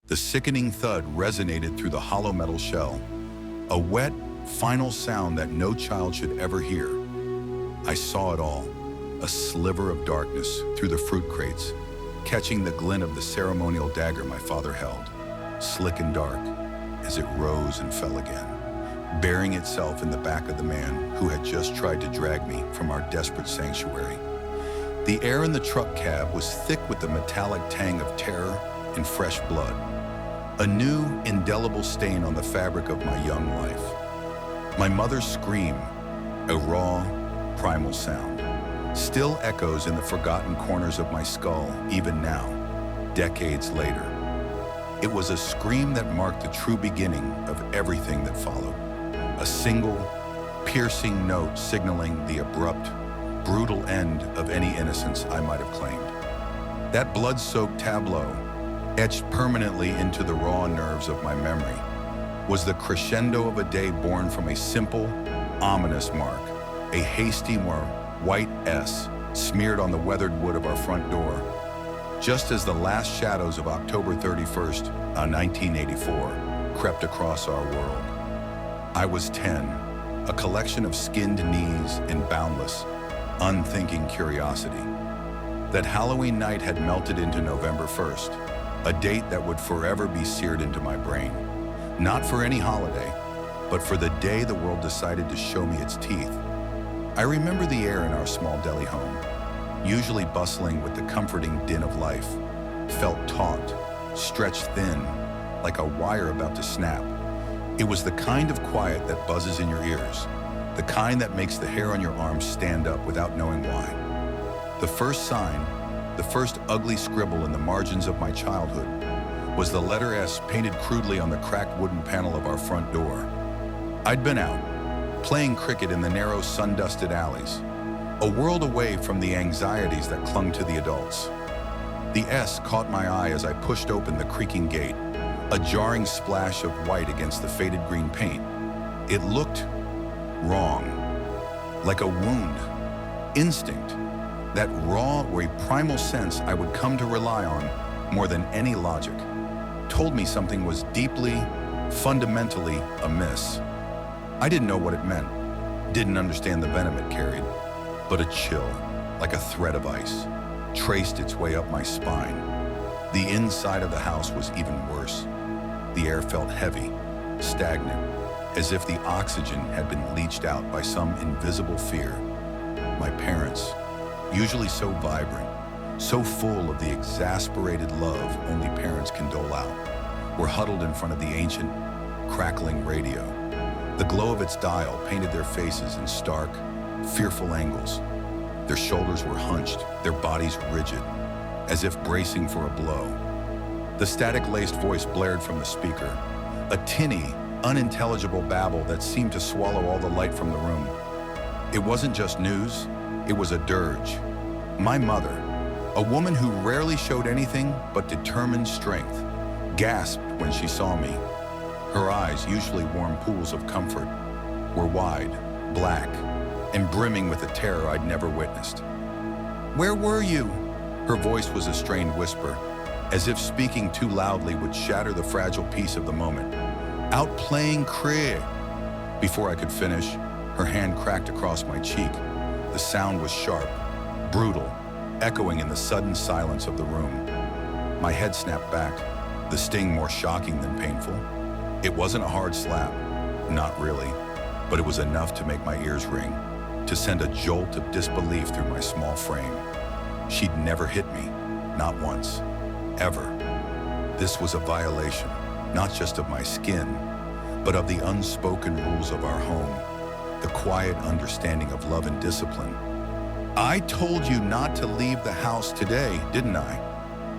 The sickening thud resonated through the hollow metal shell, a wet, final sound that no child should ever hear. I saw it all, a sliver of darkness through the fruit crates, catching the glint of the ceremonial dagger my father held, slick and dark, as it rose and fell again, burying itself in the back of the man who had just tried to drag me from our desperate sanctuary. The air in the truck cab was thick with the metallic tang of terror and fresh blood, a new, indelible stain on the fabric of my young life. My mother's scream, a raw, primal sound, still echoes in the forgotten corners of my skull even now, decades later. It was a scream that marked the true beginning of everything that followed. A single, piercing note signaling the abrupt, brutal end of any innocence I might have claimed. That blood-soaked tableau, etched permanently into the raw nerves of my memory, was the crescendo of a day born from a simple, ominous mark, a hasty white S smeared on the weathered wood of our front door, just as the last shadows of October 31st, 1984, crept across our world. I was 10, a collection of skinned knees in boundless, unthinking curiosity. That Halloween night had melted into November 1st, a date that would forever be seared into my brain. Not for any holiday, but for the day the world decided to show me its teeth. I remember the air in our small deli home, usually bustling with the comforting din of life, felt taut, stretched thin, like a wire about to snap. It was the kind of quiet that buzzes in your ears, the kind that makes the hair on your arms stand up without knowing why. The first sign, the first ugly scribble in the margins of my childhood, was the letter S painted crudely on the cracked wooden panel of our front door. I'd been out, playing cricket in the narrow sun-dusted alleys, a world away from the anxieties that clung to the adults. The S caught my eye as I pushed open the creaking gate, a jarring splash of white against the faded green paint. It looked wrong, like a wound, instinct, that raw or primal sense I would come to rely on more than any logic, told me something was deeply, fundamentally amiss. I didn't know what it meant, didn't understand the venom it carried, but a chill, like a thread of ice, traced its way up my spine. The inside of the house was even worse. The air felt heavy, stagnant, as if the oxygen had been leached out by some invisible fear. My parents, usually so vibrant, so full of the exasperated love only parents can dole out, were huddled in front of the ancient, crackling radio. The glow of its dial painted their faces in stark, fearful angles. Their shoulders were hunched, their bodies rigid, as if bracing for a blow. The static-laced voice blared from the speaker, a tinny, unintelligible babble that seemed to swallow all the light from the room. It wasn't just news, it was a dirge. My mother, a woman who rarely showed anything but determined strength, gasped when she saw me. Her eyes, usually warm pools of comfort, were wide, black, and brimming with a terror I'd never witnessed. "Where were you?" Her voice was a strained whisper, as if speaking too loudly would shatter the fragile peace of the moment. "Out playing cricket." Before I could finish, her hand cracked across my cheek. The sound was sharp, brutal, echoing in the sudden silence of the room. My head snapped back, the sting more shocking than painful. It wasn't a hard slap, not really, but it was enough to make my ears ring, to send a jolt of disbelief through my small frame. She'd never hit me, not once, ever. This was a violation, not just of my skin, but of the unspoken rules of our home, the quiet understanding of love and discipline. "I told you not to leave the house today, didn't I?"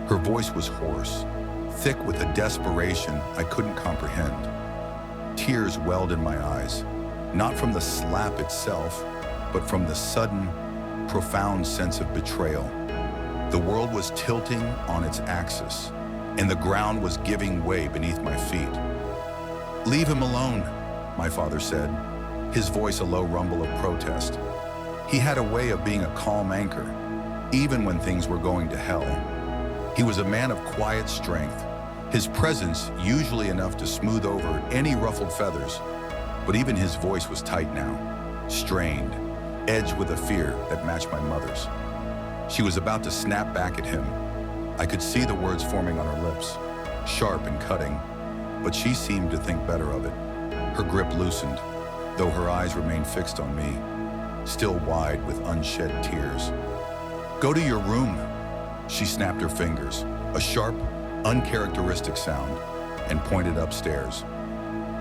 Her voice was hoarse, thick with a desperation I couldn't comprehend. Tears welled in my eyes, not from the slap itself, but from the sudden, profound sense of betrayal. The world was tilting on its axis, and the ground was giving way beneath my feet. "Leave him alone," my father said, his voice a low rumble of protest. He had a way of being a calm anchor, even when things were going to hell. He was a man of quiet strength, His presence usually enough to smooth over any ruffled feathers, but even his voice was tight now, strained, edged with a fear that matched my mother's. She was about to snap back at him. I could see the words forming on her lips, sharp and cutting, but she seemed to think better of it. Her grip loosened, though her eyes remained fixed on me, still wide with unshed tears. "Go to your room," she snapped her fingers, a sharp, uncharacteristic sound, and pointed upstairs.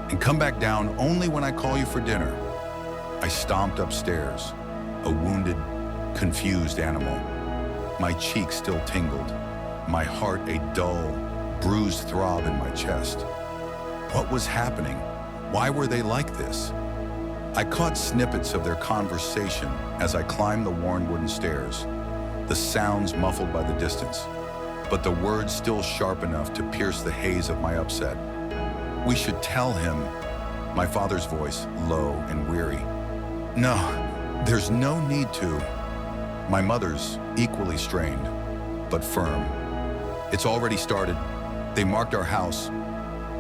"And come back down only when I call you for dinner." I stomped upstairs, a wounded, confused animal. My cheeks still tingled, my heart a dull, bruised throb in my chest. What was happening? Why were they like this? I caught snippets of their conversation as I climbed the worn wooden stairs, the sounds muffled by the distance, but the words still sharp enough to pierce the haze of my upset. "We should tell him," my father's voice, low and weary. "No, there's no need to." My mother's, equally strained, but firm. "It's already started. They marked our house."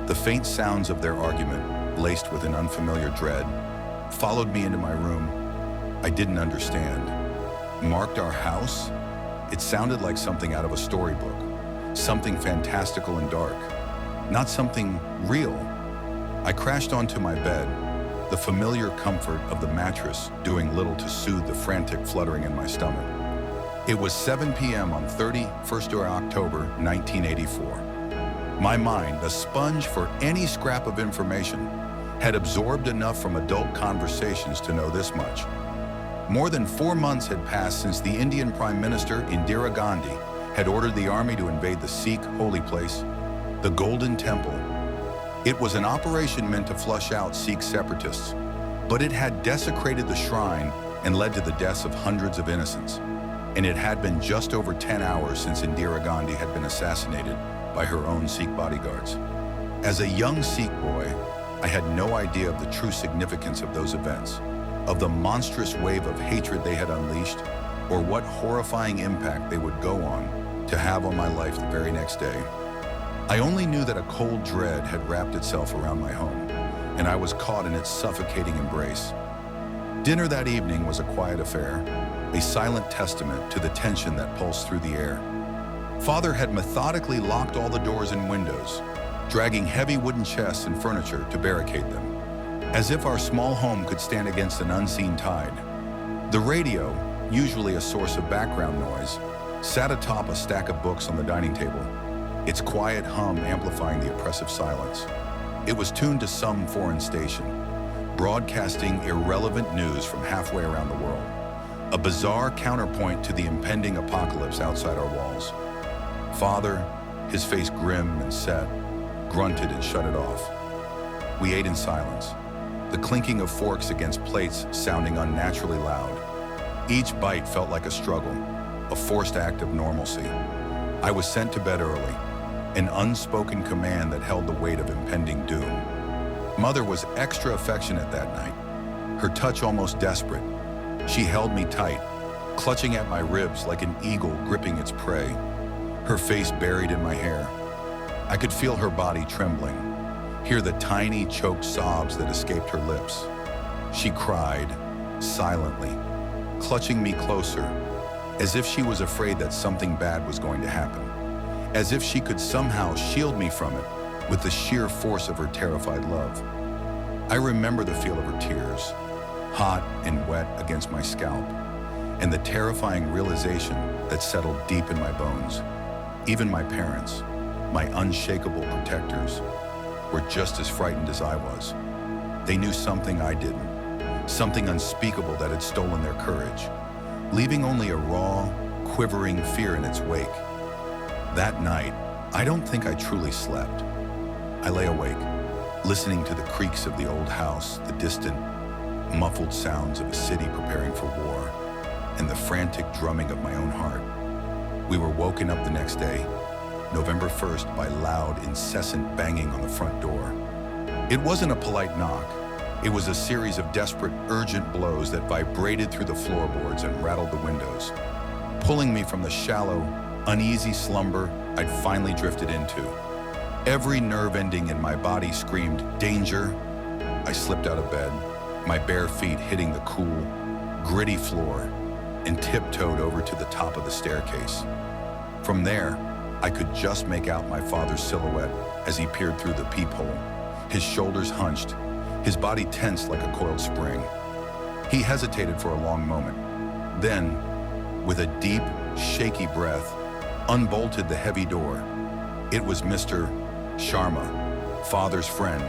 The faint sounds of their argument, laced with an unfamiliar dread, followed me into my room. I didn't understand. Marked our house? It sounded like something out of a storybook, something fantastical and dark, not something real. I crashed onto my bed, the familiar comfort of the mattress doing little to soothe the frantic fluttering in my stomach. It was 7 p.m. on 31st of October, 1984. My mind, a sponge for any scrap of information, had absorbed enough from adult conversations to know this much. More than 4 months had passed since the Indian Prime Minister Indira Gandhi had ordered the army to invade the Sikh holy place, the Golden Temple. It was an operation meant to flush out Sikh separatists, but it had desecrated the shrine and led to the deaths of hundreds of innocents. And it had been just over 10 hours since Indira Gandhi had been assassinated by her own Sikh bodyguards. As a young Sikh boy, I had no idea of the true significance of those events, of the monstrous wave of hatred they had unleashed, or what horrifying impact they would go on to have on my life the very next day. I only knew that a cold dread had wrapped itself around my home, and I was caught in its suffocating embrace. Dinner that evening was a quiet affair, a silent testament to the tension that pulsed through the air. Father had methodically locked all the doors and windows, dragging heavy wooden chests and furniture to barricade them, as if our small home could stand against an unseen tide. The radio, usually a source of background noise, sat atop a stack of books on the dining table, its quiet hum amplifying the oppressive silence. It was tuned to some foreign station, broadcasting irrelevant news from halfway around the world, a bizarre counterpoint to the impending apocalypse outside our walls. Father, his face grim and set, grunted and shut it off. We ate in silence, the clinking of forks against plates sounding unnaturally loud. Each bite felt like a struggle, a forced act of normalcy. I was sent to bed early, an unspoken command that held the weight of impending doom. Mother was extra affectionate that night, her touch almost desperate. She held me tight, clutching at my ribs like an eagle gripping its prey, her face buried in my hair. I could feel her body trembling, hear the tiny, choked sobs that escaped her lips. She cried, silently, clutching me closer, as if she was afraid that something bad was going to happen, as if she could somehow shield me from it with the sheer force of her terrified love. I remember the feel of her tears, hot and wet against my scalp, and the terrifying realization that settled deep in my bones. Even my parents, my unshakable protectors, were just as frightened as I was. They knew something I didn't, something unspeakable that had stolen their courage, leaving only a raw, quivering fear in its wake. That night, I don't think I truly slept. I lay awake, listening to the creaks of the old house, the distant, muffled sounds of a city preparing for war, and the frantic drumming of my own heart. We were woken up the next day, November 1st, by loud, incessant banging on the front door. It wasn't a polite knock. It was a series of desperate, urgent blows that vibrated through the floorboards and rattled the windows, pulling me from the shallow, uneasy slumber I'd finally drifted into. Every nerve ending in my body screamed, "Danger!" I slipped out of bed, my bare feet hitting the cool, gritty floor, and tiptoed over to the top of the staircase. From there, I could just make out my father's silhouette as he peered through the peephole, his shoulders hunched, his body tensed like a coiled spring. He hesitated for a long moment, then, with a deep, shaky breath, unbolted the heavy door. It was Mr. Sharma, father's friend,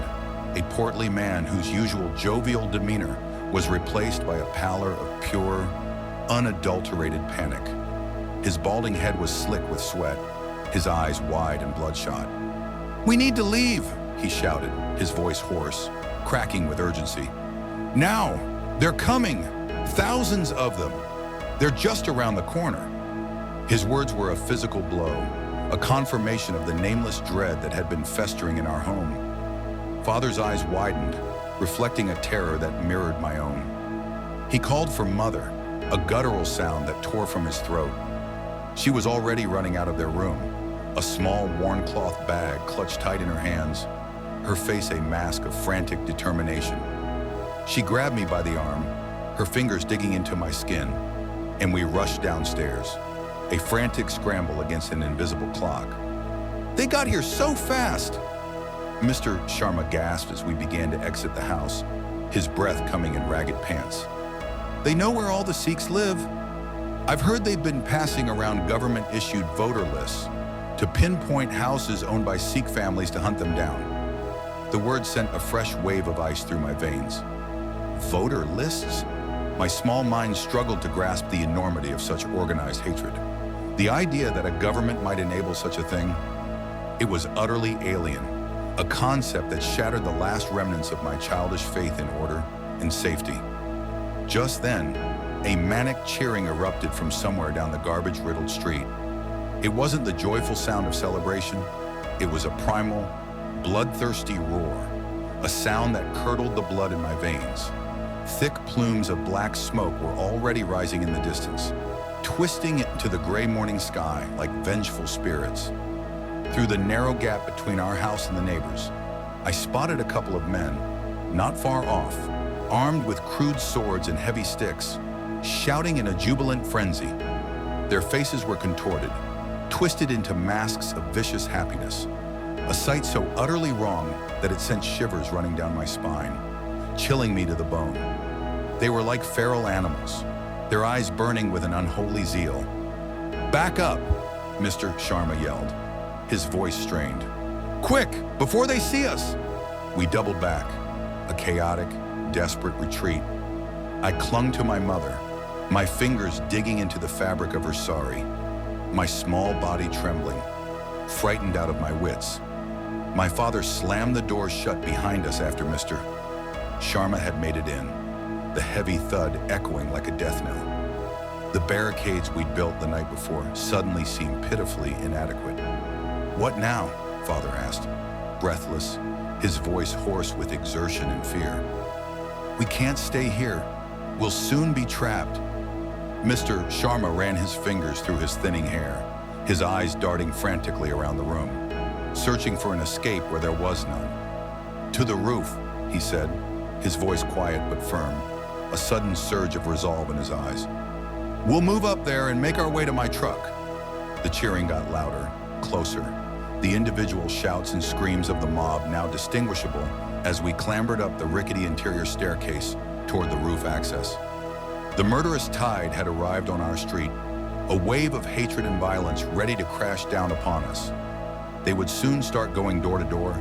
a portly man whose usual jovial demeanor was replaced by a pallor of pure, unadulterated panic. His balding head was slick with sweat, his eyes wide and bloodshot. "We need to leave," he shouted, his voice hoarse, cracking with urgency. "Now! They're coming! Thousands of them! They're just around the corner." His words were a physical blow, a confirmation of the nameless dread that had been festering in our home. Father's eyes widened, reflecting a terror that mirrored my own. He called for Mother, a guttural sound that tore from his throat. She was already running out of their room, a small worn cloth bag clutched tight in her hands, her face a mask of frantic determination. She grabbed me by the arm, her fingers digging into my skin, and we rushed downstairs, a frantic scramble against an invisible clock. "They got here so fast!" Mr. Sharma gasped as we began to exit the house, his breath coming in ragged pants. "They know where all the Sikhs live. I've heard they've been passing around government-issued voter lists to pinpoint houses owned by Sikh families to hunt them down." The word sent a fresh wave of ice through my veins. Voter lists? My small mind struggled to grasp the enormity of such organized hatred. The idea that a government might enable such a thing, it was utterly alien, a concept that shattered the last remnants of my childish faith in order and safety. Just then, a manic cheering erupted from somewhere down the garbage-riddled street. It wasn't the joyful sound of celebration, it was a primal, bloodthirsty roar, a sound that curdled the blood in my veins. Thick plumes of black smoke were already rising in the distance, twisting into the gray morning sky like vengeful spirits. Through the narrow gap between our house and the neighbors, I spotted a couple of men, not far off, armed with crude swords and heavy sticks, shouting in a jubilant frenzy. Their faces were contorted, twisted into masks of vicious happiness, a sight so utterly wrong that it sent shivers running down my spine, chilling me to the bone. They were like feral animals, their eyes burning with an unholy zeal. "Back up!" Mr. Sharma yelled, his voice strained. "Quick, before they see us!" We doubled back, a chaotic, desperate retreat. I clung to my mother, my fingers digging into the fabric of her sari, my small body trembling, frightened out of my wits. My father slammed the door shut behind us after Mr. Sharma had made it in, the heavy thud echoing like a death knell. The barricades we'd built the night before suddenly seemed pitifully inadequate. "What now?" Father asked, breathless, his voice hoarse with exertion and fear. "We can't stay here. We'll soon be trapped." Mr. Sharma ran his fingers through his thinning hair, his eyes darting frantically around the room, searching for an escape where there was none. "To the roof," he said, his voice quiet but firm, a sudden surge of resolve in his eyes. "We'll move up there and make our way to my truck." The cheering got louder, closer, the individual shouts and screams of the mob now distinguishable as we clambered up the rickety interior staircase toward the roof access. The murderous tide had arrived on our street, a wave of hatred and violence ready to crash down upon us. They would soon start going door to door,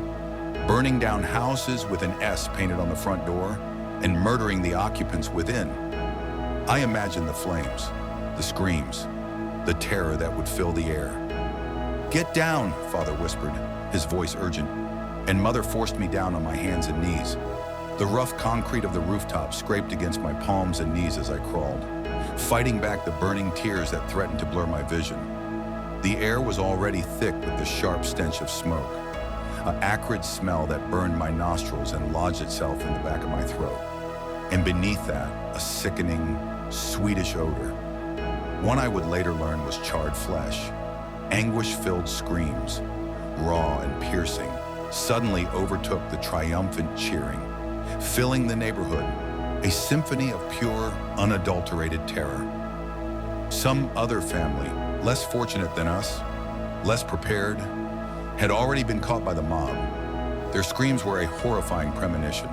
burning down houses with an S painted on the front door and murdering the occupants within. I imagined the flames, the screams, the terror that would fill the air. "Get down," Father whispered, his voice urgent, and Mother forced me down on my hands and knees. The rough concrete of the rooftop scraped against my palms and knees as I crawled, fighting back the burning tears that threatened to blur my vision. The air was already thick with the sharp stench of smoke, an acrid smell that burned my nostrils and lodged itself in the back of my throat. And beneath that, a sickening, sweetish odor. One I would later learn was charred flesh, anguish-filled screams, raw and piercing, suddenly overtook the triumphant cheering, filling the neighborhood, a symphony of pure, unadulterated terror. Some other family, less fortunate than us, less prepared, had already been caught by the mob. Their screams were a horrifying premonition,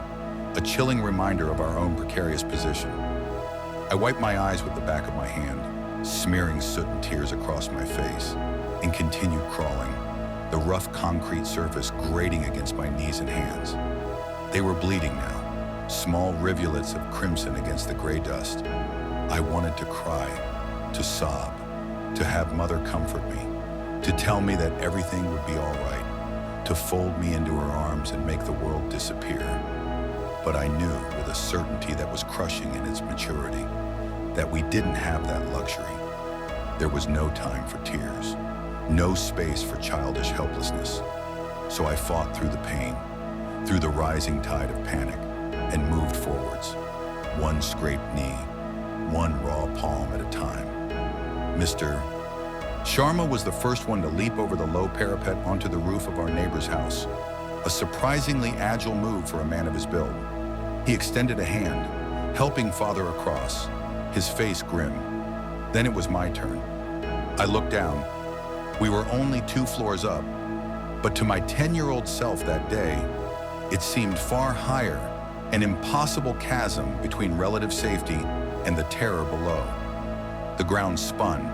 a chilling reminder of our own precarious position. I wiped my eyes with the back of my hand, smearing soot and tears across my face, and continued crawling, the rough concrete surface grating against my knees and hands. They were bleeding now, small rivulets of crimson against the gray dust. I wanted to cry, to sob, to have Mother comfort me, to tell me that everything would be all right, to fold me into her arms and make the world disappear. But I knew with a certainty that was crushing in its maturity that we didn't have that luxury. There was no time for tears, no space for childish helplessness. So I fought through the pain, through the rising tide of panic, and moved forwards, one scraped knee, one raw palm at a time. Mr. Sharma was the first one to leap over the low parapet onto the roof of our neighbor's house, a surprisingly agile move for a man of his build. He extended a hand, helping Father across, his face grim. Then it was my turn. I looked down. We were only 2 floors up, but to my 10-year-old self that day, it seemed far higher, an impossible chasm between relative safety and the terror below. The ground spun.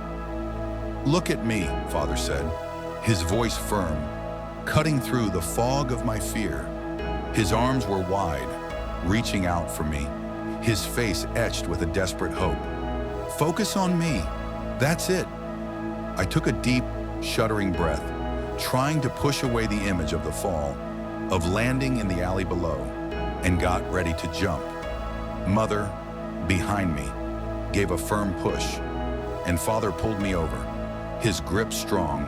"Look at me," Father said, his voice firm, cutting through the fog of my fear. His arms were wide, reaching out for me, his face etched with a desperate hope. "Focus on me. That's it." I took a deep, shuddering breath, trying to push away the image of the fall, of landing in the alley below, and got ready to jump. Mother, behind me, gave a firm push, and Father pulled me over, his grip strong,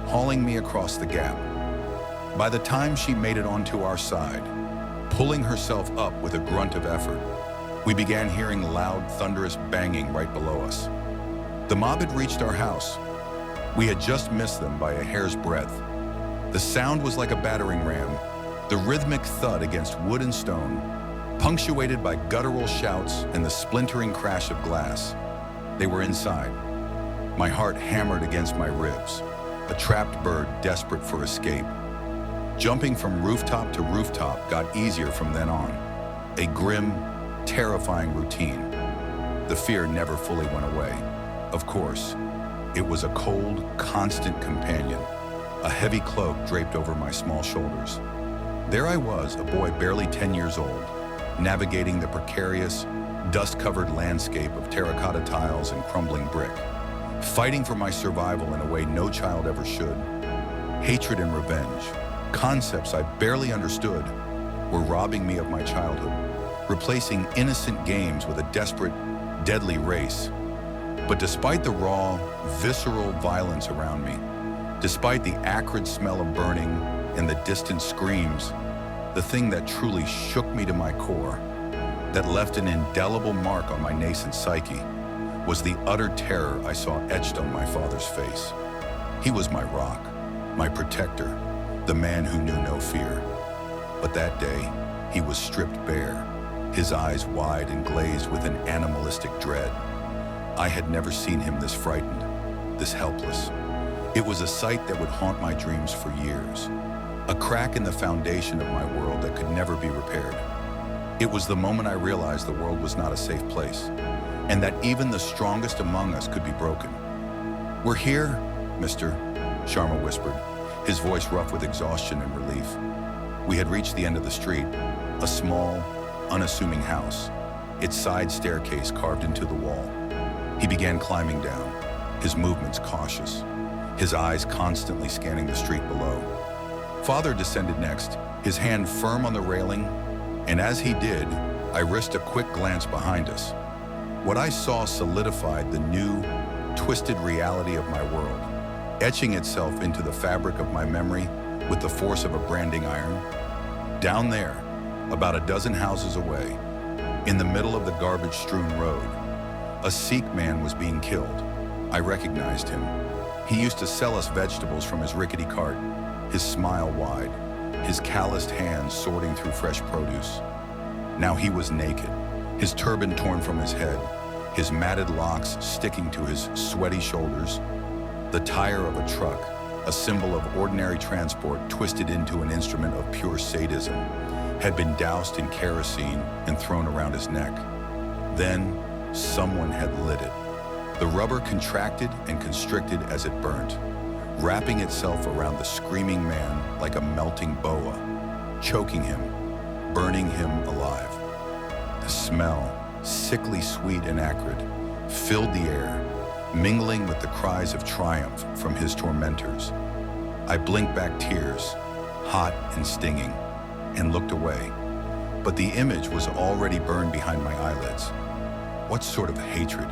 hauling me across the gap. By the time she made it onto our side, pulling herself up with a grunt of effort, we began hearing loud, thunderous banging right below us. The mob had reached our house. We had just missed them by a hair's breadth. The sound was like a battering ram, the rhythmic thud against wood and stone, punctuated by guttural shouts and the splintering crash of glass. They were inside. My heart hammered against my ribs, a trapped bird desperate for escape. Jumping from rooftop to rooftop got easier from then on, a grim, terrifying routine. The fear never fully went away. Of course, it was a cold, constant companion, a heavy cloak draped over my small shoulders. There I was, a boy barely 10 years old, navigating the precarious, dust-covered landscape of terracotta tiles and crumbling brick, fighting for my survival in a way no child ever should. Hatred and revenge, concepts I barely understood, were robbing me of my childhood, replacing innocent games with a desperate, deadly race. But despite the raw, visceral violence around me, despite the acrid smell of burning and the distant screams, the thing that truly shook me to my core, that left an indelible mark on my nascent psyche, was the utter terror I saw etched on my father's face. He was my rock, my protector, the man who knew no fear. But that day, he was stripped bare, his eyes wide and glazed with an animalistic dread. I had never seen him this frightened, this helpless. It was a sight that would haunt my dreams for years, a crack in the foundation of my world that could never be repaired. It was the moment I realized the world was not a safe place, and that even the strongest among us could be broken. "We're here, Mr. Sharma whispered, his voice rough with exhaustion and relief. We had reached the end of the street, a small, unassuming house, its side staircase carved into the wall. He began climbing down, his movements cautious, his eyes constantly scanning the street below. Father descended next, his hand firm on the railing, and as he did, I risked a quick glance behind us. What I saw solidified the new, twisted reality of my world, etching itself into the fabric of my memory with the force of a branding iron. Down there, about a dozen houses away, in the middle of the garbage-strewn road, a Sikh man was being killed. I recognized him. He used to sell us vegetables from his rickety cart, his smile wide, his calloused hands sorting through fresh produce. Now he was naked, his turban torn from his head, his matted locks sticking to his sweaty shoulders. The tire of a truck, a symbol of ordinary transport twisted into an instrument of pure sadism, had been doused in kerosene and thrown around his neck. Then, someone had lit it. The rubber contracted and constricted as it burnt, wrapping itself around the screaming man like a melting boa, choking him, burning him alive. The smell, sickly sweet and acrid, filled the air, mingling with the cries of triumph from his tormentors. I blinked back tears, hot and stinging, and looked away. But the image was already burned behind my eyelids. What sort of hatred,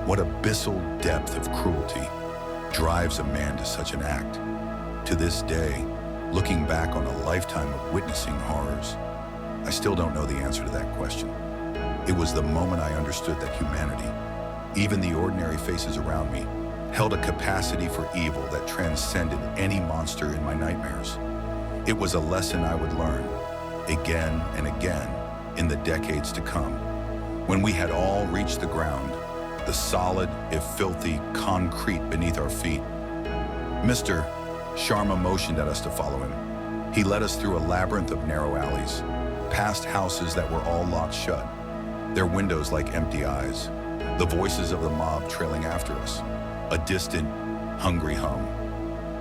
what abyssal depth of cruelty drives a man to such an act? To this day, looking back on a lifetime of witnessing horrors, I still don't know the answer to that question. It was the moment I understood that humanity, even the ordinary faces around me, held a capacity for evil that transcended any monster in my nightmares. It was a lesson I would learn, again and again, in the decades to come, when we had all reached the ground, the solid, if filthy, concrete beneath our feet. Mr. Sharma motioned at us to follow him. He led us through a labyrinth of narrow alleys, past houses that were all locked shut, their windows like empty eyes, the voices of the mob trailing after us, a distant, hungry hum.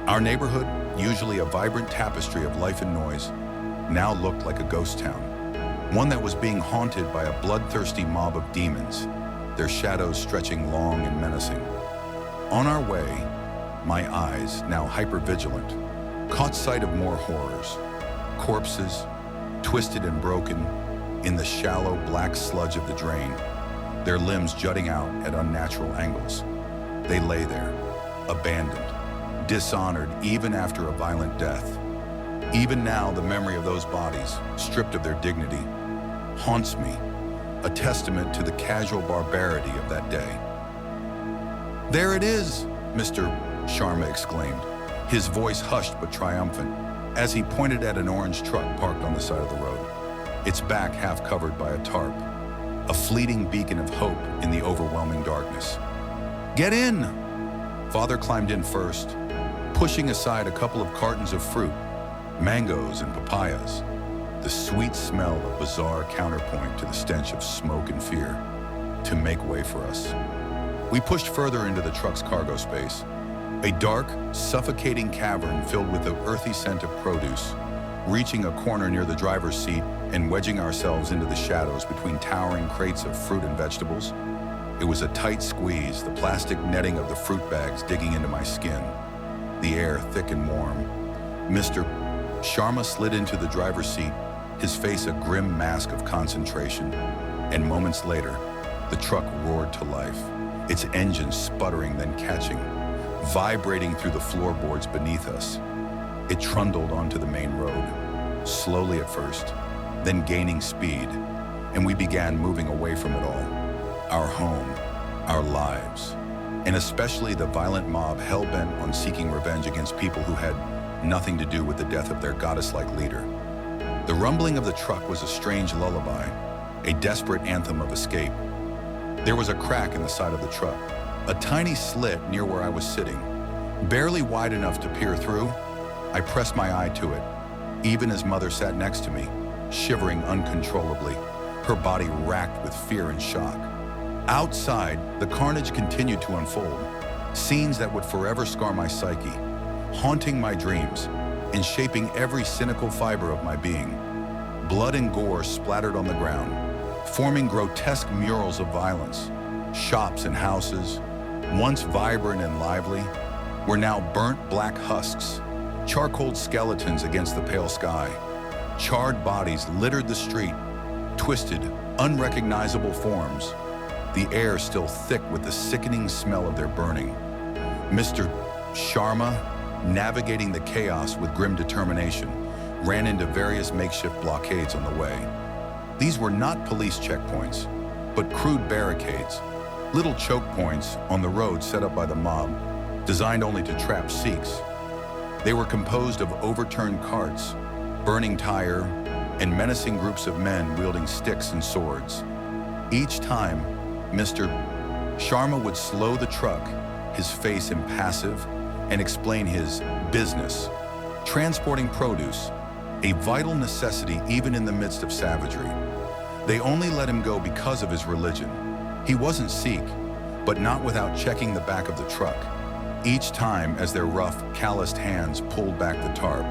Our neighborhood, usually a vibrant tapestry of life and noise, now looked like a ghost town, one that was being haunted by a bloodthirsty mob of demons, their shadows stretching long and menacing. On our way, my eyes, now hypervigilant, caught sight of more horrors, corpses, twisted and broken, in the shallow black sludge of the drain, their limbs jutting out at unnatural angles. They lay there, abandoned, dishonored even after a violent death. Even now, the memory of those bodies, stripped of their dignity, haunts me, a testament to the casual barbarity of that day. "There it is," Mr. Sharma exclaimed, his voice hushed but triumphant, as he pointed at an orange truck parked on the side of the road, its back half covered by a tarp, a fleeting beacon of hope in the overwhelming darkness. "Get in!" Father climbed in first, pushing aside a couple of cartons of fruit, mangoes and papayas, the sweet smell a bizarre counterpoint to the stench of smoke and fear, to make way for us. We pushed further into the truck's cargo space, a dark, suffocating cavern filled with the earthy scent of produce, reaching a corner near the driver's seat and wedging ourselves into the shadows between towering crates of fruit and vegetables. It was a tight squeeze, the plastic netting of the fruit bags digging into my skin, the air thick and warm. Mr. Sharma slid into the driver's seat, his face a grim mask of concentration, and moments later, the truck roared to life, its engine sputtering then catching, vibrating through the floorboards beneath us. It trundled onto the main road, slowly at first, then gaining speed, and we began moving away from it all. Our home, our lives, and especially the violent mob hell-bent on seeking revenge against people who had nothing to do with the death of their goddess-like leader. The rumbling of the truck was a strange lullaby, a desperate anthem of escape. There was a crack in the side of the truck, a tiny slit near where I was sitting, barely wide enough to peer through. I pressed my eye to it, even as Mother sat next to me, shivering uncontrollably, her body racked with fear and shock. Outside, the carnage continued to unfold, scenes that would forever scar my psyche, haunting my dreams and shaping every cynical fiber of my being. Blood and gore splattered on the ground, forming grotesque murals of violence. Shops and houses, once vibrant and lively, were now burnt black husks, charcoaled skeletons against the pale sky. Charred bodies littered the street, twisted, unrecognizable forms, the air still thick with the sickening smell of their burning. Mr. Sharma, navigating the chaos with grim determination, ran into various makeshift blockades on the way. These were not police checkpoints, but crude barricades, little choke points on the road set up by the mob, designed only to trap Sikhs. They were composed of overturned carts, burning tire, and menacing groups of men wielding sticks and swords. Each time, Mr. Sharma would slow the truck, his face impassive, and explain his business, transporting produce, a vital necessity even in the midst of savagery. They only let him go because of his religion. He wasn't Sikh, but not without checking the back of the truck, each time as their rough, calloused hands pulled back the tarp,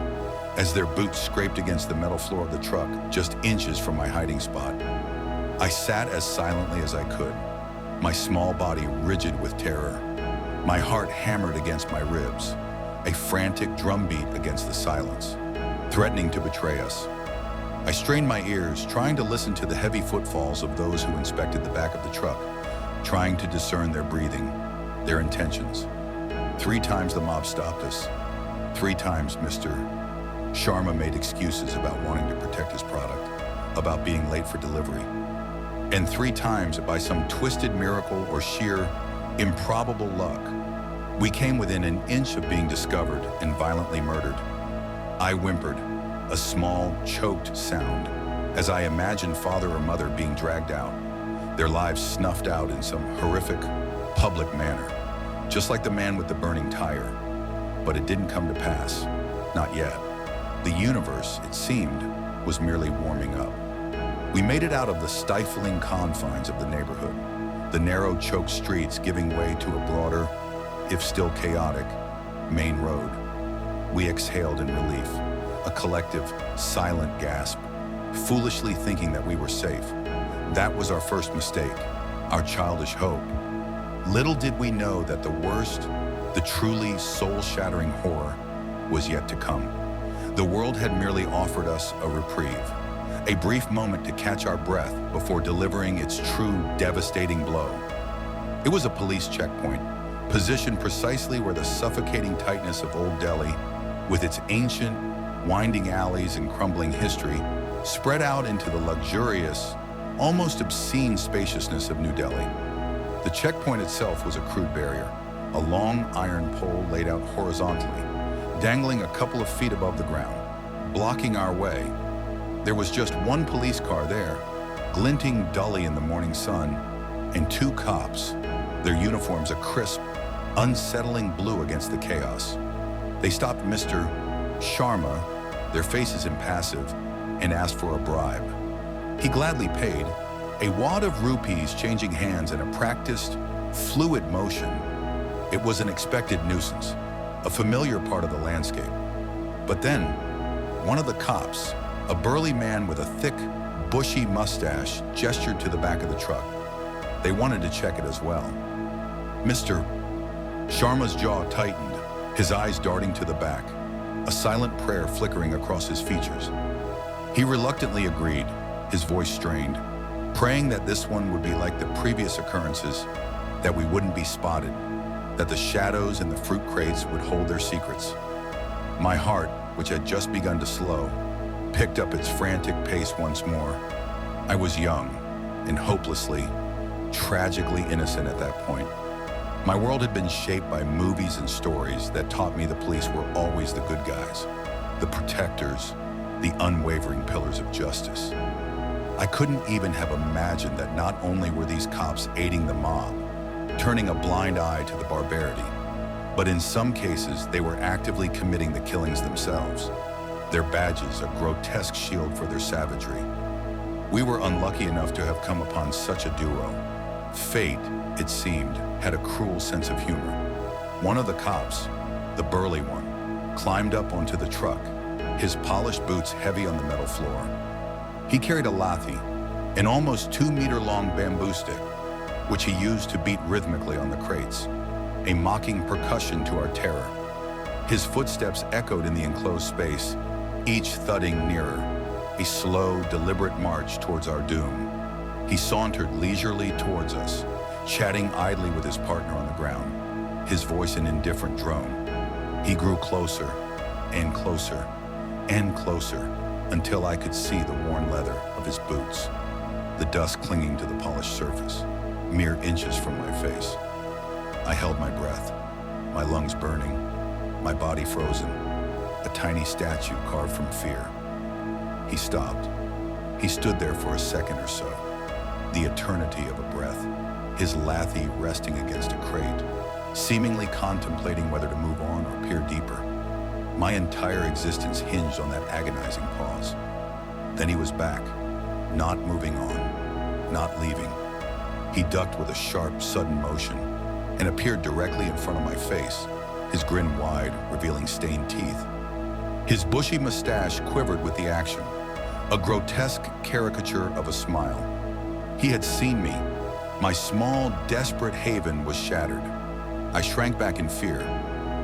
as their boots scraped against the metal floor of the truck just inches from my hiding spot. I sat as silently as I could, my small body rigid with terror, my heart hammered against my ribs, a frantic drumbeat against the silence, threatening to betray us. I strained my ears, trying to listen to the heavy footfalls of those who inspected the back of the truck, trying to discern their breathing, their intentions. 3 times the mob stopped us. 3 times Mr. Sharma made excuses about wanting to protect his product, about being late for delivery. And 3 times, by some twisted miracle or sheer improbable luck, we came within an inch of being discovered and violently murdered. I whimpered, a small, choked sound, as I imagined father or mother being dragged out, their lives snuffed out in some horrific, public manner, just like the man with the burning tire. But it didn't come to pass, not yet. The universe, it seemed, was merely warming up. We made it out of the stifling confines of the neighborhood, the narrow, choked streets giving way to a broader, if still chaotic, main road. We exhaled in relief, a collective, silent gasp, foolishly thinking that we were safe. That was our first mistake, our childish hope. Little did we know that the worst, the truly soul-shattering horror, was yet to come. The world had merely offered us a reprieve, a brief moment to catch our breath before delivering its true, devastating blow. It was a police checkpoint, positioned precisely where the suffocating tightness of Old Delhi, with its ancient, winding alleys and crumbling history, spread out into the luxurious, almost obscene spaciousness of New Delhi. The checkpoint itself was a crude barrier, a long iron pole laid out horizontally, dangling a couple of feet above the ground, blocking our way. There was just one police car there, glinting dully in the morning sun, and 2 cops, their uniforms a crisp, unsettling blue against the chaos. They stopped Mr. Sharma, their faces impassive, and asked for a bribe. He gladly paid, a wad of rupees changing hands in a practiced, fluid motion. It was an expected nuisance, a familiar part of the landscape. But then, one of the cops, a burly man with a thick, bushy mustache, gestured to the back of the truck. They wanted to check it as well. Mr. Sharma's jaw tightened, his eyes darting to the back, a silent prayer flickering across his features. He reluctantly agreed, his voice strained, praying that this one would be like the previous occurrences, that we wouldn't be spotted, that the shadows and the fruit crates would hold their secrets. My heart, which had just begun to slow, picked up its frantic pace once more. I was young and hopelessly, tragically innocent at that point. My world had been shaped by movies and stories that taught me the police were always the good guys, the protectors, the unwavering pillars of justice. I couldn't even have imagined that not only were these cops aiding the mob, turning a blind eye to the barbarity, but in some cases they were actively committing the killings themselves, their badges a grotesque shield for their savagery. We were unlucky enough to have come upon such a duo. Fate, it seemed, had a cruel sense of humor. One of the cops, the burly one, climbed up onto the truck, his polished boots heavy on the metal floor. He carried a lathi, an almost 2-meter-long bamboo stick, which he used to beat rhythmically on the crates, a mocking percussion to our terror. His footsteps echoed in the enclosed space, each thudding nearer, a slow, deliberate march towards our doom. He sauntered leisurely towards us, chatting idly with his partner on the ground, his voice an indifferent drone. He grew closer and closer and closer until I could see the worn leather of his boots, the dust clinging to the polished surface, mere inches from my face. I held my breath, my lungs burning, my body frozen, a tiny statue carved from fear. He stopped. He stood there for a second or so, the eternity of a breath, his lathie resting against a crate, seemingly contemplating whether to move on or peer deeper. My entire existence hinged on that agonizing pause. Then he was back, not moving on, not leaving. He ducked with a sharp, sudden motion and appeared directly in front of my face, his grin wide, revealing stained teeth. His bushy mustache quivered with the action, a grotesque caricature of a smile. He had seen me. My small, desperate haven was shattered. I shrank back in fear,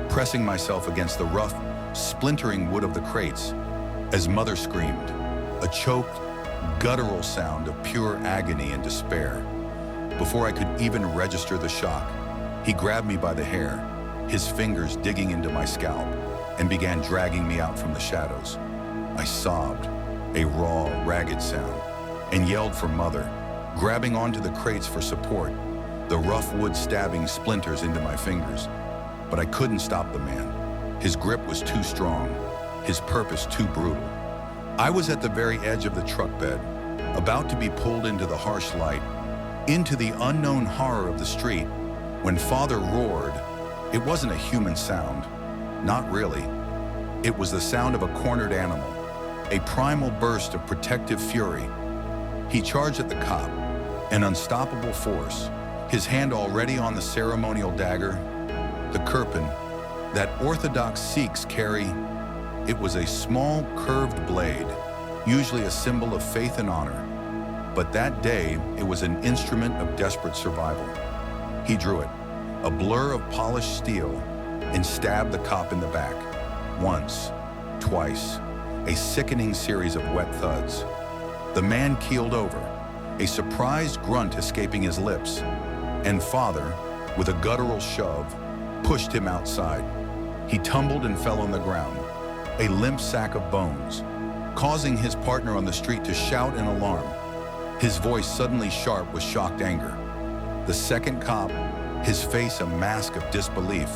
pressing myself against the rough, splintering wood of the crates as Mother screamed, a choked, guttural sound of pure agony and despair. Before I could even register the shock, he grabbed me by the hair, his fingers digging into my scalp, and began dragging me out from the shadows. I sobbed, a raw, ragged sound, and yelled for Mother, grabbing onto the crates for support, the rough wood stabbing splinters into my fingers. But I couldn't stop the man. His grip was too strong, his purpose too brutal. I was at the very edge of the truck bed, about to be pulled into the harsh light, into the unknown horror of the street, when Father roared. It wasn't a human sound, not really. It was the sound of a cornered animal, a primal burst of protective fury. He charged at the cop, an unstoppable force, his hand already on the ceremonial dagger, the kirpan, that Orthodox Sikhs carry. It was a small, curved blade, usually a symbol of faith and honor. But that day, it was an instrument of desperate survival. He drew it, a blur of polished steel, and stabbed the cop in the back. Once, twice, a sickening series of wet thuds. The man keeled over, a surprised grunt escaping his lips, and Father, with a guttural shove, pushed him outside. He tumbled and fell on the ground, a limp sack of bones, causing his partner on the street to shout in alarm, his voice suddenly sharp with shocked anger. The second cop, his face a mask of disbelief,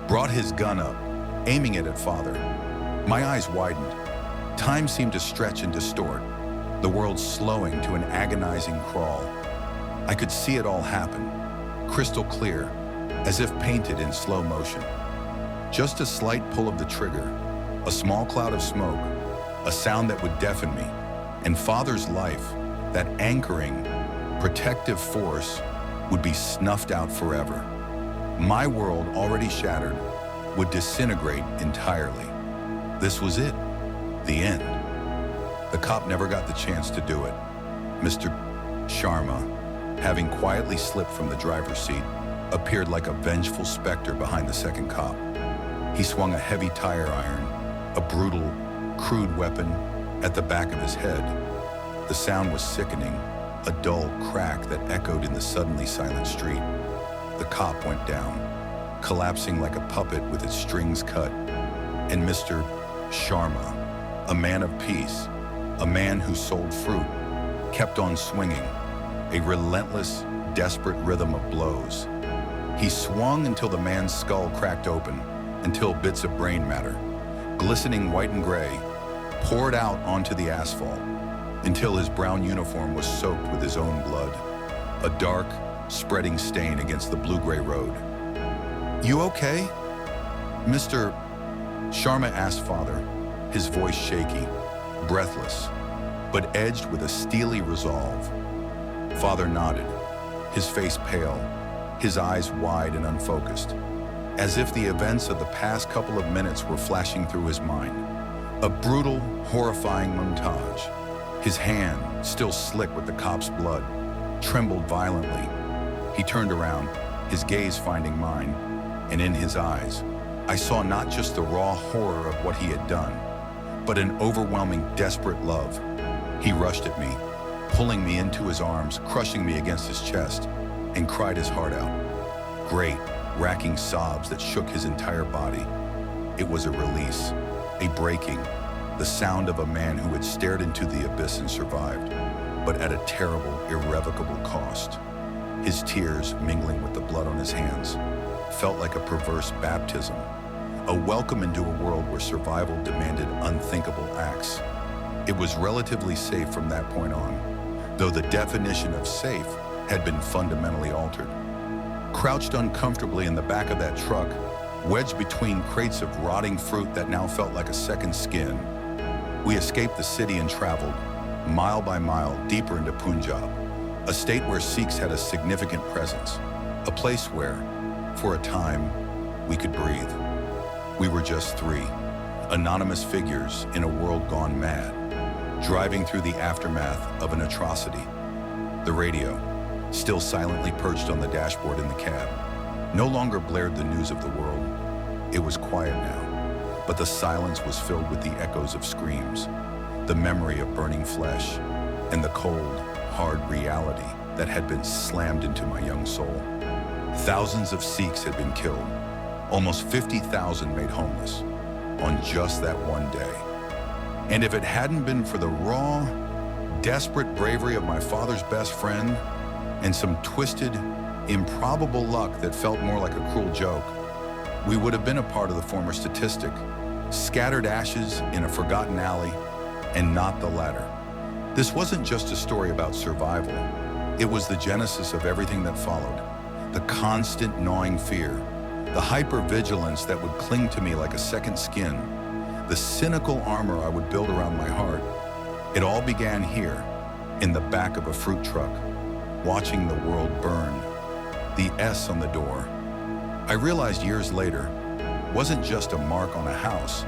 brought his gun up, aiming it at Father. My eyes widened. Time seemed to stretch and distort, the world slowing to an agonizing crawl. I could see it all happen, crystal clear, as if painted in slow motion. Just a slight pull of the trigger, a small cloud of smoke, a sound that would deafen me, and Father's life, that anchoring, protective force, would be snuffed out forever. My world, already shattered, would disintegrate entirely. This was it, the end. The cop never got the chance to do it. Mr. Sharma, having quietly slipped from the driver's seat, appeared like a vengeful specter behind the second cop. He swung a heavy tire iron, a brutal, crude weapon, at the back of his head. The sound was sickening, a dull crack that echoed in the suddenly silent street. The cop went down, collapsing like a puppet with its strings cut. And Mr. Sharma, a man of peace, a man who sold fruit, kept on swinging, a relentless, desperate rhythm of blows. He swung until the man's skull cracked open, until bits of brain matter, glistening white and gray, poured out onto the asphalt, until his brown uniform was soaked with his own blood, a dark, spreading stain against the blue-gray road. "You okay?" Mr. Sharma asked Father, his voice shaky, breathless, but edged with a steely resolve. Father nodded, his face pale, his eyes wide and unfocused, as if the events of the past couple of minutes were flashing through his mind. A brutal, horrifying montage. His hand, still slick with the cop's blood, trembled violently. He turned around, his gaze finding mine, and in his eyes, I saw not just the raw horror of what he had done, but an overwhelming, desperate love. He rushed at me, pulling me into his arms, crushing me against his chest, and cried his heart out. Great, racking sobs that shook his entire body. It was a release, a breaking, the sound of a man who had stared into the abyss and survived, but at a terrible, irrevocable cost. His tears, mingling with the blood on his hands, felt like a perverse baptism, a welcome into a world where survival demanded unthinkable acts. It was relatively safe from that point on, though the definition of safe had been fundamentally altered. Crouched uncomfortably in the back of that truck, wedged between crates of rotting fruit that now felt like a second skin, we escaped the city and traveled, mile by mile, deeper into Punjab, a state where Sikhs had a significant presence, a place where, for a time, we could breathe. We were just three, anonymous figures in a world gone mad, driving through the aftermath of an atrocity. The radio, still silently perched on the dashboard in the cab, no longer blared the news of the world. It was quiet now, but the silence was filled with the echoes of screams, the memory of burning flesh, and the cold, hard reality that had been slammed into my young soul. Thousands of Sikhs had been killed, almost 50,000 made homeless, on just that one day. And if it hadn't been for the raw, desperate bravery of my father's best friend and some twisted, improbable luck that felt more like a cruel joke, we would have been a part of the former statistic, scattered ashes in a forgotten alley, and not the latter. This wasn't just a story about survival. It was the genesis of everything that followed. The constant gnawing fear, the hypervigilance that would cling to me like a second skin, the cynical armor I would build around my heart. It all began here, in the back of a fruit truck, watching the world burn. The S on the door, I realized years later, wasn't just a mark on a house.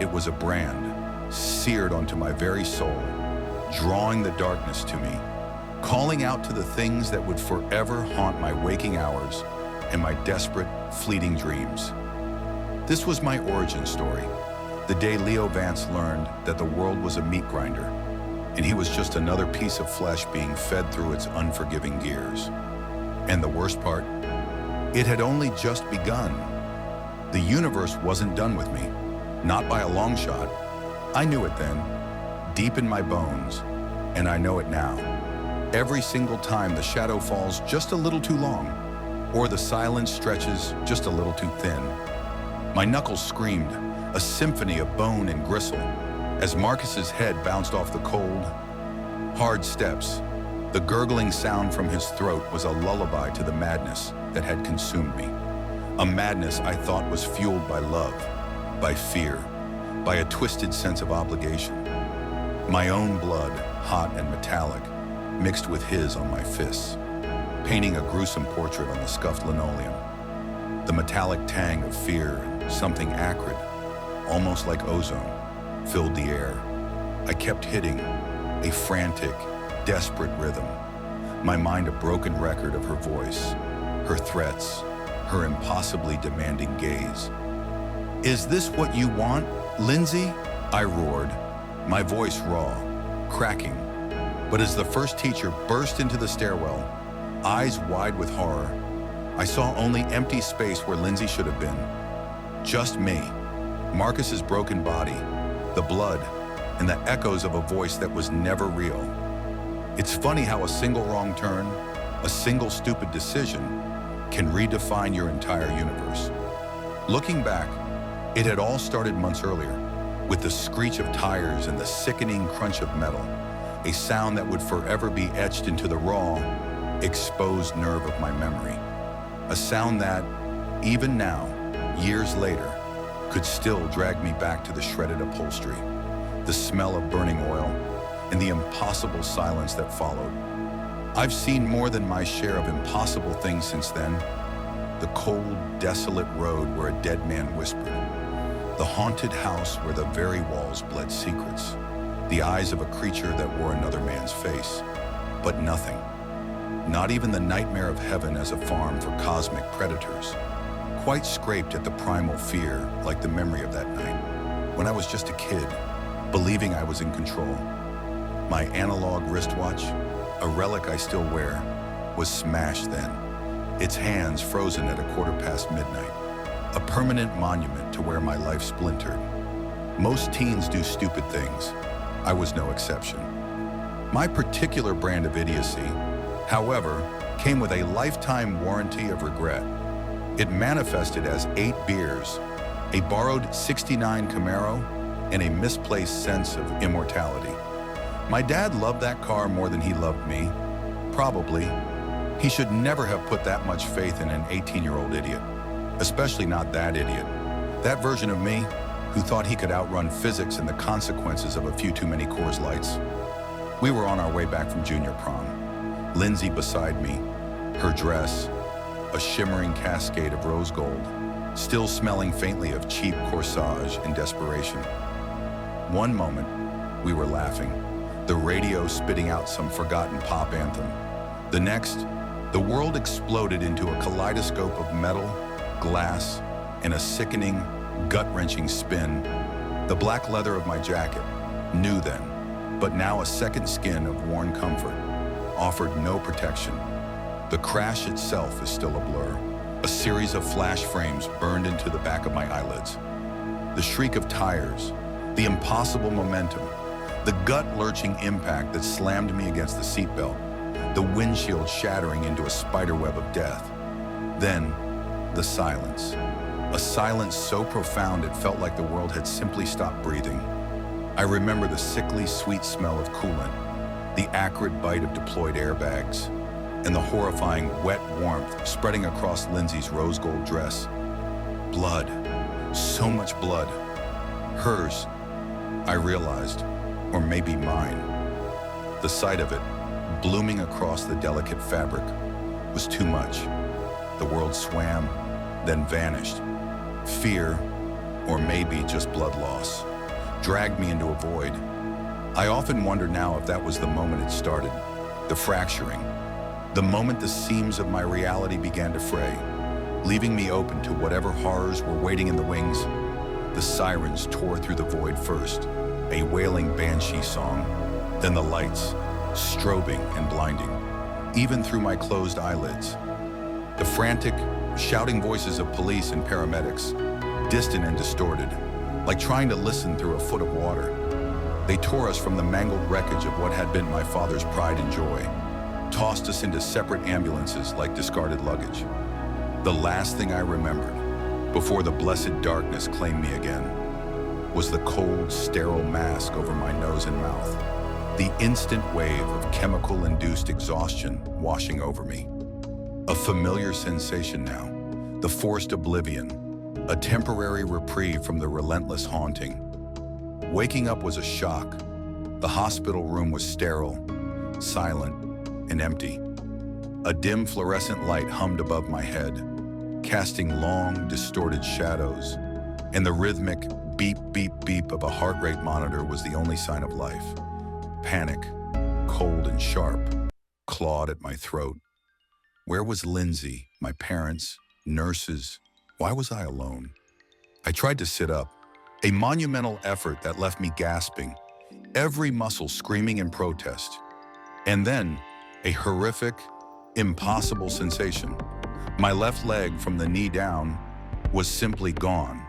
It was a brand, seared onto my very soul, drawing the darkness to me, calling out to the things that would forever haunt my waking hours and my desperate, fleeting dreams. This was my origin story, the day Leo Vance learned that the world was a meat grinder, and he was just another piece of flesh being fed through its unforgiving gears. And the worst part, it had only just begun. The universe wasn't done with me, not by a long shot. I knew it then, deep in my bones, and I know it now. Every single time the shadow falls just a little too long, or the silence stretches just a little too thin, my knuckles screamed, a symphony of bone and gristle, as Marcus's head bounced off the cold, hard steps. The gurgling sound from his throat was a lullaby to the madness that had consumed me. A madness I thought was fueled by love, by fear, by a twisted sense of obligation. My own blood, hot and metallic, mixed with his on my fists, painting a gruesome portrait on the scuffed linoleum. The metallic tang of fear and something acrid, almost like ozone, filled the air. I kept hitting, a frantic, desperate rhythm, my mind a broken record of her voice, her threats, her impossibly demanding gaze. "Is this what you want, Lindsay?" I roared, my voice raw, cracking. But as the first teacher burst into the stairwell, eyes wide with horror, I saw only empty space where Lindsay should have been. Just me, Marcus's broken body, the blood, and the echoes of a voice that was never real. It's funny how a single wrong turn, a single stupid decision, can redefine your entire universe. Looking back, it had all started months earlier, with the screech of tires and the sickening crunch of metal, a sound that would forever be etched into the raw, exposed nerve of my memory. A sound that, even now, years later, could still drag me back to the shredded upholstery, the smell of burning oil, and the impossible silence that followed. I've seen more than my share of impossible things since then. The cold, desolate road where a dead man whispered. The haunted house where the very walls bled secrets. The eyes of a creature that wore another man's face. But nothing. Not even the nightmare of heaven as a farm for cosmic predators. Quite scraped at the primal fear, like the memory of that night, when I was just a kid, believing I was in control. My analog wristwatch, a relic I still wear, was smashed then, its hands frozen at midnight, a permanent monument to where my life splintered. Most teens do stupid things. I was no exception. My particular brand of idiocy, however, came with a lifetime warranty of regret. It manifested as 8 beers, a borrowed '69 Camaro, and a misplaced sense of immortality. My dad loved that car more than he loved me. Probably. He should never have put that much faith in an 18-year-old idiot. Especially not that idiot. That version of me who thought he could outrun physics and the consequences of a few too many Coors Lights. We were on our way back from junior prom. Lindsay beside me, her dress, a shimmering cascade of rose gold, still smelling faintly of cheap corsage and desperation. One moment, we were laughing, the radio spitting out some forgotten pop anthem. The next, the world exploded into a kaleidoscope of metal, glass, and a sickening, gut-wrenching spin. The black leather of my jacket, new then, but now a second skin of worn comfort, offered no protection. The crash itself is still a blur, a series of flash frames burned into the back of my eyelids. The shriek of tires, the impossible momentum, the gut-lurching impact that slammed me against the seatbelt, the windshield shattering into a spiderweb of death. Then, the silence. A silence so profound it felt like the world had simply stopped breathing. I remember the sickly sweet smell of coolant, the acrid bite of deployed airbags, and the horrifying wet warmth spreading across Lindsay's rose gold dress. Blood. So much blood. Hers, I realized, or maybe mine. The sight of it, blooming across the delicate fabric, was too much. The world swam, then vanished. Fear, or maybe just blood loss, dragged me into a void. I often wonder now if that was the moment it started, the fracturing, the moment the seams of my reality began to fray, leaving me open to whatever horrors were waiting in the wings. The sirens tore through the void first, a wailing banshee song, then the lights, strobing and blinding, even through my closed eyelids. The frantic, shouting voices of police and paramedics, distant and distorted, like trying to listen through a foot of water. They tore us from the mangled wreckage of what had been my father's pride and joy, tossed us into separate ambulances like discarded luggage. The last thing I remembered, before the blessed darkness claimed me again, was the cold, sterile mask over my nose and mouth, the instant wave of chemical-induced exhaustion washing over me. A familiar sensation now, the forced oblivion, a temporary reprieve from the relentless haunting. Waking up was a shock. The hospital room was sterile, silent, and empty. A dim fluorescent light hummed above my head, casting long, distorted shadows, and the rhythmic beep, beep, beep of a heart rate monitor was the only sign of life. Panic, cold and sharp, clawed at my throat. Where was Lindsay, my parents, nurses? Why was I alone? I tried to sit up, a monumental effort that left me gasping, every muscle screaming in protest. And then, a horrific, impossible sensation. My left leg from the knee down was simply gone.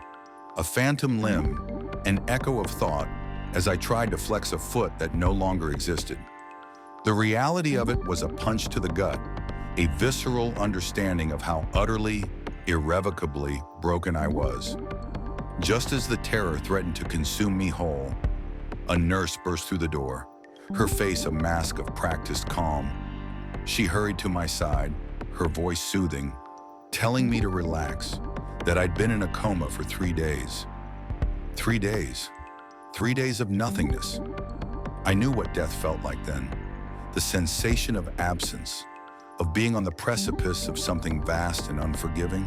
A phantom limb, an echo of thought as I tried to flex a foot that no longer existed. The reality of it was a punch to the gut, a visceral understanding of how utterly, irrevocably broken I was. Just as the terror threatened to consume me whole, a nurse burst through the door, her face a mask of practiced calm. She hurried to my side, her voice soothing, telling me to relax, that I'd been in a coma for 3 days. 3 days. 3 days of nothingness. I knew what death felt like then. The sensation of absence, of being on the precipice of something vast and unforgiving.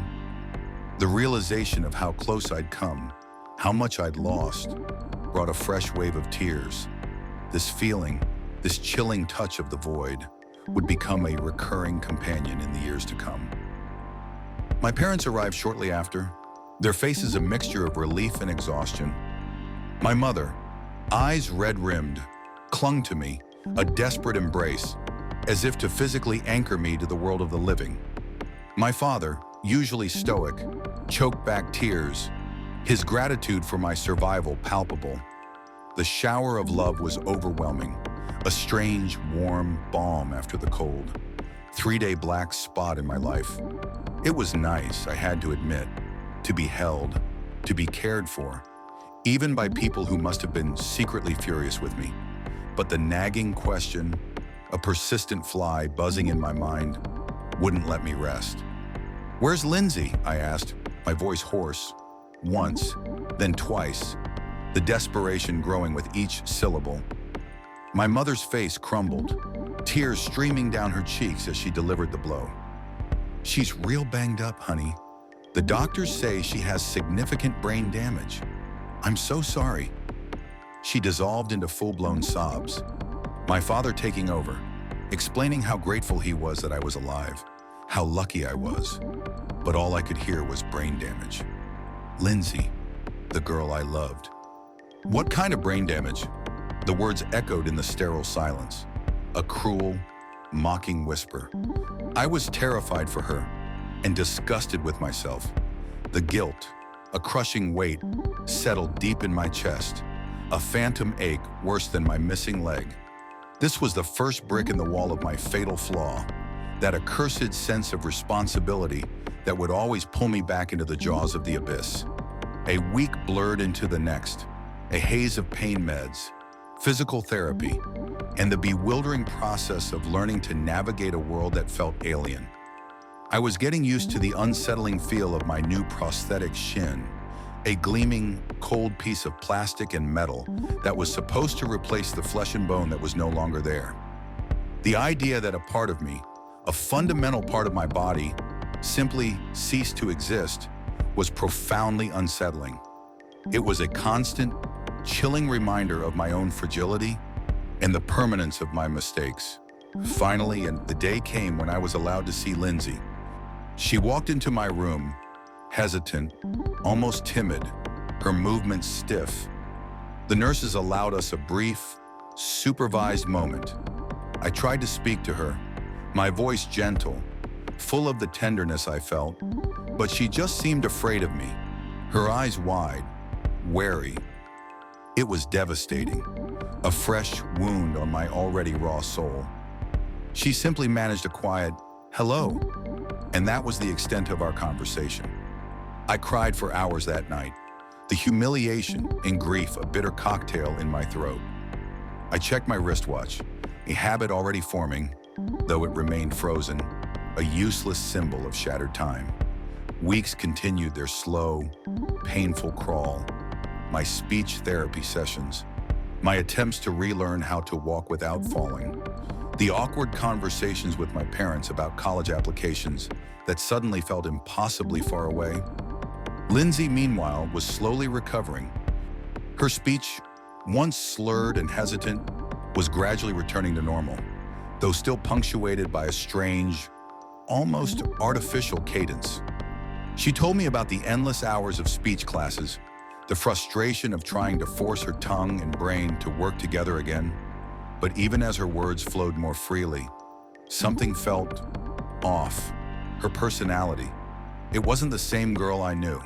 The realization of how close I'd come, how much I'd lost, brought a fresh wave of tears. This feeling, this chilling touch of the void, would become a recurring companion in the years to come. My parents arrived shortly after, their faces a mixture of relief and exhaustion. My mother, eyes red-rimmed, clung to me, a desperate embrace, as if to physically anchor me to the world of the living. My father, usually stoic, choked back tears, his gratitude for my survival palpable. The shower of love was overwhelming, a strange, warm balm after the cold. 3-day black spot in my life. It was nice, I had to admit, to be held, to be cared for, even by people who must have been secretly furious with me. But the nagging question, a persistent fly buzzing in my mind, wouldn't let me rest. "Where's Lindsay?" I asked, my voice hoarse. Once, then twice, the desperation growing with each syllable. My mother's face crumbled, tears streaming down her cheeks as she delivered the blow. "She's real banged up, honey. The doctors say she has significant brain damage. I'm so sorry." She dissolved into full-blown sobs, my father taking over, explaining how grateful he was that I was alive, how lucky I was. But all I could hear was brain damage. Lindsay, the girl I loved. "What kind of brain damage?" The words echoed in the sterile silence, a cruel, mocking whisper. I was terrified for her and disgusted with myself. The guilt, a crushing weight, settled deep in my chest, a phantom ache worse than my missing leg. This was the first brick in the wall of my fatal flaw, that accursed sense of responsibility that would always pull me back into the jaws of the abyss. A week blurred into the next, a haze of pain meds, physical therapy, and the bewildering process of learning to navigate a world that felt alien. I was getting used to the unsettling feel of my new prosthetic shin, a gleaming, cold piece of plastic and metal that was supposed to replace the flesh and bone that was no longer there. The idea that a part of me, a fundamental part of my body, simply ceased to exist was profoundly unsettling. It was a constant, chilling reminder of my own fragility and the permanence of my mistakes. Finally, and the day came when I was allowed to see Lindsay. She walked into my room, hesitant, almost timid, her movements stiff. The nurses allowed us a brief, supervised moment. I tried to speak to her, my voice gentle, full of the tenderness I felt, but she just seemed afraid of me, her eyes wide, wary. It was devastating, a fresh wound on my already raw soul. She simply managed a quiet, "Hello," and that was the extent of our conversation. I cried for hours that night, the humiliation and grief a bitter cocktail in my throat. I checked my wristwatch, a habit already forming, though it remained frozen, a useless symbol of shattered time. Weeks continued their slow, painful crawl, my speech therapy sessions, my attempts to relearn how to walk without falling, the awkward conversations with my parents about college applications that suddenly felt impossibly far away. Lindsay, meanwhile, was slowly recovering. Her speech, once slurred and hesitant, was gradually returning to normal, though still punctuated by a strange, almost artificial cadence. She told me about the endless hours of speech classes, the frustration of trying to force her tongue and brain to work together again. But even as her words flowed more freely, something felt off. Her personality. It wasn't the same girl I knew.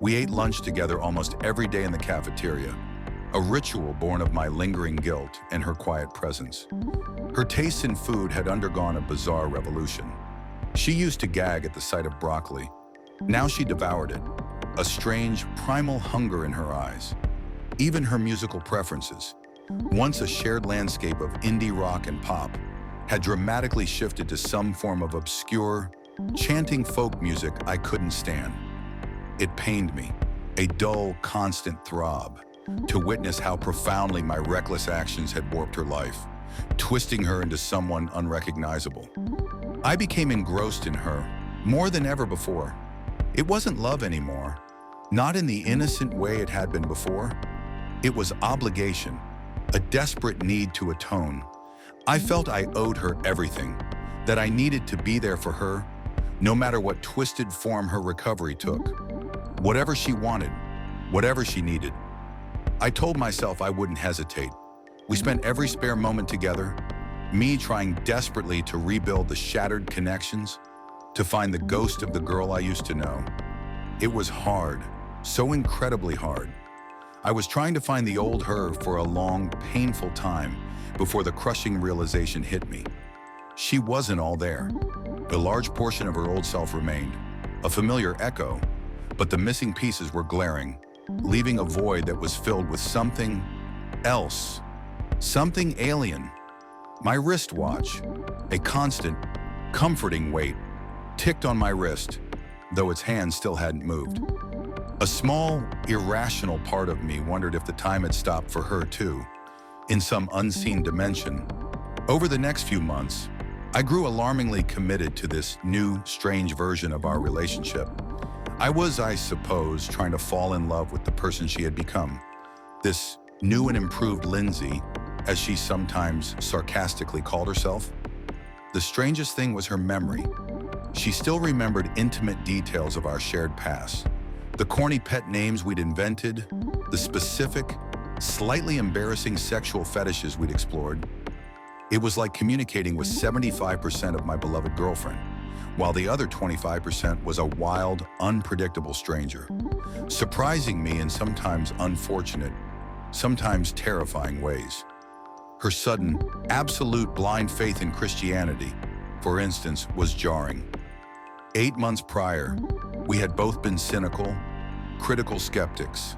We ate lunch together almost every day in the cafeteria, a ritual born of my lingering guilt and her quiet presence. Her taste in food had undergone a bizarre revolution. She used to gag at the sight of broccoli. Now she devoured it, a strange, primal hunger in her eyes. Even her musical preferences, once a shared landscape of indie rock and pop, had dramatically shifted to some form of obscure, chanting folk music I couldn't stand. It pained me, a dull, constant throb, to witness how profoundly my reckless actions had warped her life, twisting her into someone unrecognizable. I became engrossed in her, more than ever before. It wasn't love anymore, not in the innocent way it had been before. It was obligation, a desperate need to atone. I felt I owed her everything, that I needed to be there for her, no matter what twisted form her recovery took. Whatever she wanted, whatever she needed. I told myself I wouldn't hesitate. We spent every spare moment together, me trying desperately to rebuild the shattered connections, to find the ghost of the girl I used to know. It was hard, so incredibly hard. I was trying to find the old her for a long, painful time before the crushing realization hit me. She wasn't all there. A large portion of her old self remained, a familiar echo, but the missing pieces were glaring, leaving a void that was filled with something else, something alien. My wristwatch, a constant, comforting weight, ticked on my wrist, though its hand still hadn't moved. A small, irrational part of me wondered if the time had stopped for her too, in some unseen dimension. Over the next few months, I grew alarmingly committed to this new, strange version of our relationship. I was, I suppose, trying to fall in love with the person she had become. This new and improved Lindsay, as she sometimes sarcastically called herself. The strangest thing was her memory. She still remembered intimate details of our shared past. The corny pet names we'd invented, the specific, slightly embarrassing sexual fetishes we'd explored. It was like communicating with 75% of my beloved girlfriend, while the other 25% was a wild, unpredictable stranger, surprising me in sometimes unfortunate, sometimes terrifying ways. Her sudden, absolute blind faith in Christianity, for instance, was jarring. 8 months prior, we had both been cynical, critical skeptics,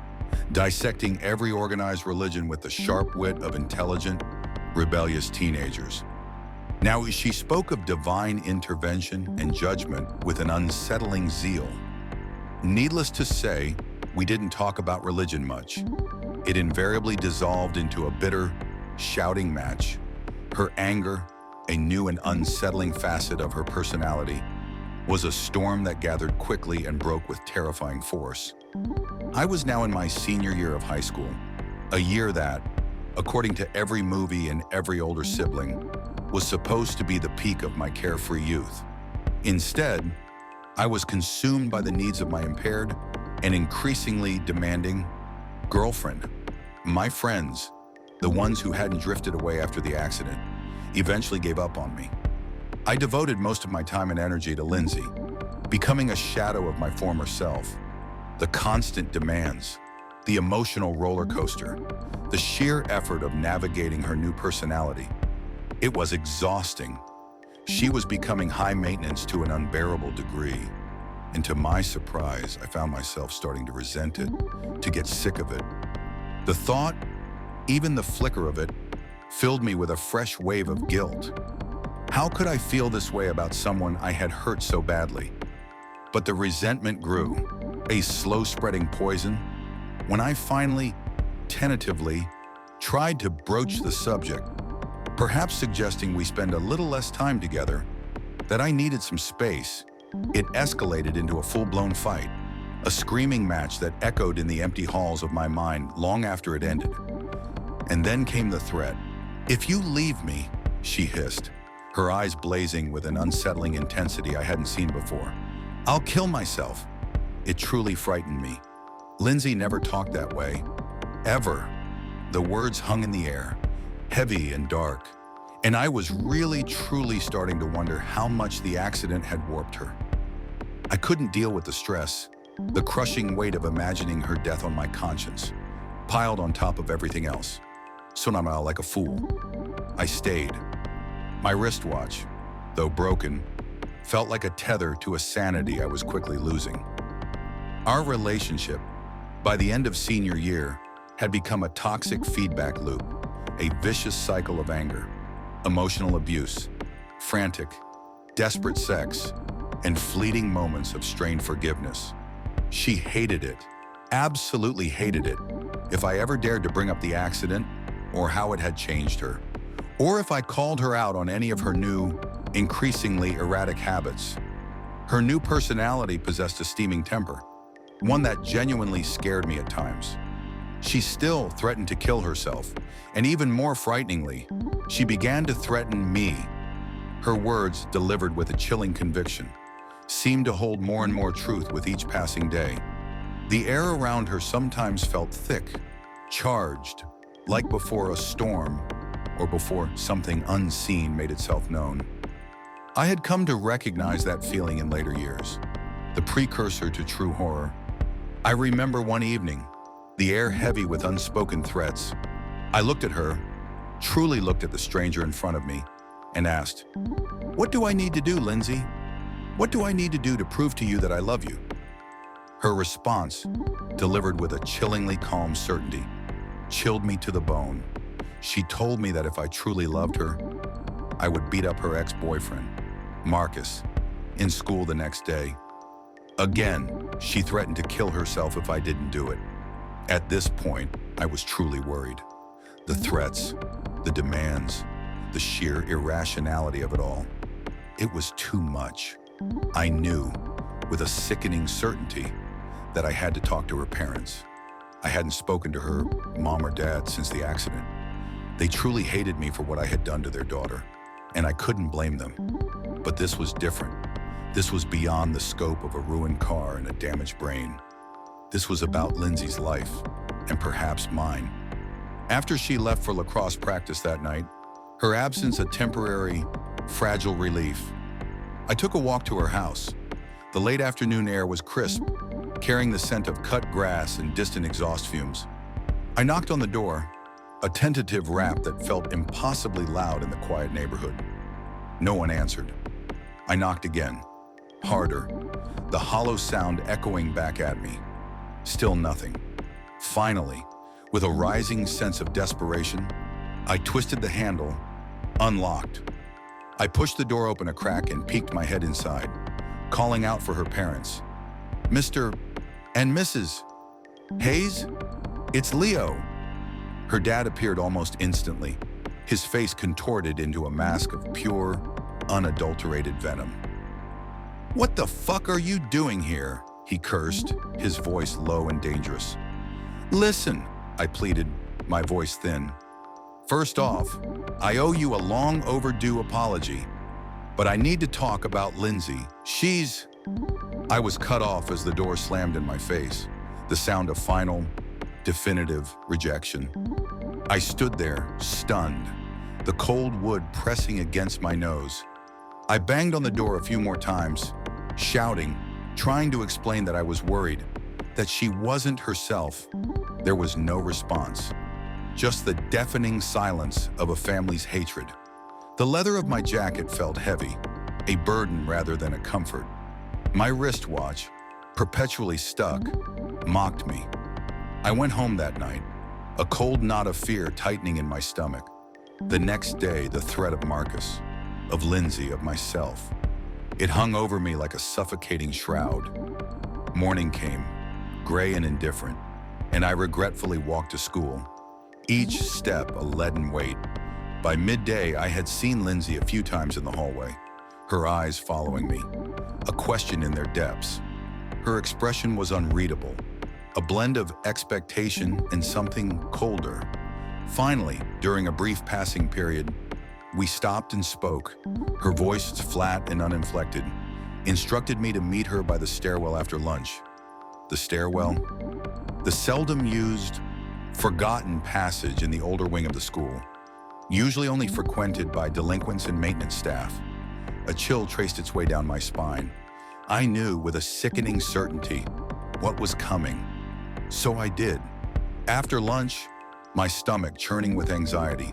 dissecting every organized religion with the sharp wit of intelligent, rebellious teenagers. Now, she spoke of divine intervention and judgment with an unsettling zeal. Needless to say, we didn't talk about religion much. It invariably dissolved into a bitter, shouting match. Her anger, a new and unsettling facet of her personality, was a storm that gathered quickly and broke with terrifying force. I was now in my senior year of high school, a year that, according to every movie and every older sibling, was supposed to be the peak of my carefree youth. Instead, I was consumed by the needs of my impaired and increasingly demanding girlfriend. My friends, the ones who hadn't drifted away after the accident, eventually gave up on me. I devoted most of my time and energy to Lindsay, becoming a shadow of my former self. The constant demands, the emotional roller coaster, the sheer effort of navigating her new personality. It was exhausting. She was becoming high maintenance to an unbearable degree. And to my surprise, I found myself starting to resent it, to get sick of it. The thought, even the flicker of it, filled me with a fresh wave of guilt. How could I feel this way about someone I had hurt so badly? But the resentment grew, a slow-spreading poison. When I finally, tentatively, tried to broach the subject, perhaps suggesting we spend a little less time together, that I needed some space, it escalated into a full-blown fight, a screaming match that echoed in the empty halls of my mind long after it ended. And then came the threat. "If you leave me," she hissed, her eyes blazing with an unsettling intensity I hadn't seen before, "I'll kill myself." It truly frightened me. Lindsay never talked that way, ever. The words hung in the air, heavy and dark, and I was really, truly starting to wonder how much the accident had warped her. I couldn't deal with the stress, the crushing weight of imagining her death on my conscience, piled on top of everything else. So now, like a fool, I stayed. My wristwatch, though broken, felt like a tether to a sanity I was quickly losing. Our relationship, by the end of senior year, had become a toxic feedback loop, a vicious cycle of anger, emotional abuse, frantic, desperate sex, and fleeting moments of strained forgiveness. She hated it, absolutely hated it, if I ever dared to bring up the accident or how it had changed her, or if I called her out on any of her new, increasingly erratic habits. Her new personality possessed a steaming temper, one that genuinely scared me at times. She still threatened to kill herself, and even more frighteningly, she began to threaten me. Her words, delivered with a chilling conviction, seemed to hold more and more truth with each passing day. The air around her sometimes felt thick, charged, like before a storm or before something unseen made itself known. I had come to recognize that feeling in later years, the precursor to true horror. I remember one evening, the air heavy with unspoken threats. I looked at her, truly looked at the stranger in front of me, and asked, "What do I need to do, Lindsay? What do I need to do to prove to you that I love you?" Her response, delivered with a chillingly calm certainty, chilled me to the bone. She told me that if I truly loved her, I would beat up her ex-boyfriend, Marcus, in school the next day. Again, she threatened to kill herself if I didn't do it. At this point, I was truly worried. The threats, the demands, the sheer irrationality of it all. It was too much. I knew, with a sickening certainty, that I had to talk to her parents. I hadn't spoken to her mom or dad since the accident. They truly hated me for what I had done to their daughter, and I couldn't blame them. But this was different. This was beyond the scope of a ruined car and a damaged brain. This was about Lindsay's life, and perhaps mine. After she left for lacrosse practice that night, her absence a temporary, fragile relief, I took a walk to her house. The late afternoon air was crisp, carrying the scent of cut grass and distant exhaust fumes. I knocked on the door, a tentative rap that felt impossibly loud in the quiet neighborhood. No one answered. I knocked again, harder, the hollow sound echoing back at me. Still nothing. Finally, with a rising sense of desperation, I twisted the handle, unlocked. I pushed the door open a crack and peeked my head inside, calling out for her parents. Mr. and Mrs. Hayes? It's Leo. Her dad appeared almost instantly, his face contorted into a mask of pure, unadulterated venom. What the fuck are you doing here? He cursed, his voice low and dangerous. Listen, I pleaded, my voice thin. First off, I owe you a long overdue apology, but I need to talk about Lindsay. I was cut off as the door slammed in my face, the sound of final, definitive rejection. I stood there, stunned, the cold wood pressing against my nose. I banged on the door a few more times, shouting, trying to explain that I was worried, that she wasn't herself. There was no response, just the deafening silence of a family's hatred. The leather of my jacket felt heavy, a burden rather than a comfort. My wristwatch, perpetually stuck, mocked me. I went home that night, a cold knot of fear tightening in my stomach. The next day, the threat of Marcus, of Lindsay, of myself. It hung over me like a suffocating shroud. Morning came, gray and indifferent, and I regretfully walked to school, each step a leaden weight. By midday, I had seen Lindsay a few times in the hallway, her eyes following me, a question in their depths. Her expression was unreadable, a blend of expectation and something colder. Finally, during a brief passing period, we stopped and spoke. Her voice, flat and uninflected, instructed me to meet her by the stairwell after lunch. The stairwell? The seldom used, forgotten passage in the older wing of the school, usually only frequented by delinquents and maintenance staff. A chill traced its way down my spine. I knew with a sickening certainty what was coming. So I did. After lunch, my stomach churning with anxiety,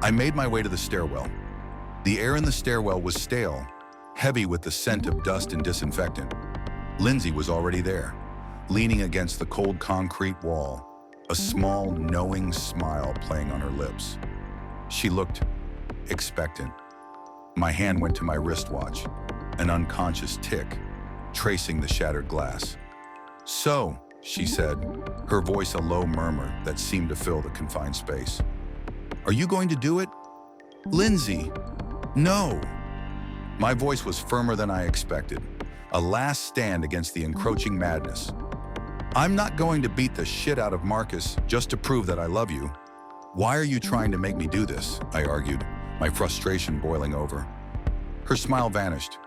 I made my way to the stairwell. The air in the stairwell was stale, heavy with the scent of dust and disinfectant. Lindsay was already there, leaning against the cold concrete wall, a small, knowing smile playing on her lips. She looked expectant. My hand went to my wristwatch, an unconscious tick, tracing the shattered glass. So, she said, her voice a low murmur that seemed to fill the confined space. Are you going to do it? Lindsay, no. My voice was firmer than I expected, a last stand against the encroaching madness. I'm not going to beat the shit out of Marcus just to prove that I love you. Why are you trying to make me do this? I argued, my frustration boiling over. Her smile vanished,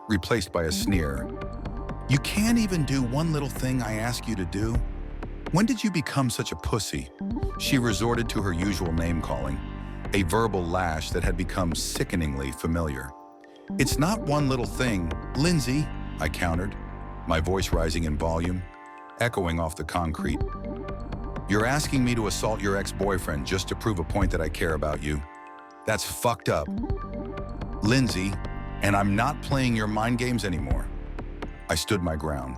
replaced by a sneer. You can't even do one little thing I ask you to do? When did you become such a pussy? She resorted to her usual name-calling, a verbal lash that had become sickeningly familiar. It's not one little thing, Lindsay, I countered, my voice rising in volume, echoing off the concrete. You're asking me to assault your ex-boyfriend just to prove a point that I care about you. That's fucked up. Lindsay, and I'm not playing your mind games anymore. I stood my ground,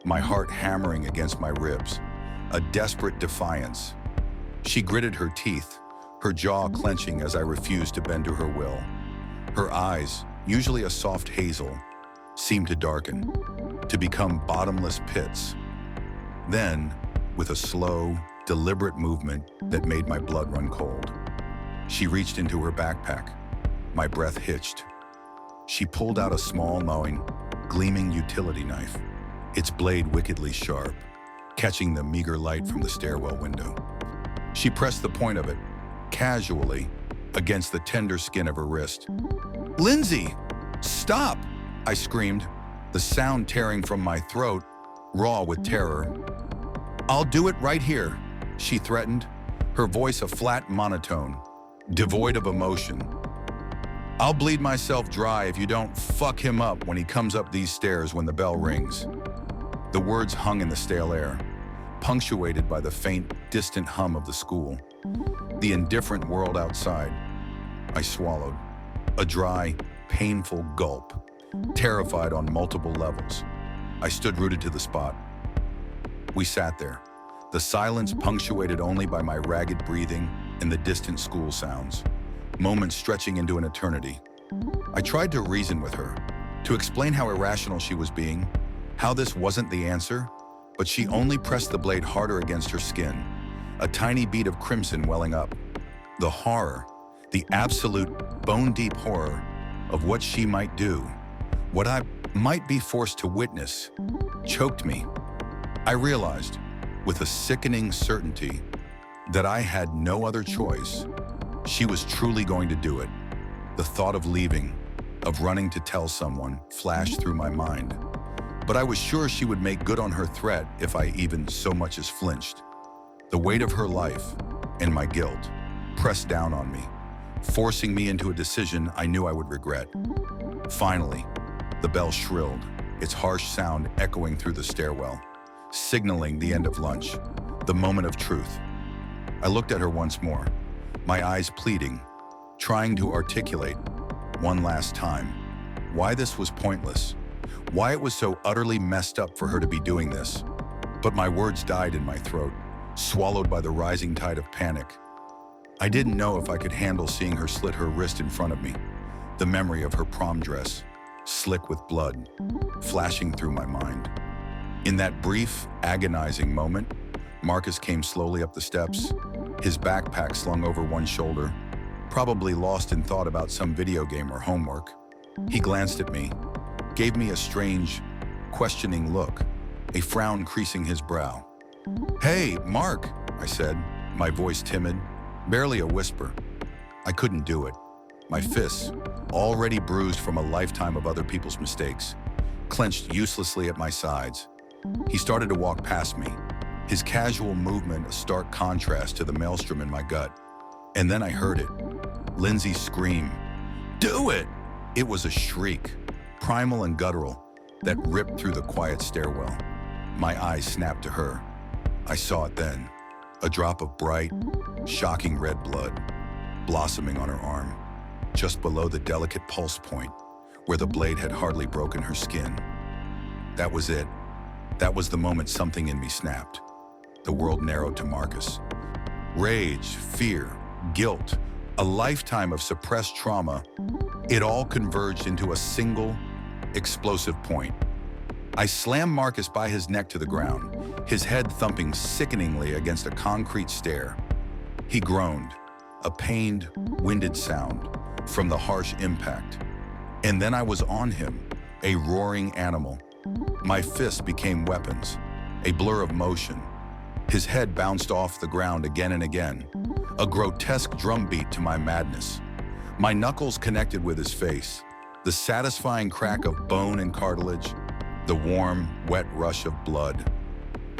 my heart hammering against my ribs, a desperate defiance. She gritted her teeth, her jaw clenching as I refused to bend to her will. Her eyes, usually a soft hazel, seemed to darken, to become bottomless pits. Then, with a slow, deliberate movement that made my blood run cold, she reached into her backpack. My breath hitched. She pulled out a small, gnawing, gleaming utility knife, its blade wickedly sharp, catching the meager light from the stairwell window. She pressed the point of it, casually, against the tender skin of her wrist. "Lindsay, stop!" I screamed, the sound tearing from my throat, raw with terror. "I'll do it right here," she threatened, her voice a flat monotone, devoid of emotion. "I'll bleed myself dry if you don't fuck him up when he comes up these stairs when the bell rings." The words hung in the stale air, punctuated by the faint, distant hum of the school, the indifferent world outside. I swallowed, a dry, painful gulp, terrified on multiple levels. I stood rooted to the spot. We sat there, the silence punctuated only by my ragged breathing and the distant school sounds, moments stretching into an eternity. I tried to reason with her, to explain how irrational she was being, how this wasn't the answer, but she only pressed the blade harder against her skin, a tiny bead of crimson welling up. The horror, the absolute bone-deep horror of what she might do, what I might be forced to witness, choked me. I realized, with a sickening certainty, that I had no other choice. She was truly going to do it. The thought of leaving, of running to tell someone, flashed through my mind. But I was sure she would make good on her threat if I even so much as flinched. The weight of her life, and my guilt, pressed down on me, forcing me into a decision I knew I would regret. Finally, the bell shrilled, its harsh sound echoing through the stairwell, signaling the end of lunch, the moment of truth. I looked at her once more, my eyes pleading, trying to articulate, one last time, why this was pointless, why it was so utterly messed up for her to be doing this. But my words died in my throat, swallowed by the rising tide of panic. I didn't know if I could handle seeing her slit her wrist in front of me, the memory of her prom dress, slick with blood, flashing through my mind. In that brief, agonizing moment, Marcus came slowly up the steps, his backpack slung over one shoulder, probably lost in thought about some video game or homework. He glanced at me, gave me a strange, questioning look, a frown creasing his brow. "Hey, Mark," I said, my voice timid, barely a whisper. I couldn't do it. My fists, already bruised from a lifetime of other people's mistakes, clenched uselessly at my sides. He started to walk past me, his casual movement a stark contrast to the maelstrom in my gut. And then I heard it. Lindsay scream, "Do it!" It was a shriek, primal and guttural, that ripped through the quiet stairwell. My eyes snapped to her. I saw it then, a drop of bright, shocking red blood, blossoming on her arm, just below the delicate pulse point, where the blade had hardly broken her skin. That was it. That was the moment something in me snapped. The world narrowed to Marcus. Rage, fear, guilt, a lifetime of suppressed trauma, it all converged into a single, explosive point. I slammed Marcus by his neck to the ground, his head thumping sickeningly against a concrete stair. He groaned, a pained, winded sound from the harsh impact. And then I was on him, a roaring animal. My fists became weapons, a blur of motion. His head bounced off the ground again and again, a grotesque drumbeat to my madness. My knuckles connected with his face, the satisfying crack of bone and cartilage, the warm, wet rush of blood.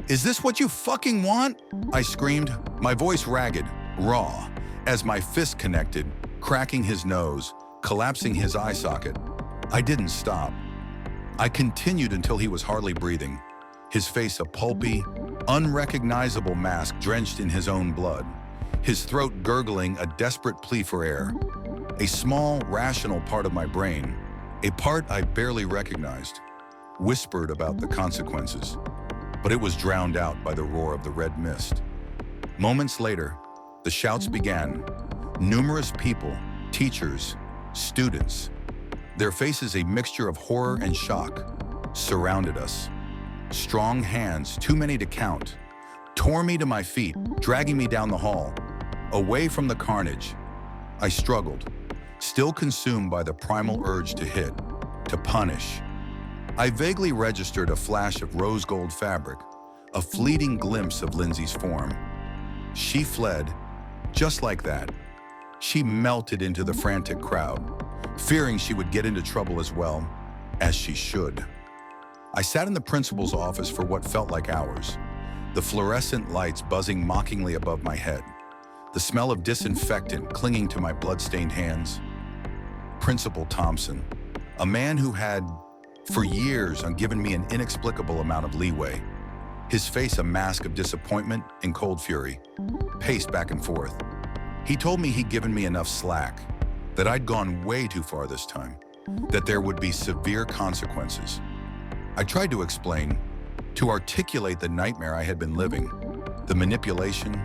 "Is this what you fucking want?" I screamed, my voice ragged, raw, as my fist connected, cracking his nose, collapsing his eye socket. I didn't stop. I continued until he was hardly breathing, his face a pulpy, unrecognizable mask drenched in his own blood, his throat gurgling a desperate plea for air. A small, rational part of my brain, a part I barely recognized, whispered about the consequences. but it was drowned out by the roar of the red mist. Moments later, the shouts began. Numerous people, teachers, students, their faces a mixture of horror and shock, surrounded us. Strong hands, too many to count, tore me to my feet, dragging me down the hall. Away from the carnage, I struggled, still consumed by the primal urge to hit, to punish. I vaguely registered a flash of rose gold fabric, a fleeting glimpse of Lindsay's form. She fled, just like that. She melted into the frantic crowd, fearing she would get into trouble as well, as she should. I sat in the principal's office for what felt like hours, the fluorescent lights buzzing mockingly above my head, the smell of disinfectant clinging to my blood-stained hands. Principal Thompson, a man who had, for years, given me an inexplicable amount of leeway, his face a mask of disappointment and cold fury, paced back and forth. He told me he'd given me enough slack, that I'd gone way too far this time, that there would be severe consequences. I tried to explain, to articulate the nightmare I had been living, the manipulation,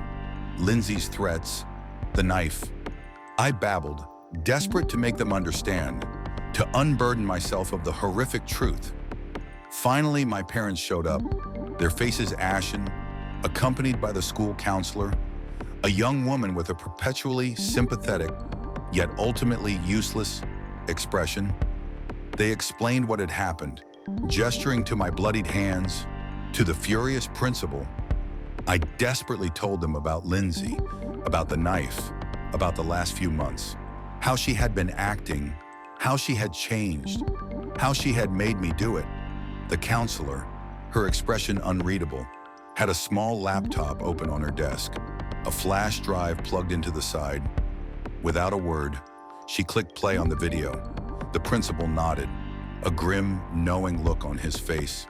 Lindsay's threats, the knife. I babbled, desperate to make them understand, to unburden myself of the horrific truth. Finally, my parents showed up, their faces ashen, accompanied by the school counselor, a young woman with a perpetually sympathetic, yet ultimately useless, expression. They explained what had happened, gesturing to my bloodied hands, to the furious principal. I desperately told them about Lindsay, about the knife, about the last few months, how she had been acting, how she had changed, how she had made me do it. The counselor, her expression unreadable, had a small laptop open on her desk, a flash drive plugged into the side. Without a word, she clicked play on the video. The principal nodded, a grim, knowing look on his face.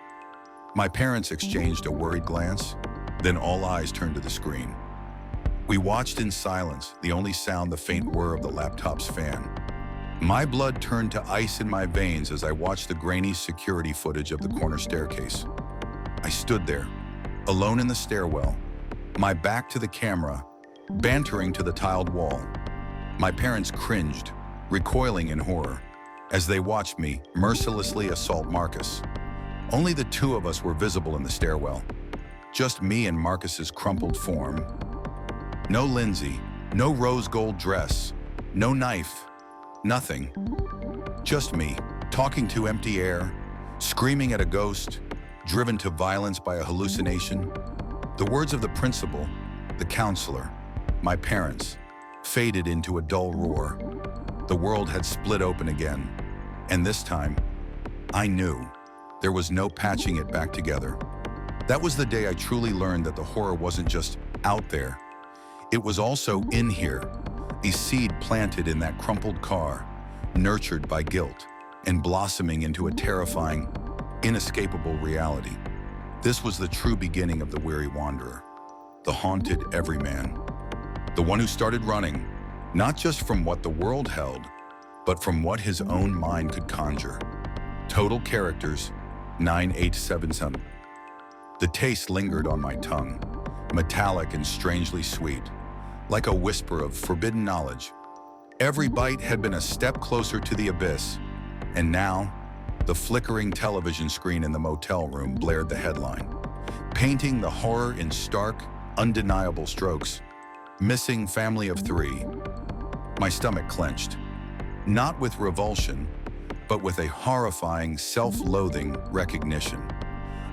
My parents exchanged a worried glance, then all eyes turned to the screen. We watched in silence, the only sound the faint whir of the laptop's fan. My blood turned to ice in my veins as I watched the grainy security footage of the corner staircase. I stood there, alone in the stairwell, my back to the camera, bantering to the tiled wall. My parents cringed, recoiling in horror, as they watched me mercilessly assault Marcus. Only the two of us were visible in the stairwell, just me and Marcus's crumpled form. No Lindsay, no rose gold dress, no knife, nothing. Just me, talking to empty air, screaming at a ghost, driven to violence by a hallucination. The words of the principal, the counselor, my parents, faded into a dull roar. The world had split open again, and this time, I knew there was no patching it back together. That was the day I truly learned that the horror wasn't just out there. It was also in here, a seed planted in that crumpled car, nurtured by guilt, and blossoming into a terrifying, inescapable reality. This was the true beginning of the weary wanderer, the haunted everyman, the one who started running, not just from what the world held, but from what his own mind could conjure. Total characters, 9877. The taste lingered on my tongue, metallic and strangely sweet, like a whisper of forbidden knowledge. Every bite had been a step closer to the abyss, and now, the flickering television screen in the motel room blared the headline, painting the horror in stark, undeniable strokes. Missing family of 3. My stomach clenched, not with revulsion, but with a horrifying, self-loathing recognition.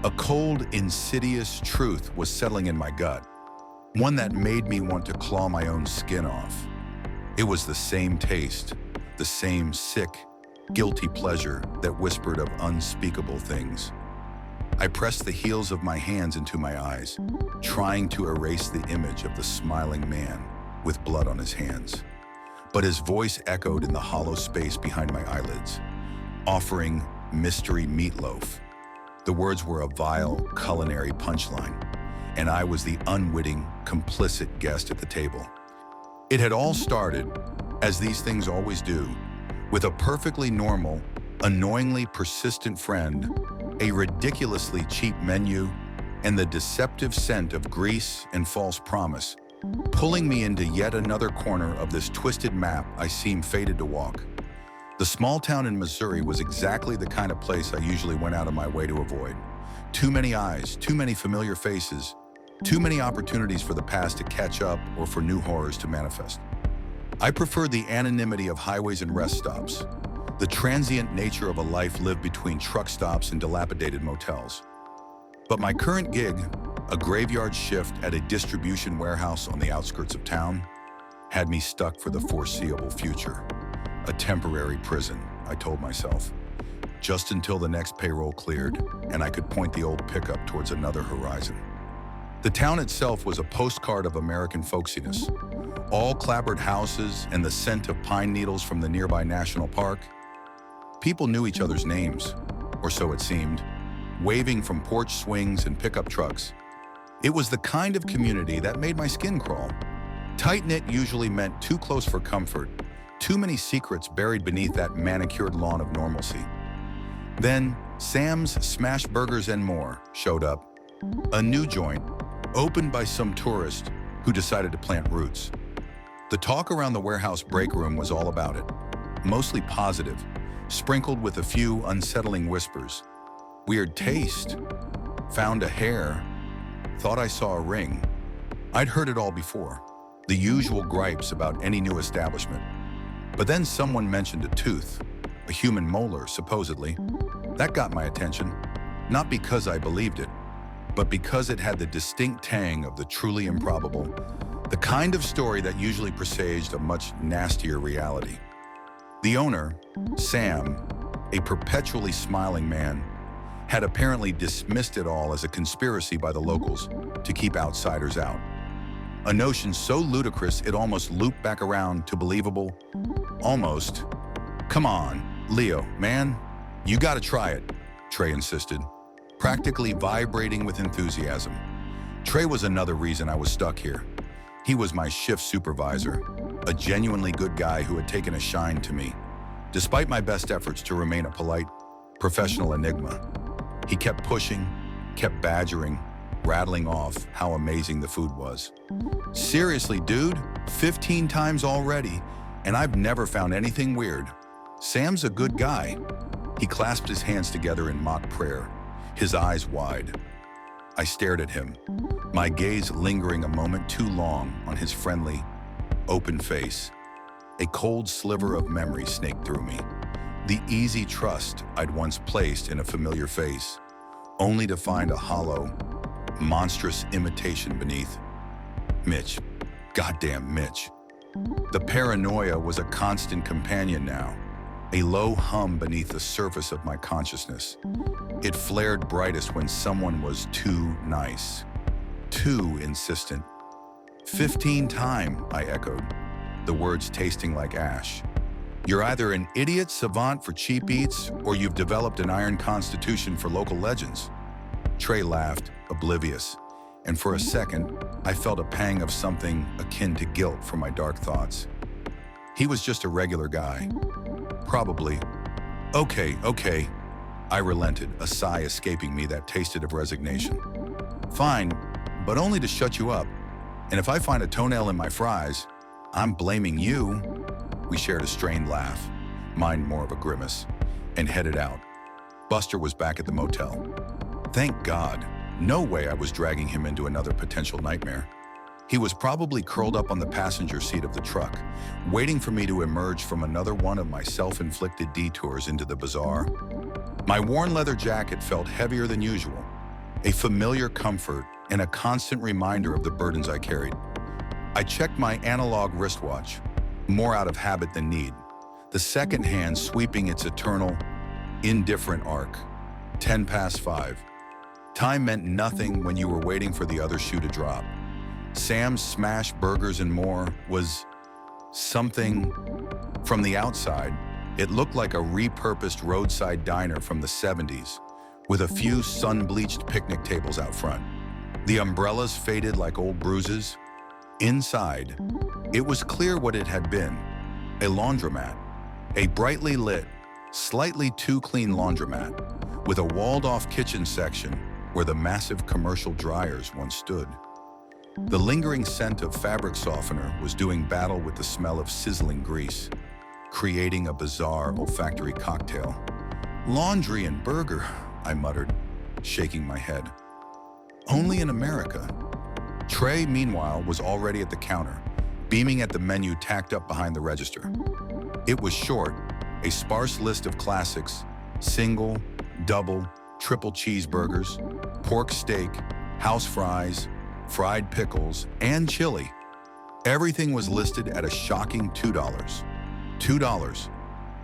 A cold, insidious truth was settling in my gut, one that made me want to claw my own skin off. It was the same taste, the same sick, guilty pleasure that whispered of unspeakable things. I pressed the heels of my hands into my eyes, trying to erase the image of the smiling man with blood on his hands. But his voice echoed in the hollow space behind my eyelids, offering mystery meatloaf. The words were a vile, culinary punchline, and I was the unwitting, complicit guest at the table. It had all started, as these things always do, with a perfectly normal, annoyingly persistent friend, a ridiculously cheap menu, and the deceptive scent of grease and false promise, pulling me into yet another corner of this twisted map I seemed fated to walk. The small town in Missouri was exactly the kind of place I usually went out of my way to avoid. Too many eyes, too many familiar faces, too many opportunities for the past to catch up or for new horrors to manifest. I preferred the anonymity of highways and rest stops, the transient nature of a life lived between truck stops and dilapidated motels. But my current gig, a graveyard shift at a distribution warehouse on the outskirts of town, had me stuck for the foreseeable future. A temporary prison, I told myself, just until the next payroll cleared and I could point the old pickup towards another horizon. The town itself was a postcard of American folksiness. All clapboard houses and the scent of pine needles from the nearby national park. People knew each other's names, or so it seemed, waving from porch swings and pickup trucks. It was the kind of community that made my skin crawl. Tight-knit usually meant too close for comfort, too many secrets buried beneath that manicured lawn of normalcy. Then, Sam's Smash Burgers and More showed up. A new joint, opened by some tourist who decided to plant roots. The talk around the warehouse break room was all about it, mostly positive, sprinkled with a few unsettling whispers. Weird taste. Found a hair. Thought I saw a ring. I'd heard it all before. The usual gripes about any new establishment. But then someone mentioned a tooth, a human molar, supposedly. That got my attention, not because I believed it, but because it had the distinct tang of the truly improbable, the kind of story that usually presaged a much nastier reality. The owner, Sam, a perpetually smiling man, had apparently dismissed it all as a conspiracy by the locals to keep outsiders out. A notion so ludicrous it almost looped back around to believable. Almost. Come on, Leo, man, you gotta try it, Trey insisted, practically vibrating with enthusiasm. Trey was another reason I was stuck here. He was my shift supervisor, a genuinely good guy who had taken a shine to me, despite my best efforts to remain a polite, professional enigma. He kept pushing, kept badgering, rattling off how amazing the food was. Seriously, dude, 15 times already, and I've never found anything weird. Sam's a good guy. He clasped his hands together in mock prayer, his eyes wide. I stared at him, my gaze lingering a moment too long on his friendly, open face. A cold sliver of memory snaked through me. The easy trust I'd once placed in a familiar face, only to find a hollow, monstrous imitation beneath. Mitch. Goddamn Mitch. The paranoia was a constant companion now, a low hum beneath the surface of my consciousness. It flared brightest when someone was too nice, too insistent. 15 times, I echoed, the words tasting like ash. You're either an idiot savant for cheap eats, or you've developed an iron constitution for local legends. Trey laughed, oblivious, and for a second, I felt a pang of something akin to guilt for my dark thoughts. He was just a regular guy. Probably. Okay. I relented, a sigh escaping me that tasted of resignation. Fine, but only to shut you up. And if I find a toenail in my fries, I'm blaming you. We shared a strained laugh, mine more of a grimace, and headed out. Buster was back at the motel. Thank God. No way I was dragging him into another potential nightmare. He was probably curled up on the passenger seat of the truck, waiting for me to emerge from another one of my self-inflicted detours into the bizarre. My worn leather jacket felt heavier than usual, a familiar comfort and a constant reminder of the burdens I carried. I checked my analog wristwatch, more out of habit than need, the second hand sweeping its eternal, indifferent arc. 5:10. Time meant nothing when you were waiting for the other shoe to drop. Sam's Smash Burgers and More was something. From the outside, it looked like a repurposed roadside diner from the 70s, with a few sun-bleached picnic tables out front. The umbrellas faded like old bruises. Inside, it was clear what it had been: a laundromat, a brightly lit, slightly too clean laundromat, with a walled-off kitchen section where the massive commercial dryers once stood. The lingering scent of fabric softener was doing battle with the smell of sizzling grease, creating a bizarre olfactory cocktail. "Laundry and burger," I muttered, shaking my head. "Only in America." Trey, meanwhile, was already at the counter, beaming at the menu tacked up behind the register. It was short, a sparse list of classics: single, double, triple cheeseburgers, pork steak, house fries, fried pickles, and chili. Everything was listed at a shocking $2. $2.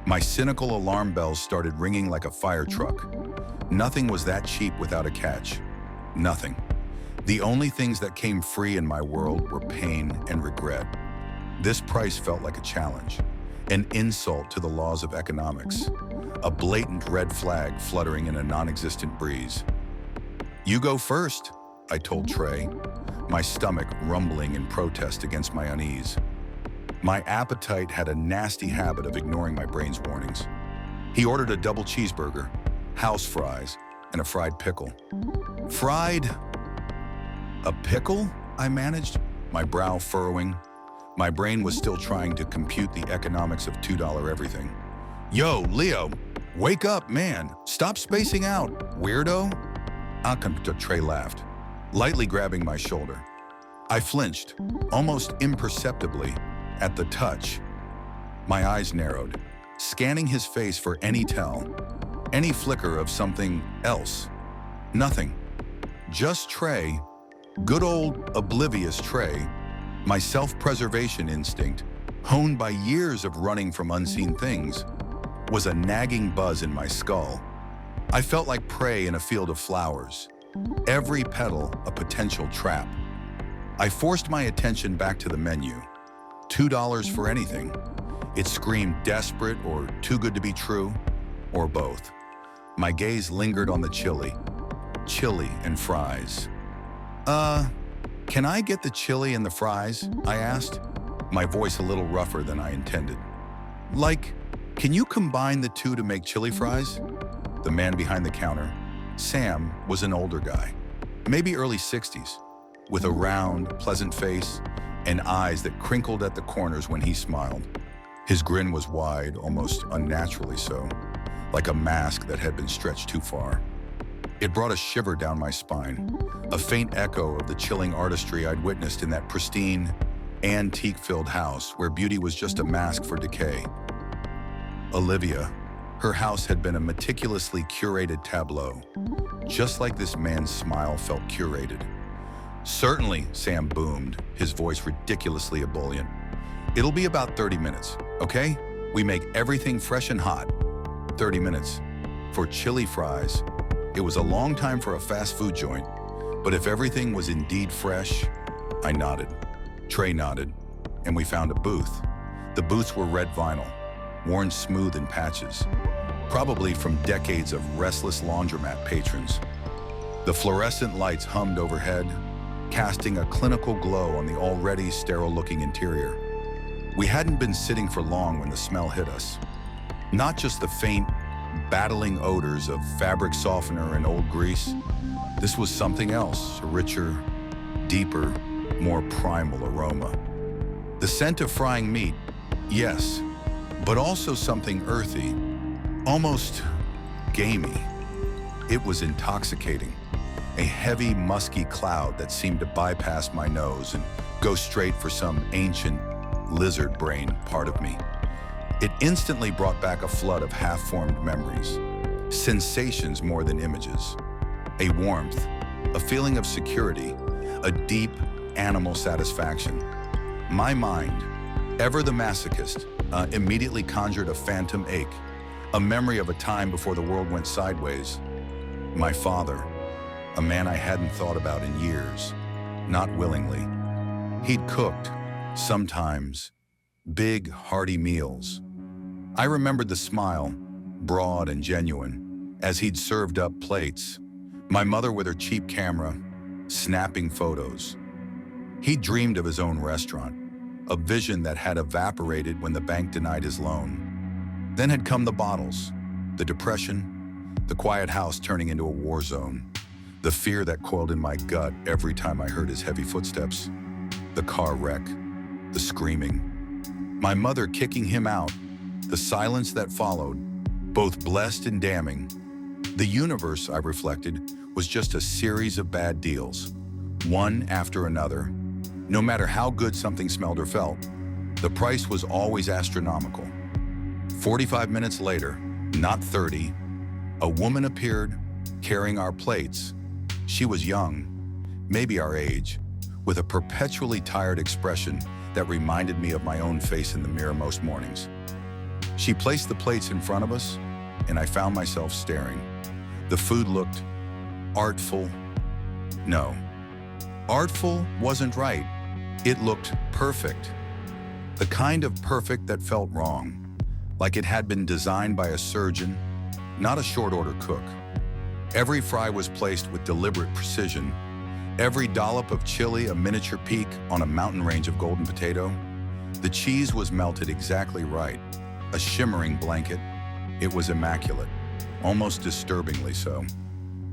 My cynical alarm bells started ringing like a fire truck. Nothing was that cheap without a catch. Nothing. The only things that came free in my world were pain and regret. This price felt like a challenge, an insult to the laws of economics, a blatant red flag fluttering in a non-existent breeze. "You go first," I told Trey, my stomach rumbling in protest against my unease. My appetite had a nasty habit of ignoring my brain's warnings. He ordered a double cheeseburger, house fries, and a fried pickle. "Fried? A pickle?" I managed, my brow furrowing. My brain was still trying to compute the economics of $2 everything. "Yo, Leo, wake up, man. Stop spacing out, weirdo." Trey laughed, lightly grabbing my shoulder. I flinched, almost imperceptibly, at the touch. My eyes narrowed, scanning his face for any tell, any flicker of something else. Nothing. Just Trey, good old oblivious Trey, my self-preservation instinct, honed by years of running from unseen things, was a nagging buzz in my skull. I felt like prey in a field of flowers, every petal a potential trap. I forced my attention back to the menu. $2 for anything. It screamed desperate or too good to be true, or both. My gaze lingered on the chili and fries. Can I get the chili and the fries?" I asked, my voice a little rougher than I intended. "Like, can you combine the two to make chili fries?" The man behind the counter, Sam, was an older guy, maybe early 60s, with a round, pleasant face and eyes that crinkled at the corners when he smiled. His grin was wide, almost unnaturally so, like a mask that had been stretched too far. It brought a shiver down my spine, a faint echo of the chilling artistry I'd witnessed in that pristine, antique-filled house where beauty was just a mask for decay. Olivia, her house had been a meticulously curated tableau, just like this man's smile felt curated. "Certainly," Sam boomed, his voice ridiculously ebullient. "It'll be about 30 minutes, okay? We make everything fresh and hot." 30 minutes. For chili fries. It was a long time for a fast food joint, but if everything was indeed fresh, I nodded. Trey nodded, and we found a booth. The booths were red vinyl, worn smooth in patches, probably from decades of restless laundromat patrons. The fluorescent lights hummed overhead, casting a clinical glow on the already sterile-looking interior. We hadn't been sitting for long when the smell hit us. Not just the faint, battling odors of fabric softener and old grease. This was something else, a richer, deeper, more primal aroma. The scent of frying meat, yes, but also something earthy, almost gamey. It was intoxicating, a heavy, musky cloud that seemed to bypass my nose and go straight for some ancient lizard brain part of me. It instantly brought back a flood of half-formed memories, sensations more than images, a warmth, a feeling of security, a deep animal satisfaction. My mind, ever the masochist, immediately conjured a phantom ache, a memory of a time before the world went sideways. My father, a man I hadn't thought about in years, not willingly. He'd cooked, sometimes, big, hearty meals. I remembered the smile, broad and genuine, as he'd served up plates, my mother with her cheap camera, snapping photos. He dreamed of his own restaurant, a vision that had evaporated when the bank denied his loan. Then had come the bottles, the depression, the quiet house turning into a war zone, The fear that coiled in my gut every time I heard his heavy footsteps. The car wreck. The screaming. My mother kicking him out. The silence that followed, both blessed and damning. The universe, I reflected, was just a series of bad deals, one after another. No matter how good something smelled or felt, the price was always astronomical. 45 minutes later, not 30, a woman appeared, carrying our plates. She was young, maybe our age, with a perpetually tired expression that reminded me of my own face in the mirror most mornings. She placed the plates in front of us, and I found myself staring. The food looked artful. No, artful wasn't right. It looked perfect. The kind of perfect that felt wrong, like it had been designed by a surgeon, not a short-order cook. Every fry was placed with deliberate precision. Every dollop of chili a miniature peak on a mountain range of golden potato. The cheese was melted exactly right. A shimmering blanket. It was immaculate, almost disturbingly so.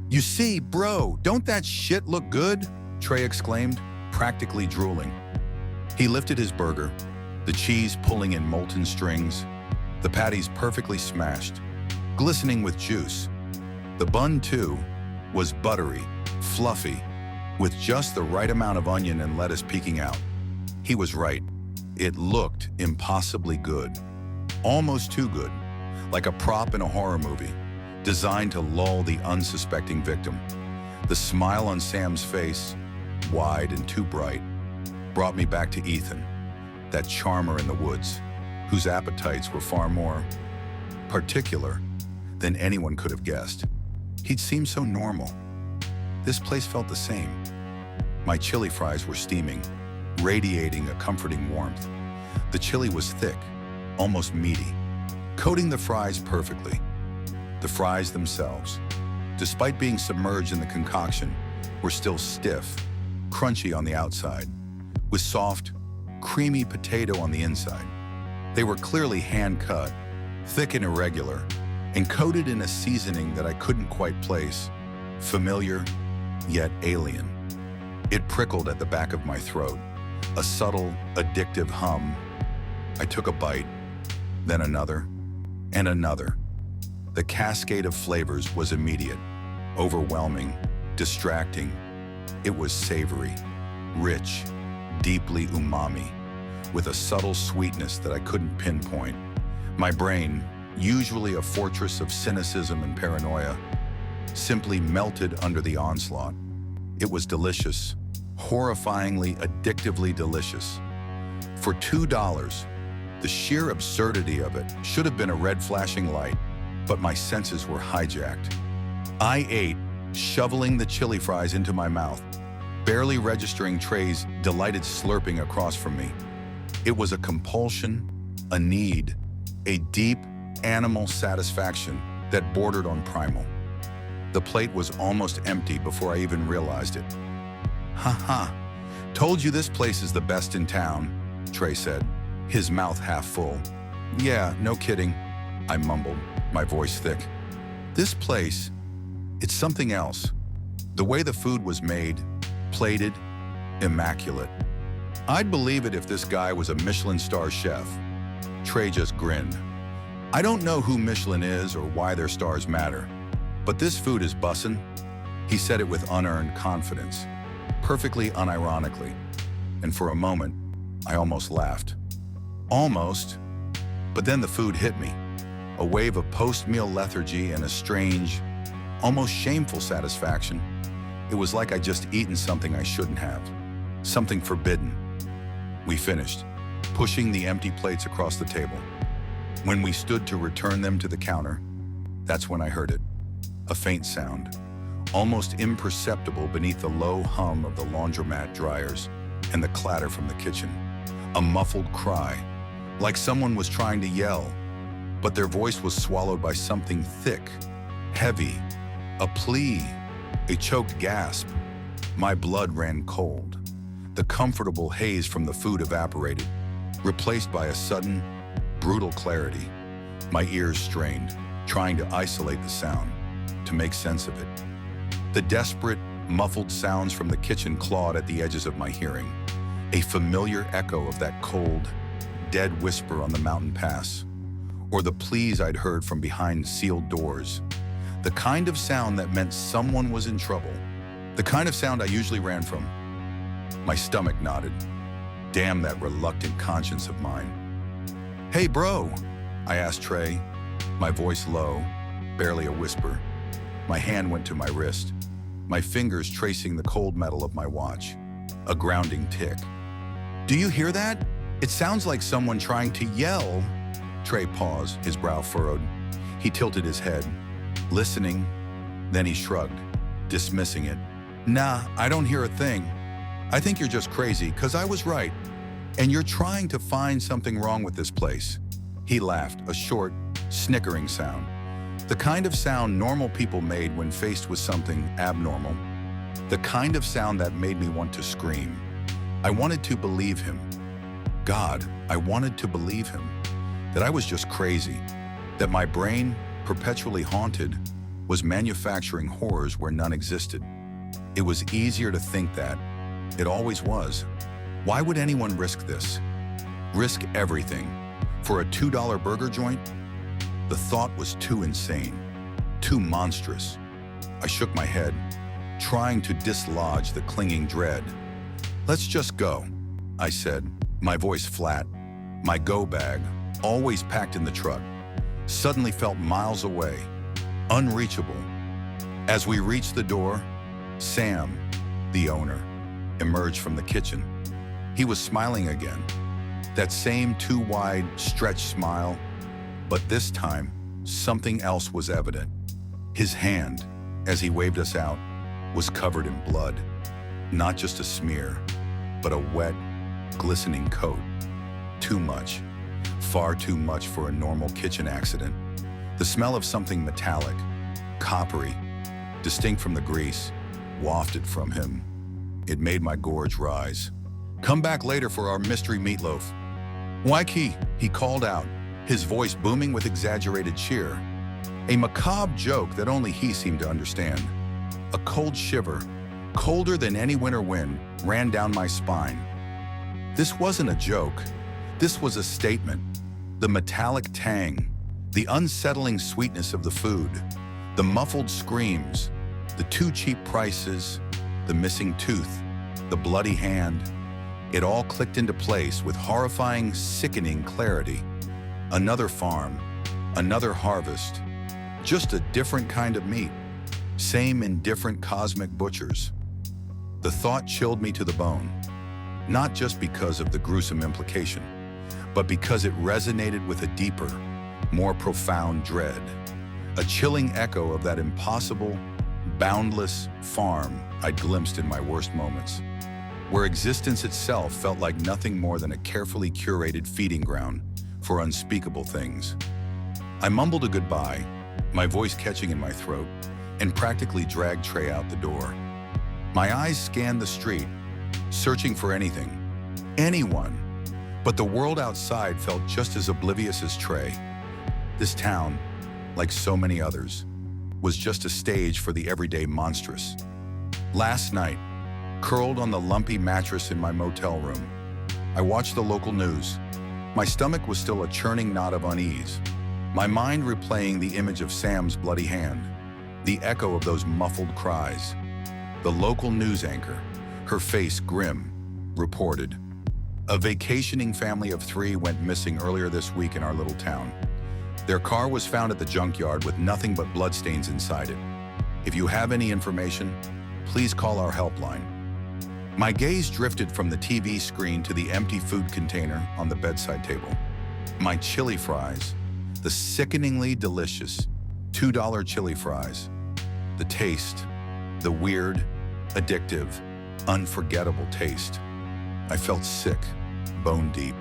"You see, bro, don't that shit look good?" Trey exclaimed, practically drooling. He lifted his burger, the cheese pulling in molten strings, the patties perfectly smashed, glistening with juice. The bun, too, was buttery, fluffy, with just the right amount of onion and lettuce peeking out. He was right. It looked impossibly good. Almost too good, like a prop in a horror movie, designed to lull the unsuspecting victim. The smile on Sam's face, wide and too bright, brought me back to Ethan, that charmer in the woods, whose appetites were far more particular than anyone could have guessed. He'd seemed so normal. This place felt the same. My chili fries were steaming, radiating a comforting warmth. The chili was thick, almost meaty, coating the fries perfectly. The fries themselves, despite being submerged in the concoction, were still stiff, crunchy on the outside, with soft, creamy potato on the inside. They were clearly hand-cut, thick and irregular, and coated in a seasoning that I couldn't quite place, familiar, yet alien. It prickled at the back of my throat, a subtle, addictive hum. I took a bite, then another, and another. The cascade of flavors was immediate, overwhelming, distracting. It was savory, rich, deeply umami, with a subtle sweetness that I couldn't pinpoint. My brain, usually a fortress of cynicism and paranoia, simply melted under the onslaught. It was delicious, horrifyingly, addictively delicious. For $2, the sheer absurdity of it should have been a red flashing light, but my senses were hijacked. I ate, shoveling the chili fries into my mouth, barely registering Trey's delighted slurping across from me. It was a compulsion, a need, a deep animal satisfaction that bordered on primal. The plate was almost empty before I even realized it. "Ha, told you this place is the best in town," Trey said, his mouth half full. "Yeah, no kidding," I mumbled, my voice thick. "This place, it's something else. The way the food was made, plated, immaculate. I'd believe it if this guy was a Michelin star chef." Trey just grinned. "I don't know who Michelin is or why their stars matter, but this food is bussin'." He said it with unearned confidence, perfectly unironically, and for a moment, I almost laughed. Almost, but then the food hit me. A wave of post-meal lethargy and a strange, almost shameful satisfaction. It was like I'd just eaten something I shouldn't have, something forbidden. We finished, pushing the empty plates across the table. When we stood to return them to the counter, that's when I heard it. A faint sound, almost imperceptible beneath the low hum of the laundromat dryers and the clatter from the kitchen. A muffled cry, like someone was trying to yell, but their voice was swallowed by something thick, heavy, a plea, a choked gasp. My blood ran cold. The comfortable haze from the food evaporated, replaced by a sudden, brutal clarity. My ears strained, trying to isolate the sound, to make sense of it. The desperate, muffled sounds from the kitchen clawed at the edges of my hearing, a familiar echo of that cold, dead whisper on the mountain pass, or the pleas I'd heard from behind sealed doors, the kind of sound that meant someone was in trouble, the kind of sound I usually ran from. My stomach nodded. Damn that reluctant conscience of mine. "Hey, bro," I asked Trey, my voice low, barely a whisper. My hand went to my wrist, my fingers tracing the cold metal of my watch, a grounding tick. "Do you hear that? It sounds like someone trying to yell." Trey paused, his brow furrowed. He tilted his head, listening, then he shrugged, dismissing it. "Nah, I don't hear a thing. I think you're just crazy, 'cause I was right. And you're trying to find something wrong with this place." He laughed, a short, snickering sound. The kind of sound normal people made when faced with something abnormal. The kind of sound that made me want to scream. I wanted to believe him. God, I wanted to believe him. That I was just crazy. That my brain, perpetually haunted, was manufacturing horrors where none existed. It was easier to think that. It always was. Why would anyone risk this? Risk everything for a $2 burger joint? The thought was too insane, too monstrous. I shook my head, trying to dislodge the clinging dread. "Let's just go," I said, my voice flat. My go bag, always packed in the truck, suddenly felt miles away, unreachable. As we reached the door, Sam, the owner, emerged from the kitchen. He was smiling again, that same too wide, stretched smile, but this time, something else was evident. His hand, as he waved us out, was covered in blood. Not just a smear, but a wet, glistening coat. Too much, far too much for a normal kitchen accident. The smell of something metallic, coppery, distinct from the grease, wafted from him. It made my gorge rise. "Come back later for our mystery meatloaf." "Waikiki," he called out, his voice booming with exaggerated cheer. A macabre joke that only he seemed to understand. A cold shiver, colder than any winter wind, ran down my spine. This wasn't a joke. This was a statement. The metallic tang, the unsettling sweetness of the food, the muffled screams, the too cheap prices, the missing tooth, the bloody hand. It all clicked into place with horrifying, sickening clarity. Another farm, another harvest, just a different kind of meat, same in different cosmic butchers. The thought chilled me to the bone, not just because of the gruesome implication, but because it resonated with a deeper, more profound dread, a chilling echo of that impossible, boundless farm I'd glimpsed in my worst moments, where existence itself felt like nothing more than a carefully curated feeding ground for unspeakable things. I mumbled a goodbye, my voice catching in my throat, and practically dragged Trey out the door. My eyes scanned the street, searching for anything, anyone, but the world outside felt just as oblivious as Trey. This town, like so many others, was just a stage for the everyday monstrous. Last night, curled on the lumpy mattress in my motel room, I watched the local news. My stomach was still a churning knot of unease, my mind replaying the image of Sam's bloody hand, the echo of those muffled cries. The local news anchor, her face grim, reported, "A vacationing family of 3 went missing earlier this week in our little town. Their car was found at the junkyard with nothing but bloodstains inside it. If you have any information, please call our helpline." My gaze drifted from the TV screen to the empty food container on the bedside table. My chili fries, the sickeningly delicious $2 chili fries. The taste, the weird, addictive, unforgettable taste. I felt sick, bone deep,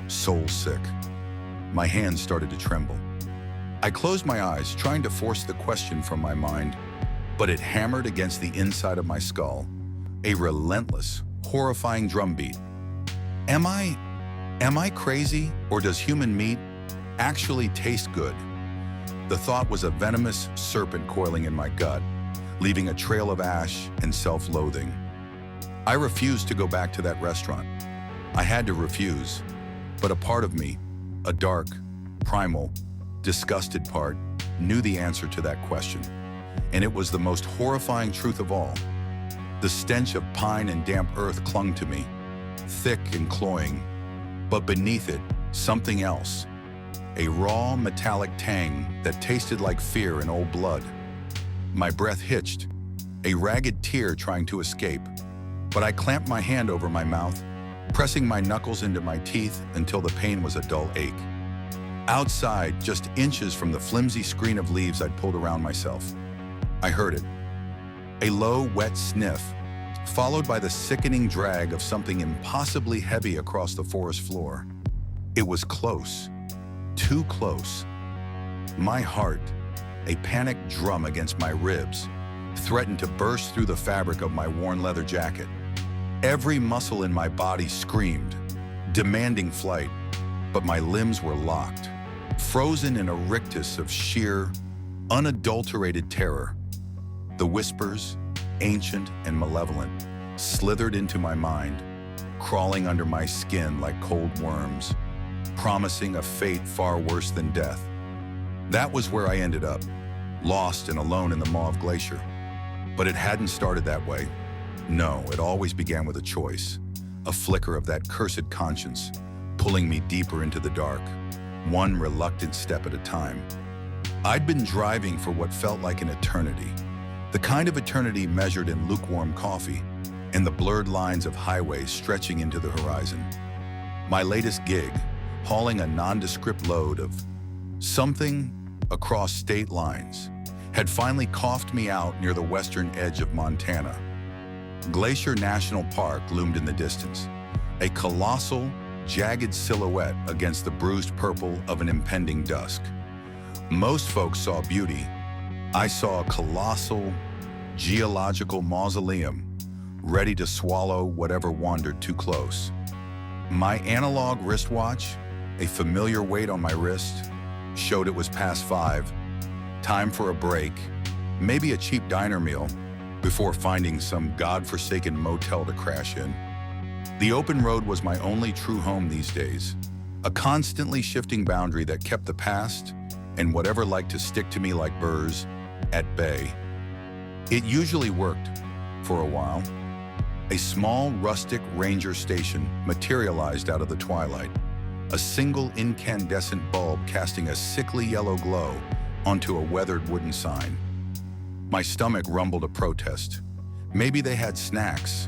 soul sick. My hands started to tremble. I closed my eyes, trying to force the question from my mind, but it hammered against the inside of my skull, a relentless, horrifying drumbeat. Am I crazy, or does human meat actually taste good? The thought was a venomous serpent coiling in my gut, leaving a trail of ash and self-loathing. I refused to go back to that restaurant. I had to refuse, but a part of me, a dark, primal, disgusted part, knew the answer to that question. And it was the most horrifying truth of all. The stench of pine and damp earth clung to me, thick and cloying, but beneath it, something else. A raw, metallic tang that tasted like fear and old blood. My breath hitched, a ragged tear trying to escape, but I clamped my hand over my mouth, pressing my knuckles into my teeth until the pain was a dull ache. Outside, just inches from the flimsy screen of leaves I'd pulled around myself, I heard it. A low, wet sniff, followed by the sickening drag of something impossibly heavy across the forest floor. It was close, too close. My heart, a panicked drum against my ribs, threatened to burst through the fabric of my worn leather jacket. Every muscle in my body screamed, demanding flight, but my limbs were locked, frozen in a rictus of sheer, unadulterated terror. The whispers, ancient and malevolent, slithered into my mind, crawling under my skin like cold worms, promising a fate far worse than death. That was where I ended up, lost and alone in the Mauve Glacier. But it hadn't started that way. No, it always began with a choice, a flicker of that cursed conscience, pulling me deeper into the dark, one reluctant step at a time. I'd been driving for what felt like an eternity, the kind of eternity measured in lukewarm coffee and the blurred lines of highways stretching into the horizon. My latest gig, hauling a nondescript load of something across state lines, had finally coughed me out near the western edge of Montana. Glacier National Park loomed in the distance, a colossal, jagged silhouette against the bruised purple of an impending dusk. Most folks saw beauty. I saw a colossal, geological mausoleum, ready to swallow whatever wandered too close. My analog wristwatch, a familiar weight on my wrist, showed it was past 5, time for a break, maybe a cheap diner meal, before finding some godforsaken motel to crash in. The open road was my only true home these days, a constantly shifting boundary that kept the past and whatever liked to stick to me like burrs at bay. It usually worked, for a while. A small, rustic ranger station materialized out of the twilight, a single incandescent bulb casting a sickly yellow glow onto a weathered wooden sign. My stomach rumbled a protest. Maybe they had snacks.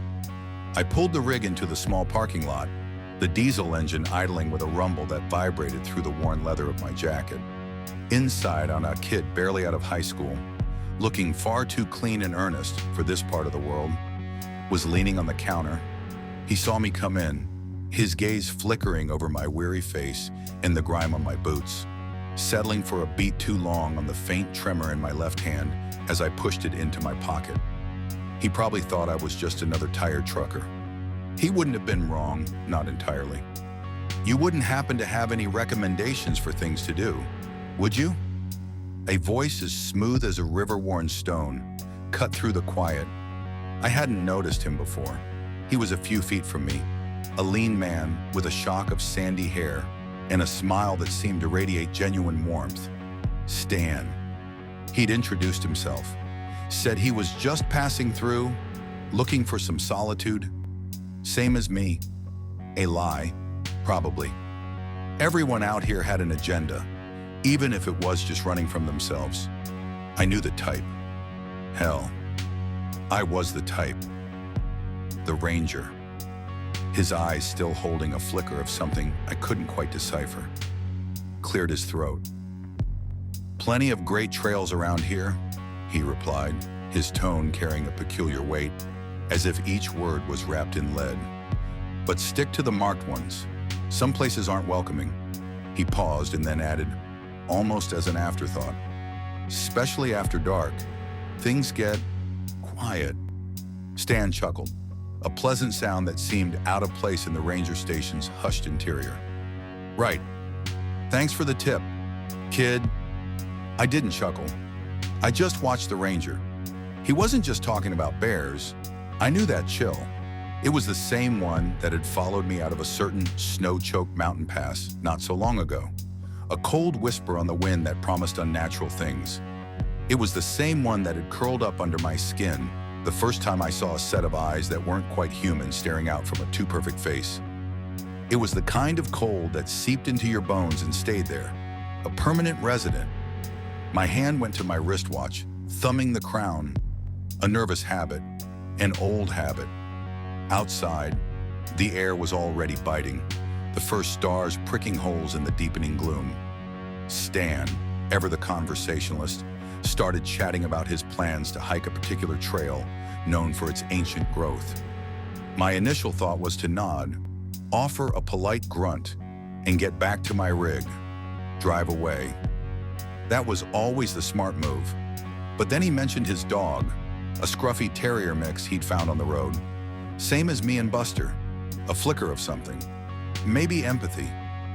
I pulled the rig into the small parking lot, the diesel engine idling with a rumble that vibrated through the worn leather of my jacket. Inside, on a kid barely out of high school, looking far too clean and earnest for this part of the world, was leaning on the counter. He saw me come in, his gaze flickering over my weary face and the grime on my boots, settling for a beat too long on the faint tremor in my left hand as I pushed it into my pocket. He probably thought I was just another tired trucker. He wouldn't have been wrong, not entirely. You wouldn't happen to have any recommendations for things to do, would you? A voice as smooth as a river-worn stone cut through the quiet. I hadn't noticed him before. He was a few feet from me, a lean man with a shock of sandy hair and a smile that seemed to radiate genuine warmth. Stan. He'd introduced himself, said he was just passing through, looking for some solitude. Same as me. A lie, probably. Everyone out here had an agenda, even if it was just running from themselves. I knew the type. Hell, I was the type. The Ranger. His eyes still holding a flicker of something I couldn't quite decipher. Cleared his throat. Plenty of great trails around here, he replied, his tone carrying a peculiar weight, as if each word was wrapped in lead. But stick to the marked ones. Some places aren't welcoming. He paused and then added, almost as an afterthought, especially after dark, things get quiet. Stan chuckled, a pleasant sound that seemed out of place in the ranger station's hushed interior. Right. Thanks for the tip, kid. I didn't chuckle. I just watched the ranger, He wasn't just talking about bears. I knew that chill. It was the same one that had followed me out of a certain snow-choked mountain pass not so long ago. A cold whisper on the wind that promised unnatural things. It was the same one that had curled up under my skin the first time I saw a set of eyes that weren't quite human staring out from a too-perfect face. It was the kind of cold that seeped into your bones and stayed there, a permanent resident. My hand went to my wristwatch, thumbing the crown, a nervous habit, an old habit. Outside, the air was already biting, the first stars pricking holes in the deepening gloom. Stan, ever the conversationalist, started chatting about his plans to hike a particular trail known for its ancient growth. My initial thought was to nod, offer a polite grunt, and get back to my rig, drive away. That was always the smart move. But then he mentioned his dog, a scruffy terrier mix he'd found on the road. Same as me and Buster, a flicker of something. Maybe empathy,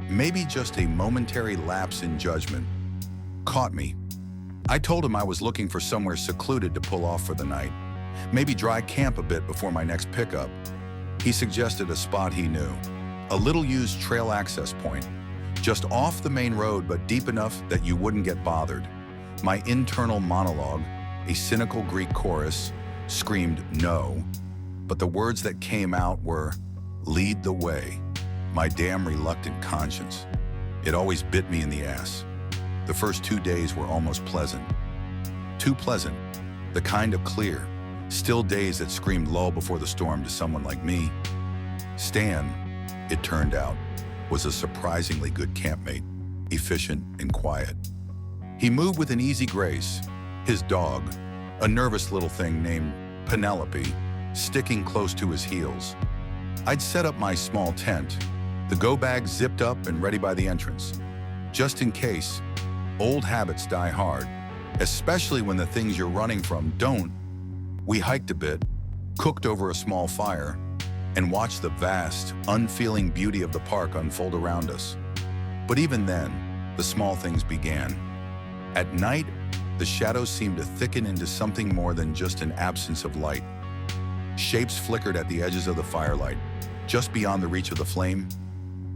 maybe just a momentary lapse in judgment. Caught me. I told him I was looking for somewhere secluded to pull off for the night, maybe dry camp a bit before my next pickup. He suggested a spot he knew, a little-used trail access point, just off the main road but deep enough that you wouldn't get bothered. My internal monologue, a cynical Greek chorus, screamed no, but the words that came out were, "Lead the way." My damn reluctant conscience. It always bit me in the ass. The first 2 days were almost pleasant. Too pleasant, the kind of clear, still days that screamed lull before the storm to someone like me. Stan, it turned out, was a surprisingly good campmate, efficient and quiet. He moved with an easy grace, his dog, a nervous little thing named Penelope, sticking close to his heels. I'd set up my small tent, the go bag zipped up and ready by the entrance. Just in case, old habits die hard, especially when the things you're running from don't. We hiked a bit, cooked over a small fire, and watched the vast, unfeeling beauty of the park unfold around us. But even then, the small things began. At night, the shadows seemed to thicken into something more than just an absence of light. Shapes flickered at the edges of the firelight, just beyond the reach of the flame,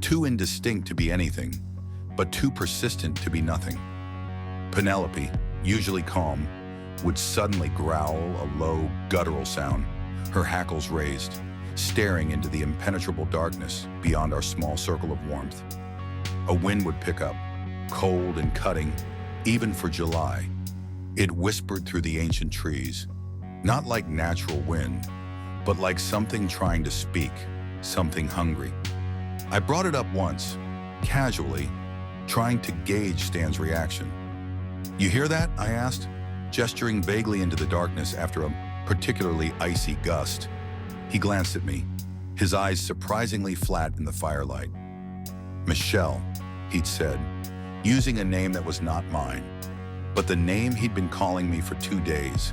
too indistinct to be anything, but too persistent to be nothing. Penelope, usually calm, would suddenly growl a low, guttural sound, her hackles raised, staring into the impenetrable darkness beyond our small circle of warmth. A wind would pick up, cold and cutting, even for July. It whispered through the ancient trees, not like natural wind, but like something trying to speak, something hungry. I brought it up once, casually, trying to gauge Stan's reaction. "You hear that?" I asked, gesturing vaguely into the darkness after a particularly icy gust. He glanced at me, his eyes surprisingly flat in the firelight. "Michelle," he'd said, using a name that was not mine, but the name he'd been calling me for 2 days,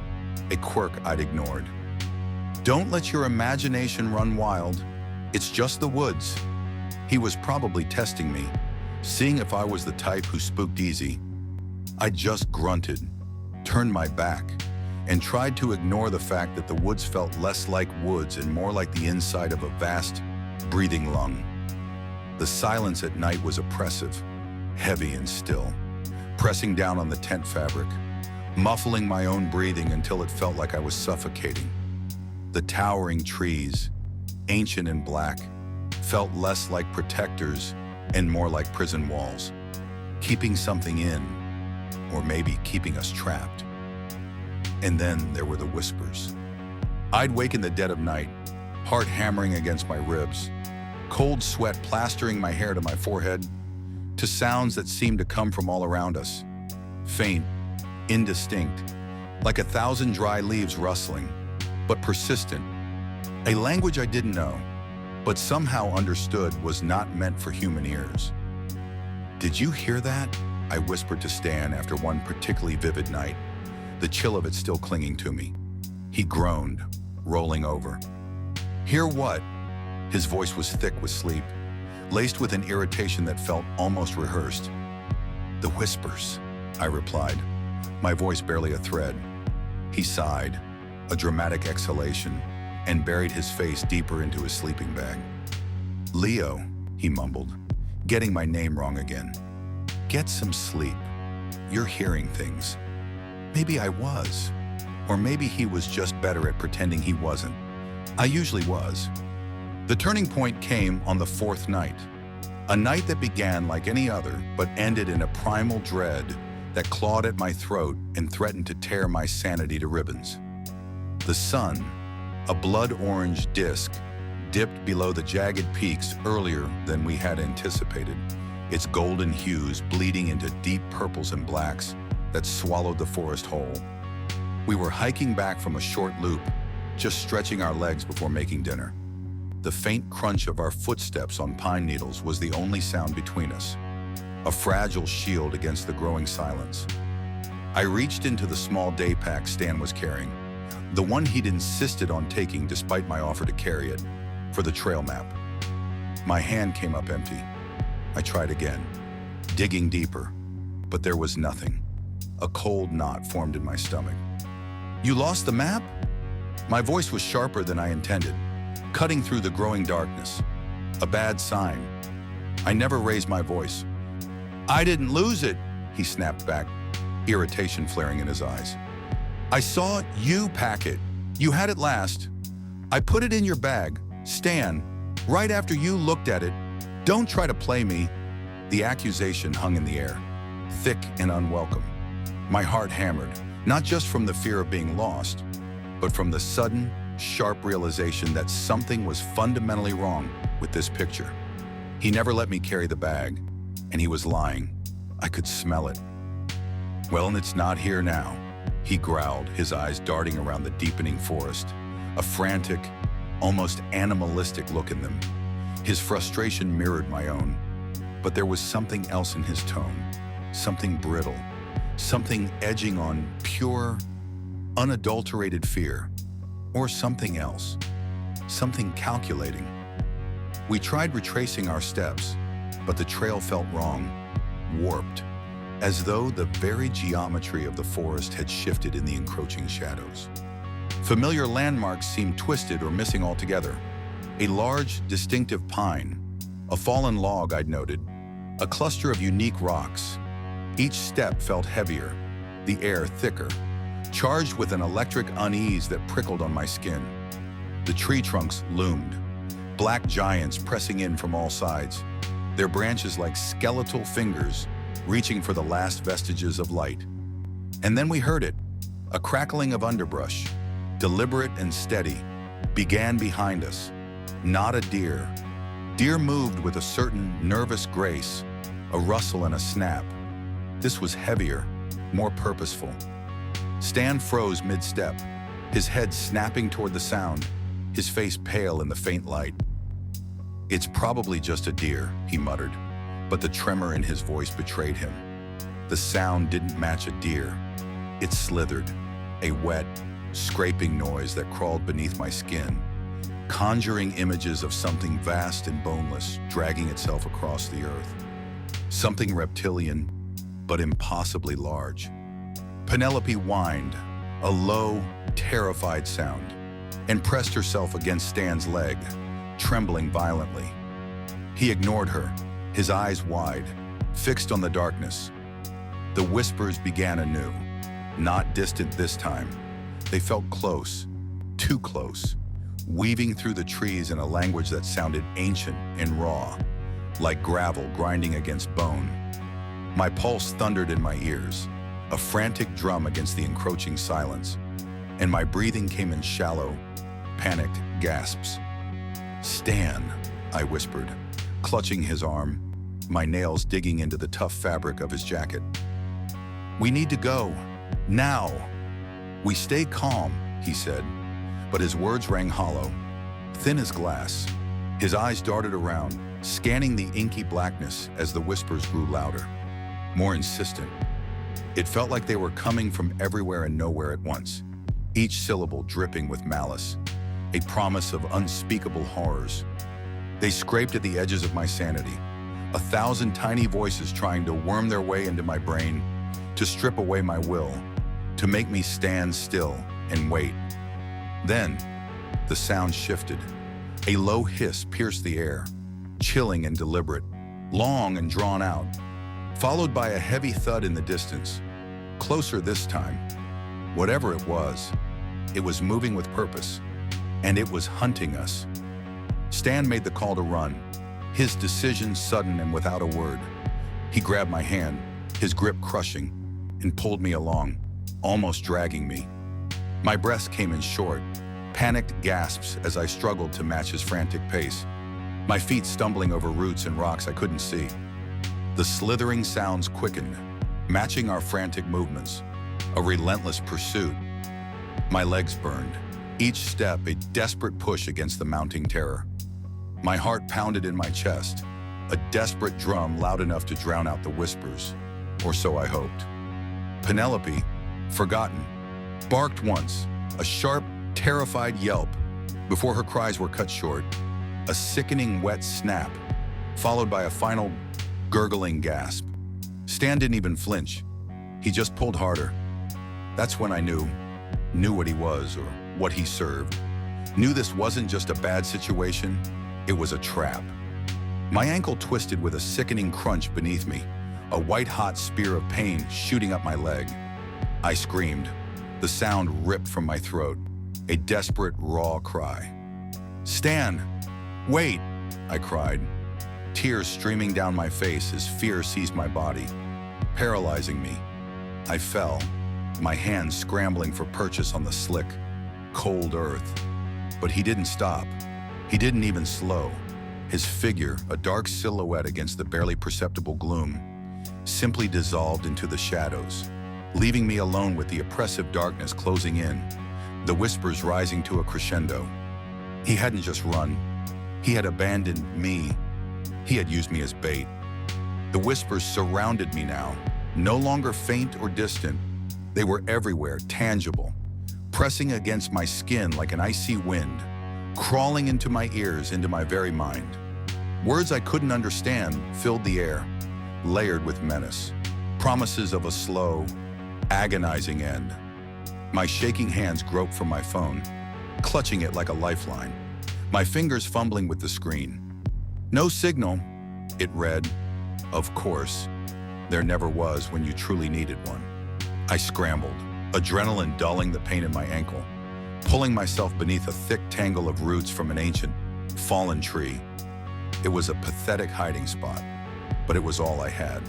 a quirk I'd ignored. "Don't let your imagination run wild. It's just the woods." He was probably testing me, seeing if I was the type who spooked easy. I just grunted, turned my back, and tried to ignore the fact that the woods felt less like woods and more like the inside of a vast, breathing lung. The silence at night was oppressive, heavy and still, pressing down on the tent fabric, muffling my own breathing until it felt like I was suffocating. The towering trees, ancient and black, felt less like protectors and more like prison walls, keeping something in, or maybe keeping us trapped. And then there were the whispers. I'd wake in the dead of night, heart hammering against my ribs, cold sweat plastering my hair to my forehead, to sounds that seemed to come from all around us. Faint, indistinct, like 1,000 dry leaves rustling, but persistent. A language I didn't know, but somehow understood was not meant for human ears. "Did you hear that?" I whispered to Stan after one particularly vivid night, the chill of it still clinging to me. He groaned, rolling over. "Hear what?" His voice was thick with sleep, laced with an irritation that felt almost rehearsed. "The whispers," I replied, my voice barely a thread. He sighed, a dramatic exhalation, and buried his face deeper into his sleeping bag. "Leo," he mumbled, getting my name wrong again. "Get some sleep. You're hearing things." Maybe I was. Or maybe he was just better at pretending he wasn't. I usually was. The turning point came on the fourth night. A night that began like any other, but ended in a primal dread that clawed at my throat and threatened to tear my sanity to ribbons. The sun, a blood-orange disk, dipped below the jagged peaks earlier than we had anticipated, its golden hues bleeding into deep purples and blacks that swallowed the forest whole. We were hiking back from a short loop, just stretching our legs before making dinner. The faint crunch of our footsteps on pine needles was the only sound between us, a fragile shield against the growing silence. I reached into the small day pack Stan was carrying, the one he'd insisted on taking despite my offer to carry it, for the trail map. My hand came up empty. I tried again, digging deeper, but there was nothing. A cold knot formed in my stomach. "You lost the map?" My voice was sharper than I intended, cutting through the growing darkness. A bad sign. I never raised my voice. "I didn't lose it," he snapped back, irritation flaring in his eyes. "I saw you pack it. You had it last. I put it in your bag, Stan, right after you looked at it. Don't try to play me." The accusation hung in the air, thick and unwelcome. My heart hammered, not just from the fear of being lost, but from the sudden, sharp realization that something was fundamentally wrong with this picture. He never let me carry the bag, and he was lying. I could smell it. "Well, and it's not here now," he growled, his eyes darting around the deepening forest, a frantic, almost animalistic look in them. His frustration mirrored my own, but there was something else in his tone, something brittle, something edging on pure, unadulterated fear, or something else, something calculating. We tried retracing our steps, but the trail felt wrong, warped, as though the very geometry of the forest had shifted in the encroaching shadows. Familiar landmarks seemed twisted or missing altogether. A large, distinctive pine, a fallen log I'd noted, a cluster of unique rocks. Each step felt heavier, the air thicker, charged with an electric unease that prickled on my skin. The tree trunks loomed, black giants pressing in from all sides, their branches like skeletal fingers reaching for the last vestiges of light. And then we heard it, a crackling of underbrush, deliberate and steady, began behind us. Not a deer. Deer moved with a certain nervous grace, a rustle and a snap. This was heavier, more purposeful. Stan froze mid-step, his head snapping toward the sound, his face pale in the faint light. "It's probably just a deer," he muttered, but the tremor in his voice betrayed him. The sound didn't match a deer. It slithered, a wet, scraping noise that crawled beneath my skin, conjuring images of something vast and boneless dragging itself across the earth. Something reptilian, but impossibly large. Penelope whined, a low, terrified sound, and pressed herself against Stan's leg, trembling violently. He ignored her, his eyes wide, fixed on the darkness. The whispers began anew, not distant this time. They felt close, too close, weaving through the trees in a language that sounded ancient and raw, like gravel grinding against bone. My pulse thundered in my ears, a frantic drum against the encroaching silence, and my breathing came in shallow, panicked gasps. "Stan," I whispered, clutching his arm, my nails digging into the tough fabric of his jacket. "We need to go, now." "We stay calm," he said, but his words rang hollow, thin as glass. His eyes darted around, scanning the inky blackness as the whispers grew louder, more insistent. It felt like they were coming from everywhere and nowhere at once, each syllable dripping with malice, a promise of unspeakable horrors. They scraped at the edges of my sanity, 1,000 tiny voices trying to worm their way into my brain, to strip away my will, to make me stand still and wait. Then, the sound shifted. A low hiss pierced the air, chilling and deliberate, long and drawn out, followed by a heavy thud in the distance. Closer this time. Whatever it was moving with purpose, and it was hunting us. Stan made the call to run, his decision sudden and without a word. He grabbed my hand, his grip crushing, and pulled me along, almost dragging me. My breath came in short, panicked gasps as I struggled to match his frantic pace, my feet stumbling over roots and rocks I couldn't see. The slithering sounds quickened, matching our frantic movements, a relentless pursuit. My legs burned, each step a desperate push against the mounting terror. My heart pounded in my chest, a desperate drum loud enough to drown out the whispers, or so I hoped. Penelope, forgotten, barked once, a sharp, terrified yelp, before her cries were cut short, a sickening wet snap, followed by a final gurgling gasp. Stan didn't even flinch. He just pulled harder. That's when I knew what he was or what he served. Knew this wasn't just a bad situation, it was a trap. My ankle twisted with a sickening crunch beneath me, a white-hot spear of pain shooting up my leg. I screamed. The sound ripped from my throat, a desperate, raw cry. "Stan, wait!" I cried, tears streaming down my face as fear seized my body, paralyzing me. I fell, my hands scrambling for purchase on the slick, cold earth. But he didn't stop. He didn't even slow. His figure, a dark silhouette against the barely perceptible gloom, simply dissolved into the shadows, leaving me alone with the oppressive darkness closing in, the whispers rising to a crescendo. He hadn't just run. He had abandoned me. He had used me as bait. The whispers surrounded me now, no longer faint or distant. They were everywhere, tangible, pressing against my skin like an icy wind, crawling into my ears, into my very mind. Words I couldn't understand filled the air, layered with menace, promises of a slow, agonizing end. My shaking hands groped for my phone, clutching it like a lifeline, my fingers fumbling with the screen. "No signal," it read. Of course, there never was when you truly needed one. I scrambled, adrenaline dulling the pain in my ankle, pulling myself beneath a thick tangle of roots from an ancient, fallen tree. It was a pathetic hiding spot, but it was all I had.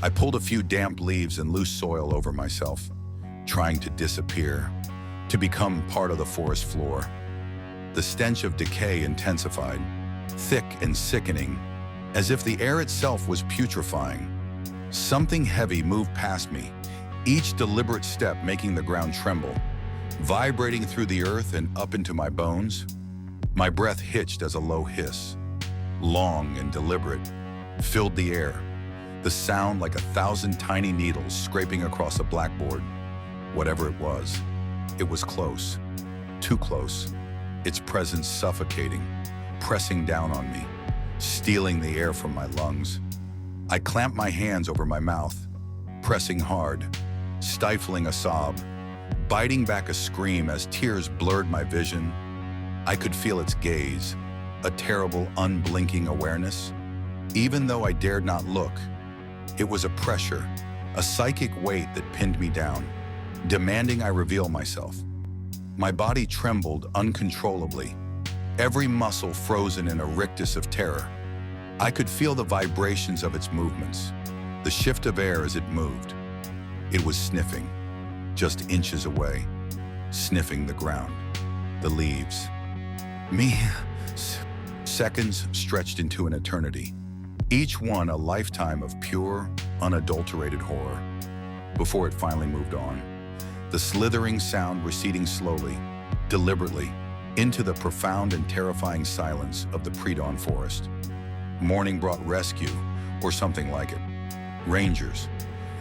I pulled a few damp leaves and loose soil over myself, trying to disappear, to become part of the forest floor. The stench of decay intensified, thick and sickening, as if the air itself was putrefying. Something heavy moved past me, each deliberate step making the ground tremble, vibrating through the earth and up into my bones. My breath hitched as a low hiss, long and deliberate, filled the air, the sound like 1,000 tiny needles scraping across a blackboard. Whatever it was close, too close, its presence suffocating, pressing down on me, stealing the air from my lungs. I clamped my hands over my mouth, pressing hard, stifling a sob, biting back a scream as tears blurred my vision. I could feel its gaze, a terrible, unblinking awareness. Even though I dared not look, it was a pressure, a psychic weight that pinned me down, demanding I reveal myself. My body trembled uncontrollably, every muscle frozen in a rictus of terror. I could feel the vibrations of its movements, the shift of air as it moved. It was sniffing, just inches away, sniffing the ground, the leaves. Seconds stretched into an eternity, each one a lifetime of pure, unadulterated horror, before it finally moved on. The slithering sound receding slowly, deliberately, into the profound and terrifying silence of the pre-dawn forest. Morning brought rescue, or something like it. Rangers,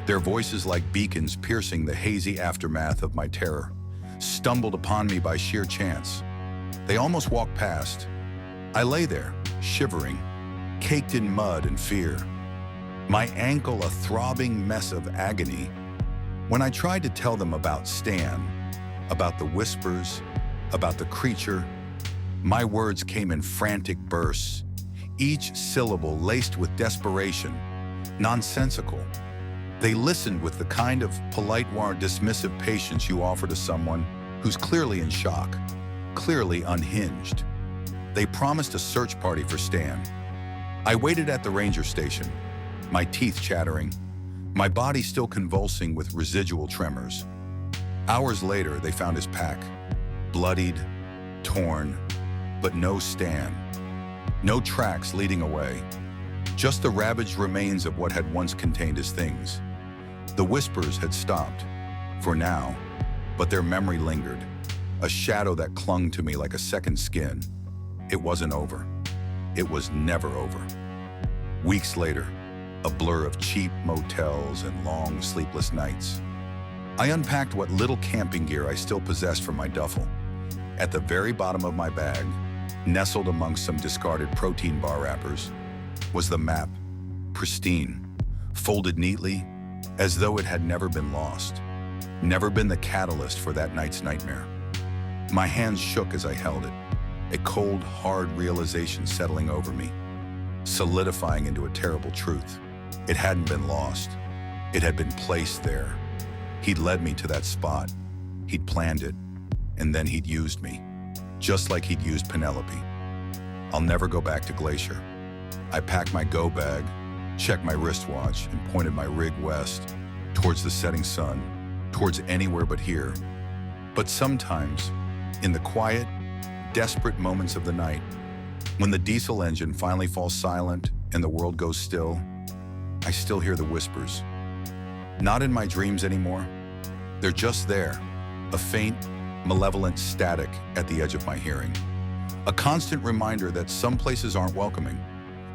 their voices like beacons piercing the hazy aftermath of my terror, stumbled upon me by sheer chance. They almost walked past. I lay there, shivering, caked in mud and fear, my ankle a throbbing mess of agony. When I tried to tell them about Stan, about the whispers, about the creature. My words came in frantic bursts, each syllable laced with desperation, nonsensical. They listened with the kind of polite or dismissive patience you offer to someone who's clearly in shock, clearly unhinged. They promised a search party for Stan. I waited at the ranger station, my teeth chattering, my body still convulsing with residual tremors. Hours later, they found his pack, bloodied, torn, but no Stan. No tracks leading away, just the ravaged remains of what had once contained his things. The whispers had stopped, for now, but their memory lingered, a shadow that clung to me like a second skin. It wasn't over. It was never over. Weeks later, a blur of cheap motels and long, sleepless nights. I unpacked what little camping gear I still possessed from my duffel. At the very bottom of my bag, nestled amongst some discarded protein bar wrappers, was the map, pristine, folded neatly, as though it had never been lost, never been the catalyst for that night's nightmare. My hands shook as I held it, a cold, hard realization settling over me, solidifying into a terrible truth. It hadn't been lost. It had been placed there. He'd led me to that spot. He'd planned it, and then he'd used me, just like he'd used Penelope. I'll never go back to Glacier. I packed my go bag, checked my wristwatch, and pointed my rig west, towards the setting sun, towards anywhere but here. But sometimes, in the quiet, desperate moments of the night, when the diesel engine finally falls silent and the world goes still, I still hear the whispers. Not in my dreams anymore. They're just there, a faint, malevolent static at the edge of my hearing. A constant reminder that some places aren't welcoming,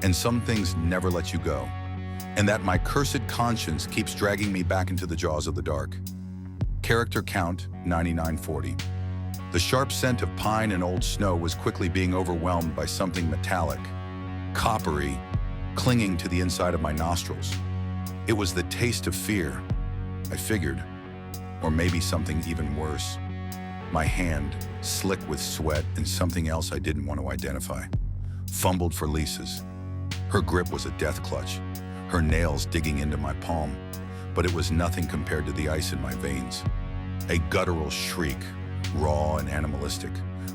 and some things never let you go, and that my cursed conscience keeps dragging me back into the jaws of the dark. Character count, 9940. The sharp scent of pine and old snow was quickly being overwhelmed by something metallic, coppery, clinging to the inside of my nostrils. It was the taste of fear, I figured, or maybe something even worse. My hand, slick with sweat and something else I didn't want to identify, fumbled for Lisa's. Her grip was a death clutch, her nails digging into my palm, but it was nothing compared to the ice in my veins. A guttural shriek, raw and animalistic,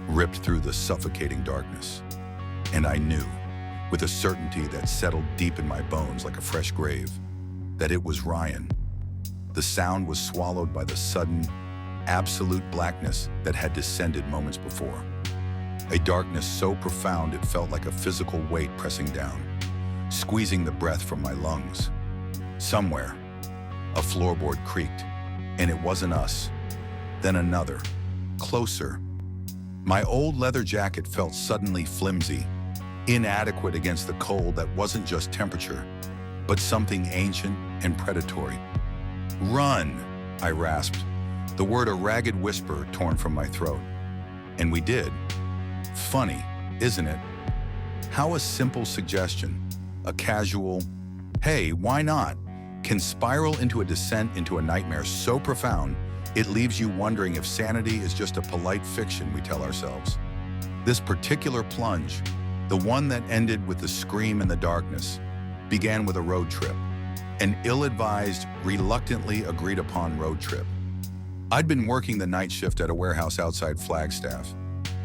ripped through the suffocating darkness. And I knew, with a certainty that settled deep in my bones like a fresh grave, that it was Ryan. The sound was swallowed by the sudden, absolute blackness that had descended moments before. A darkness so profound it felt like a physical weight pressing down, squeezing the breath from my lungs. Somewhere, a floorboard creaked, and it wasn't us. Then another, closer. My old leather jacket felt suddenly flimsy, inadequate against the cold that wasn't just temperature, but something ancient and predatory. "Run," I rasped, the word a ragged whisper torn from my throat. And we did. Funny, isn't it? How a simple suggestion, a casual, "Hey, why not?" can spiral into a descent into a nightmare so profound it leaves you wondering if sanity is just a polite fiction we tell ourselves. This particular plunge, the one that ended with the scream in the darkness, began with a road trip, an ill-advised, reluctantly agreed-upon road trip. I'd been working the night shift at a warehouse outside Flagstaff,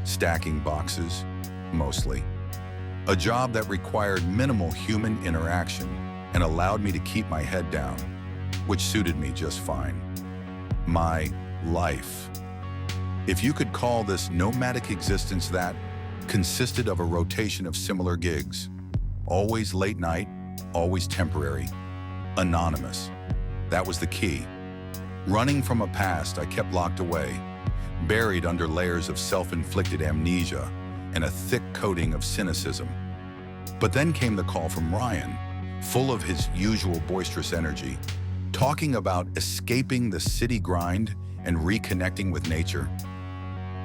stacking boxes, mostly. A job that required minimal human interaction and allowed me to keep my head down, which suited me just fine. My life. If you could call this nomadic existence that, consisted of a rotation of similar gigs, always late night, always temporary, anonymous. That was the key. Running from a past I kept locked away, buried under layers of self-inflicted amnesia and a thick coating of cynicism. But then came the call from Ryan, full of his usual boisterous energy, talking about escaping the city grind and reconnecting with nature.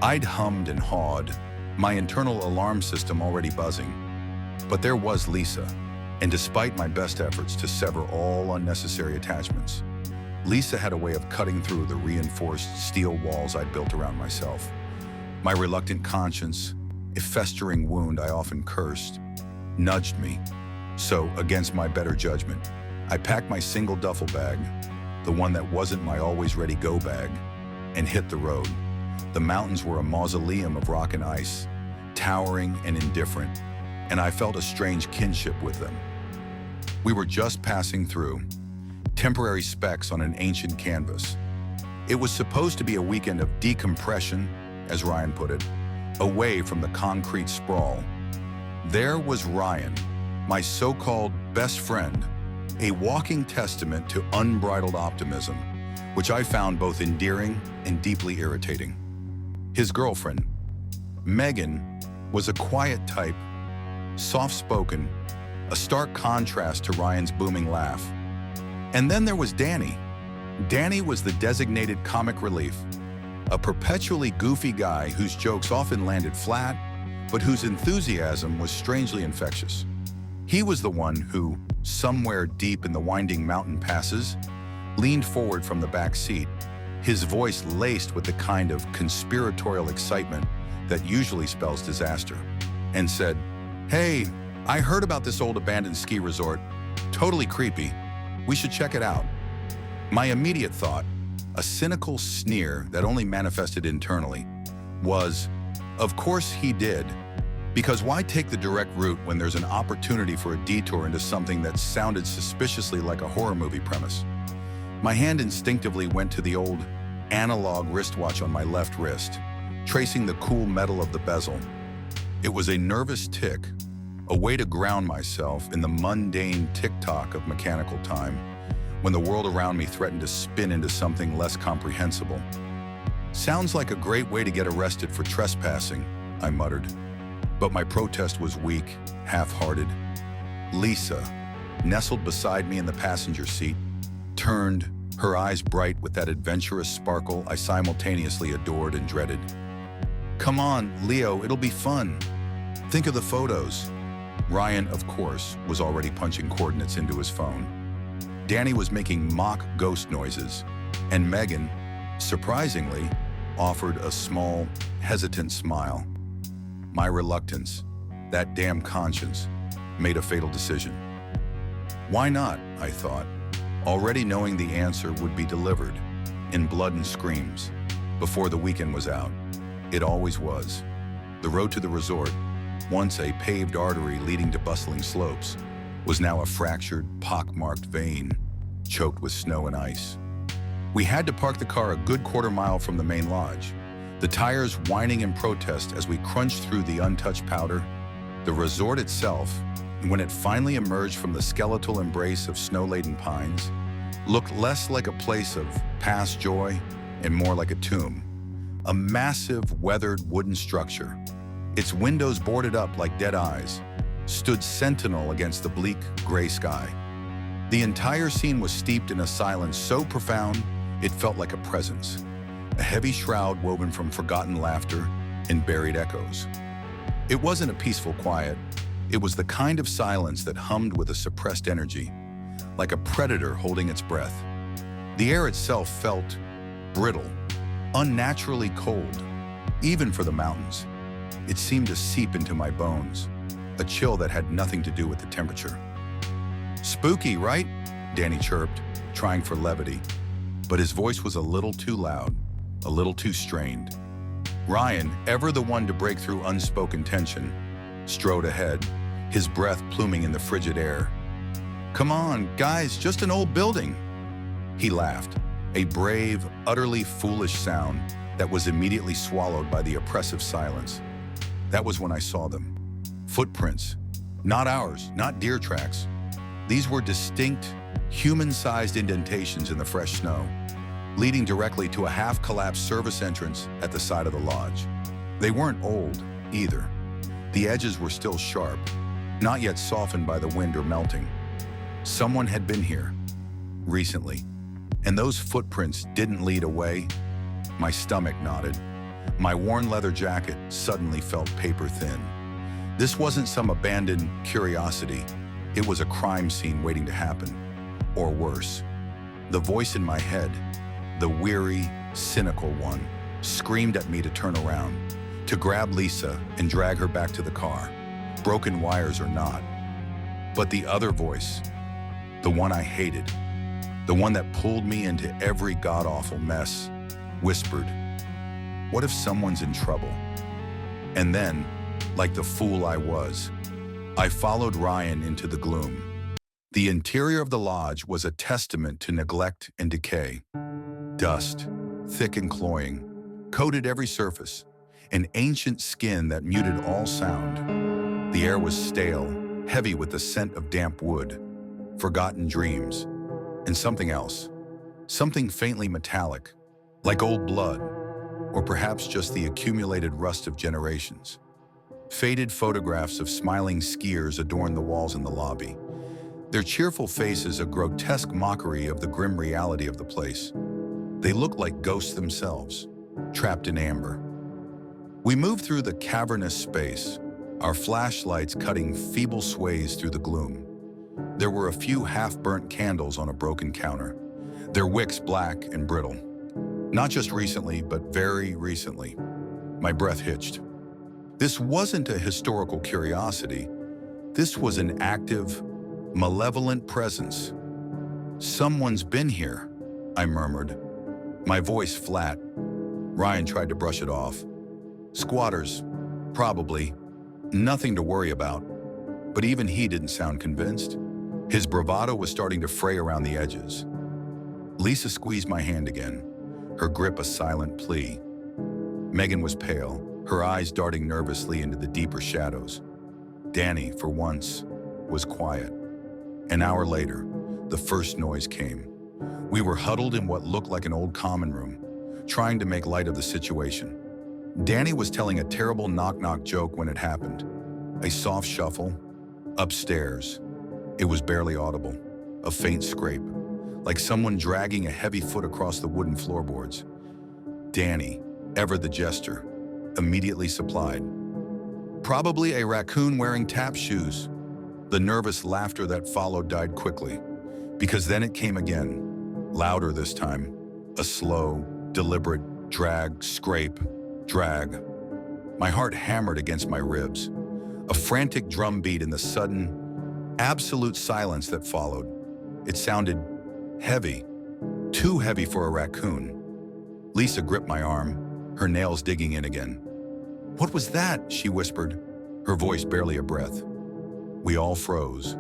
I'd hummed and hawed, my internal alarm system already buzzing. But there was Lisa, and despite my best efforts to sever all unnecessary attachments, Lisa had a way of cutting through the reinforced steel walls I'd built around myself. My reluctant conscience, a festering wound I often cursed, nudged me. So, against my better judgment, I packed my single duffel bag, the one that wasn't my always-ready go bag, and hit the road. The mountains were a mausoleum of rock and ice, towering and indifferent, and I felt a strange kinship with them. We were just passing through, temporary specks on an ancient canvas. It was supposed to be a weekend of decompression, as Ryan put it, away from the concrete sprawl. There was Ryan, my so-called best friend, a walking testament to unbridled optimism, which I found both endearing and deeply irritating. His girlfriend, Megan, was a quiet type, soft-spoken, a stark contrast to Ryan's booming laugh. And then there was Danny. Danny was the designated comic relief, a perpetually goofy guy whose jokes often landed flat, but whose enthusiasm was strangely infectious. He was the one who, somewhere deep in the winding mountain passes, leaned forward from the back seat, his voice laced with the kind of conspiratorial excitement that usually spells disaster, and said, "Hey, I heard about this old abandoned ski resort. Totally creepy. We should check it out." My immediate thought, a cynical sneer that only manifested internally, was, of course he did. Because why take the direct route when there's an opportunity for a detour into something that sounded suspiciously like a horror movie premise? My hand instinctively went to the old analog wristwatch on my left wrist, tracing the cool metal of the bezel. It was a nervous tick, a way to ground myself in the mundane tick-tock of mechanical time, when the world around me threatened to spin into something less comprehensible. "Sounds like a great way to get arrested for trespassing," I muttered. But my protest was weak, half-hearted. Lisa, nestled beside me in the passenger seat, turned, her eyes bright with that adventurous sparkle I simultaneously adored and dreaded. "Come on, Leo, it'll be fun. Think of the photos." Ryan, of course, was already punching coordinates into his phone. Danny was making mock ghost noises, and Megan, surprisingly, offered a small, hesitant smile. My reluctance, that damn conscience, made a fatal decision. Why not, I thought, already knowing the answer would be delivered, in blood and screams, before the weekend was out. It always was. The road to the resort, once a paved artery leading to bustling slopes, was now a fractured, pock-marked vein, choked with snow and ice. We had to park the car a good quarter-mile from the main lodge, the tires whining in protest as we crunched through the untouched powder. The resort itself, when it finally emerged from the skeletal embrace of snow-laden pines, looked less like a place of past joy and more like a tomb, a massive, weathered wooden structure. Its windows boarded up like dead eyes, stood sentinel against the bleak, gray sky. The entire scene was steeped in a silence so profound it felt like a presence, a heavy shroud woven from forgotten laughter and buried echoes. It wasn't a peaceful quiet. It was the kind of silence that hummed with a suppressed energy, like a predator holding its breath. The air itself felt brittle, unnaturally cold, even for the mountains. It seemed to seep into my bones, a chill that had nothing to do with the temperature. "Spooky, right?" Danny chirped, trying for levity, but his voice was a little too loud, a little too strained. Ryan, ever the one to break through unspoken tension, strode ahead, his breath pluming in the frigid air. "Come on, guys, just an old building." He laughed, a brave, utterly foolish sound that was immediately swallowed by the oppressive silence. That was when I saw them. Footprints. Not ours, not deer tracks. These were distinct, human-sized indentations in the fresh snow, leading directly to a half-collapsed service entrance at the side of the lodge. They weren't old, either. The edges were still sharp, not yet softened by the wind or melting. Someone had been here, recently, and those footprints didn't lead away. My stomach knotted. My worn leather jacket suddenly felt paper thin. This wasn't some abandoned curiosity. It was a crime scene waiting to happen, or worse. The voice in my head, the weary, cynical one, screamed at me to turn around, to grab Lisa and drag her back to the car, broken wires or not. But the other voice, the one I hated, the one that pulled me into every god-awful mess, whispered, "What if someone's in trouble?" And then, like the fool I was, I followed Ryan into the gloom. The interior of the lodge was a testament to neglect and decay. Dust, thick and cloying, coated every surface, an ancient skin that muted all sound. The air was stale, heavy with the scent of damp wood, forgotten dreams, and something else, something faintly metallic, like old blood, or perhaps just the accumulated rust of generations. Faded photographs of smiling skiers adorned the walls in the lobby, their cheerful faces a grotesque mockery of the grim reality of the place. They looked like ghosts themselves, trapped in amber. We moved through the cavernous space, our flashlights cutting feeble sways through the gloom. There were a few half-burnt candles on a broken counter, their wicks black and brittle. Not just recently, but very recently. My breath hitched. This wasn't a historical curiosity. This was an active, malevolent presence. "Someone's been here," I murmured, my voice flat. Ryan tried to brush it off. "Squatters, probably. Nothing to worry about." But even he didn't sound convinced. His bravado was starting to fray around the edges. Lisa squeezed my hand again, her grip a silent plea. Megan was pale, her eyes darting nervously into the deeper shadows. Danny, for once, was quiet. An hour later, the first noise came. We were huddled in what looked like an old common room, trying to make light of the situation. Danny was telling a terrible knock-knock joke when it happened. A soft shuffle, upstairs. It was barely audible, a faint scrape, like someone dragging a heavy foot across the wooden floorboards. Danny, ever the jester, immediately supplied. "Probably a raccoon wearing tap shoes." The nervous laughter that followed died quickly, because then it came again, louder this time, a slow, deliberate drag, scrape, drag. My heart hammered against my ribs, a frantic drum beat in the sudden, absolute silence that followed. It sounded heavy, too heavy for a raccoon. Lisa gripped my arm, her nails digging in again. "What was that?" she whispered, her voice barely a breath. We all froze,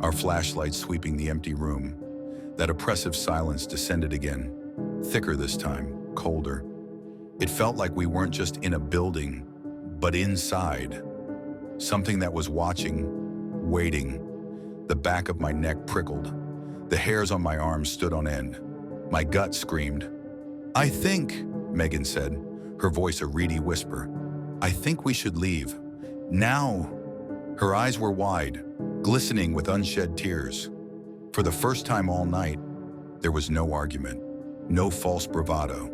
our flashlights sweeping the empty room. That oppressive silence descended again, thicker this time, colder. It felt like we weren't just in a building, but inside. Something that was watching, waiting. The back of my neck prickled. The hairs on my arms stood on end. My gut screamed. "I think," Megan said, her voice a reedy whisper, "I think we should leave. Now." Her eyes were wide, glistening with unshed tears. For the first time all night, there was no argument, no false bravado.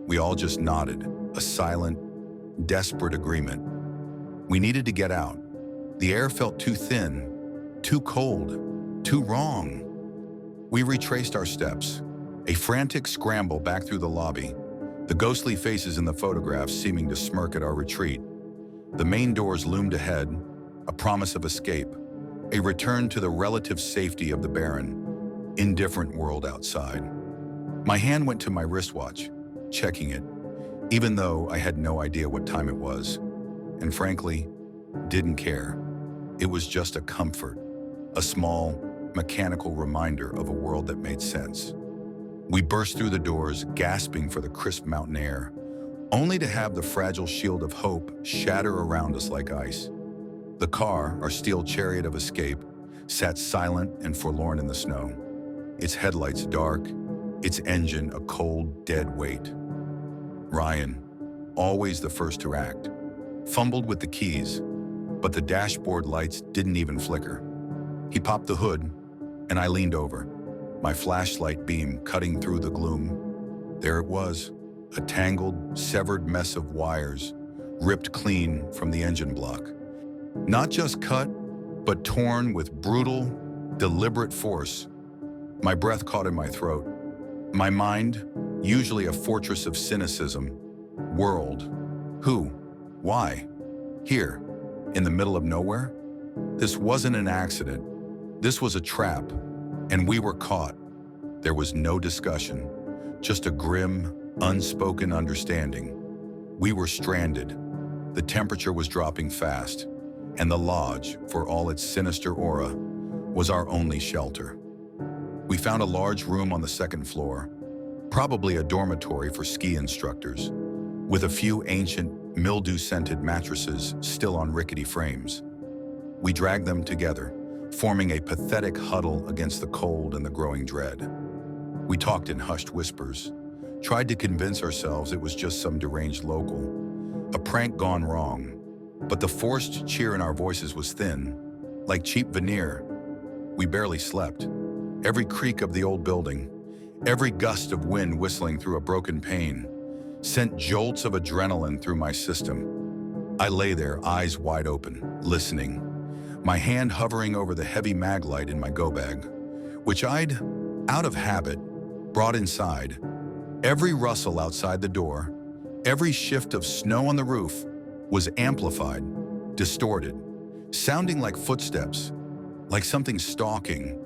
We all just nodded, a silent, desperate agreement. We needed to get out. The air felt too thin, too cold, too wrong. We retraced our steps, a frantic scramble back through the lobby, the ghostly faces in the photographs seeming to smirk at our retreat. The main doors loomed ahead, a promise of escape, a return to the relative safety of the barren, indifferent world outside. My hand went to my wristwatch, checking it, even though I had no idea what time it was, and frankly, didn't care. It was just a comfort, a small, mechanical reminder of a world that made sense. We burst through the doors, gasping for the crisp mountain air, only to have the fragile shield of hope shatter around us like ice. The car, our steel chariot of escape, sat silent and forlorn in the snow, its headlights dark, its engine a cold, dead weight. Ryan, always the first to act, fumbled with the keys, but the dashboard lights didn't even flicker. He popped the hood, and I leaned over, my flashlight beam cutting through the gloom. There it was, a tangled, severed mess of wires, ripped clean from the engine block. Not just cut, but torn with brutal, deliberate force. My breath caught in my throat. My mind, usually a fortress of cynicism, whirled. Who? Why? Here, in the middle of nowhere? This wasn't an accident. This was a trap, and we were caught. There was no discussion, just a grim, unspoken understanding. We were stranded. The temperature was dropping fast, and the lodge, for all its sinister aura, was our only shelter. We found a large room on the second floor, probably a dormitory for ski instructors, with a few ancient, mildew-scented mattresses still on rickety frames. We dragged them together, forming a pathetic huddle against the cold and the growing dread. We talked in hushed whispers, tried to convince ourselves it was just some deranged local, a prank gone wrong, but the forced cheer in our voices was thin, like cheap veneer. We barely slept. Every creak of the old building, every gust of wind whistling through a broken pane, sent jolts of adrenaline through my system. I lay there, eyes wide open, listening, my hand hovering over the heavy mag light in my go bag, which I'd, out of habit, brought inside. Every rustle outside the door, every shift of snow on the roof was amplified, distorted, sounding like footsteps, like something stalking.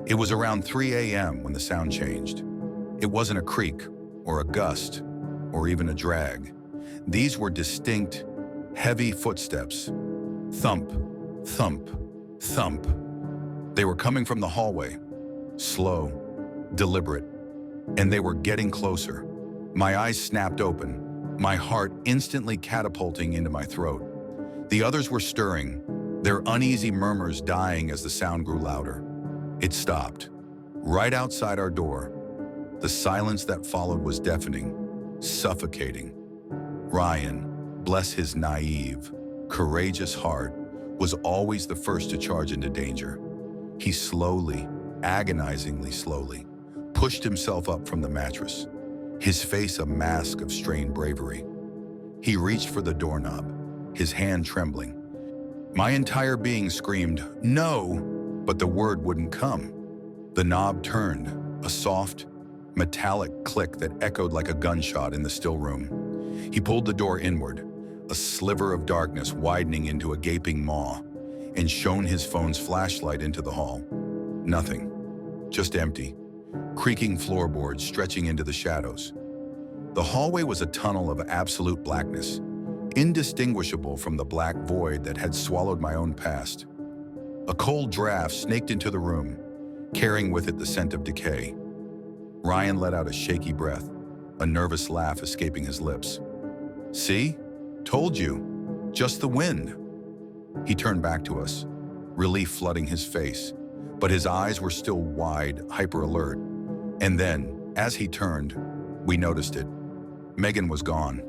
It was around 3 a.m. when the sound changed. It wasn't a creak, or a gust, or even a drag. These were distinct, heavy footsteps. Thump, thump, thump. They were coming from the hallway, slow, deliberate, and they were getting closer. My eyes snapped open, my heart instantly catapulting into my throat. The others were stirring, their uneasy murmurs dying as the sound grew louder. It stopped, right outside our door. The silence that followed was deafening, suffocating. Ryan, bless his naive, courageous heart, was always the first to charge into danger. He slowly, agonizingly slowly, pushed himself up from the mattress, his face a mask of strained bravery. He reached for the doorknob, his hand trembling. My entire being screamed, "No!" but the word wouldn't come. The knob turned, a soft, metallic click that echoed like a gunshot in the still room. He pulled the door inward, a sliver of darkness widening into a gaping maw, and shone his phone's flashlight into the hall. Nothing, just empty, creaking floorboards stretching into the shadows. The hallway was a tunnel of absolute blackness, indistinguishable from the black void that had swallowed my own past. A cold draft snaked into the room, carrying with it the scent of decay. Ryan let out a shaky breath, a nervous laugh escaping his lips. "See? Told you. Just the wind." He turned back to us, relief flooding his face, but his eyes were still wide, hyper-alert. And then, as he turned, we noticed it. Megan was gone.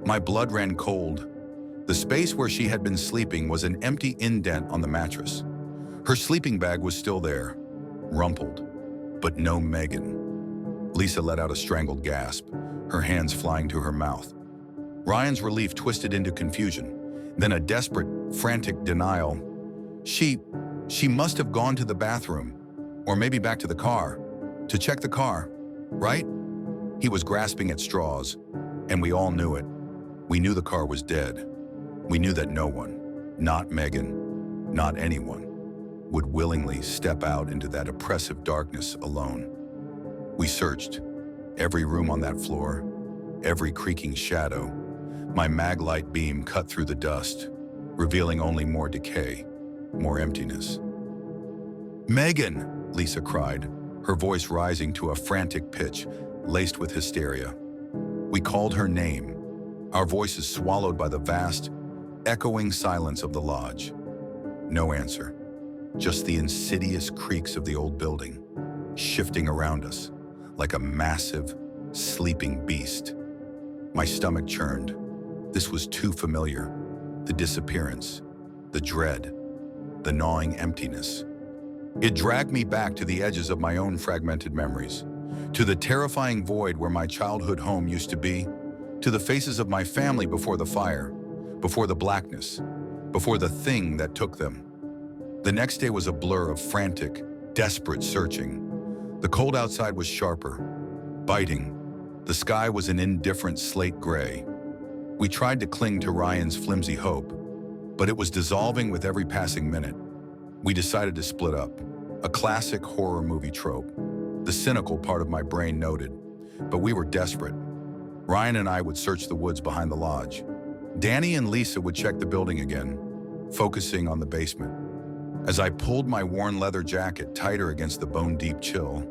My blood ran cold. The space where she had been sleeping was an empty indent on the mattress. Her sleeping bag was still there, rumpled, but no Megan. Lisa let out a strangled gasp, her hands flying to her mouth. Ryan's relief twisted into confusion, then a desperate, frantic denial. She must have gone to the bathroom, or maybe back to the car, to check the car, right? He was grasping at straws, and we all knew it. We knew the car was dead. We knew that no one, not Megan, not anyone, would willingly step out into that oppressive darkness alone. We searched every room on that floor, every creaking shadow. My mag light beam cut through the dust, revealing only more decay, more emptiness. "Megan!" Lisa cried, her voice rising to a frantic pitch, laced with hysteria. We called her name, our voices swallowed by the vast, echoing silence of the lodge. No answer, just the insidious creaks of the old building, shifting around us like a massive, sleeping beast. My stomach churned. This was too familiar. The disappearance, the dread, the gnawing emptiness. It dragged me back to the edges of my own fragmented memories, to the terrifying void where my childhood home used to be, to the faces of my family before the fire, before the blackness, before the thing that took them. The next day was a blur of frantic, desperate searching. The cold outside was sharper, biting. The sky was an indifferent slate gray. We tried to cling to Ryan's flimsy hope, but it was dissolving with every passing minute. We decided to split up, a classic horror movie trope. The cynical part of my brain noted, but we were desperate. Ryan and I would search the woods behind the lodge. Danny and Lisa would check the building again, focusing on the basement. As I pulled my worn leather jacket tighter against the bone-deep chill,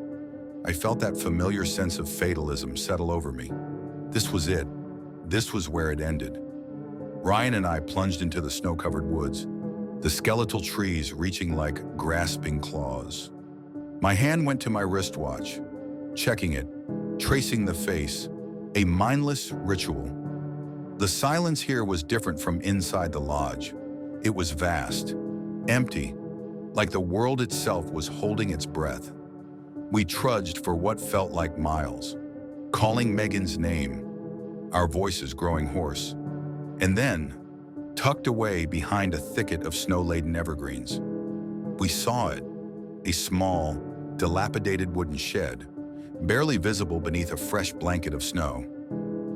I felt that familiar sense of fatalism settle over me. This was it. This was where it ended. Ryan and I plunged into the snow-covered woods, the skeletal trees reaching like grasping claws. My hand went to my wristwatch, checking it, tracing the face, a mindless ritual. The silence here was different from inside the lodge. It was vast, empty, like the world itself was holding its breath. We trudged for what felt like miles, calling Megan's name, our voices growing hoarse. And then, tucked away behind a thicket of snow-laden evergreens, we saw it, a small, dilapidated wooden shed, barely visible beneath a fresh blanket of snow.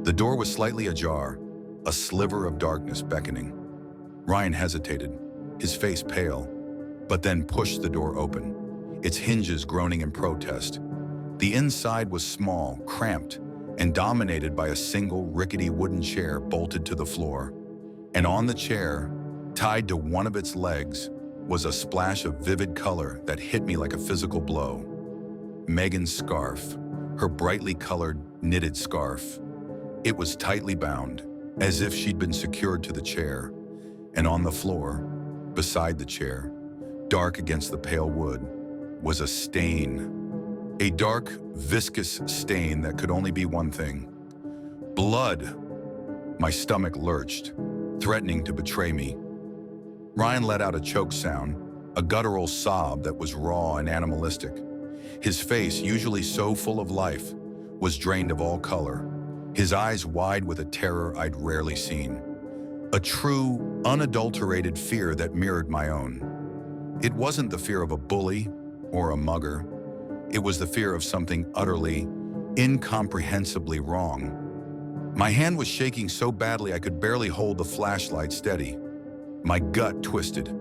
The door was slightly ajar, a sliver of darkness beckoning. Ryan hesitated, his face pale, but then pushed the door open, its hinges groaning in protest. The inside was small, cramped, and dominated by a single rickety wooden chair bolted to the floor. And on the chair, tied to one of its legs, was a splash of vivid color that hit me like a physical blow. Megan's scarf, her brightly colored, knitted scarf. It was tightly bound, as if she'd been secured to the chair. And on the floor, beside the chair, dark against the pale wood, was a stain. A dark, viscous stain that could only be one thing. Blood. My stomach lurched, threatening to betray me. Ryan let out a choke sound, a guttural sob that was raw and animalistic. His face, usually so full of life, was drained of all color, his eyes wide with a terror I'd rarely seen. A true, unadulterated fear that mirrored my own. It wasn't the fear of a bully or a mugger. It was the fear of something utterly, incomprehensibly wrong. My hand was shaking so badly I could barely hold the flashlight steady. My gut twisted.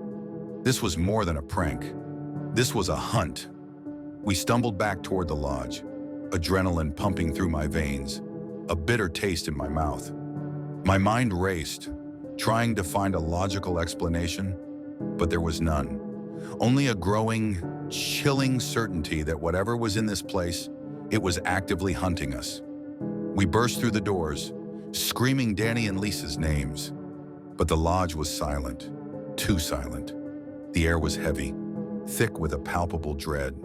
This was more than a prank. This was a hunt. We stumbled back toward the lodge, adrenaline pumping through my veins, a bitter taste in my mouth. My mind raced, trying to find a logical explanation, but there was none. Only a growing, chilling certainty that whatever was in this place, it was actively hunting us. We burst through the doors, screaming Danny and Lisa's names. But the lodge was silent, too silent. The air was heavy, thick with a palpable dread.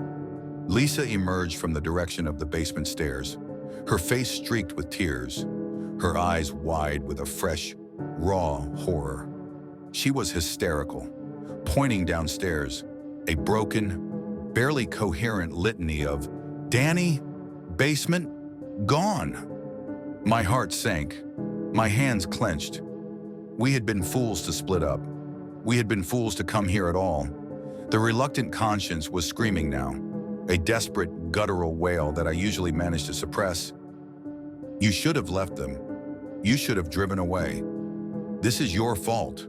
Lisa emerged from the direction of the basement stairs, her face streaked with tears, her eyes wide with a fresh, raw horror. She was hysterical, pointing downstairs, a broken, barely coherent litany of, "Danny, basement, gone." My heart sank, my hands clenched. We had been fools to split up. We had been fools to come here at all. The reluctant conscience was screaming now, a desperate, guttural wail that I usually managed to suppress. "You should have left them. You should have driven away. This is your fault."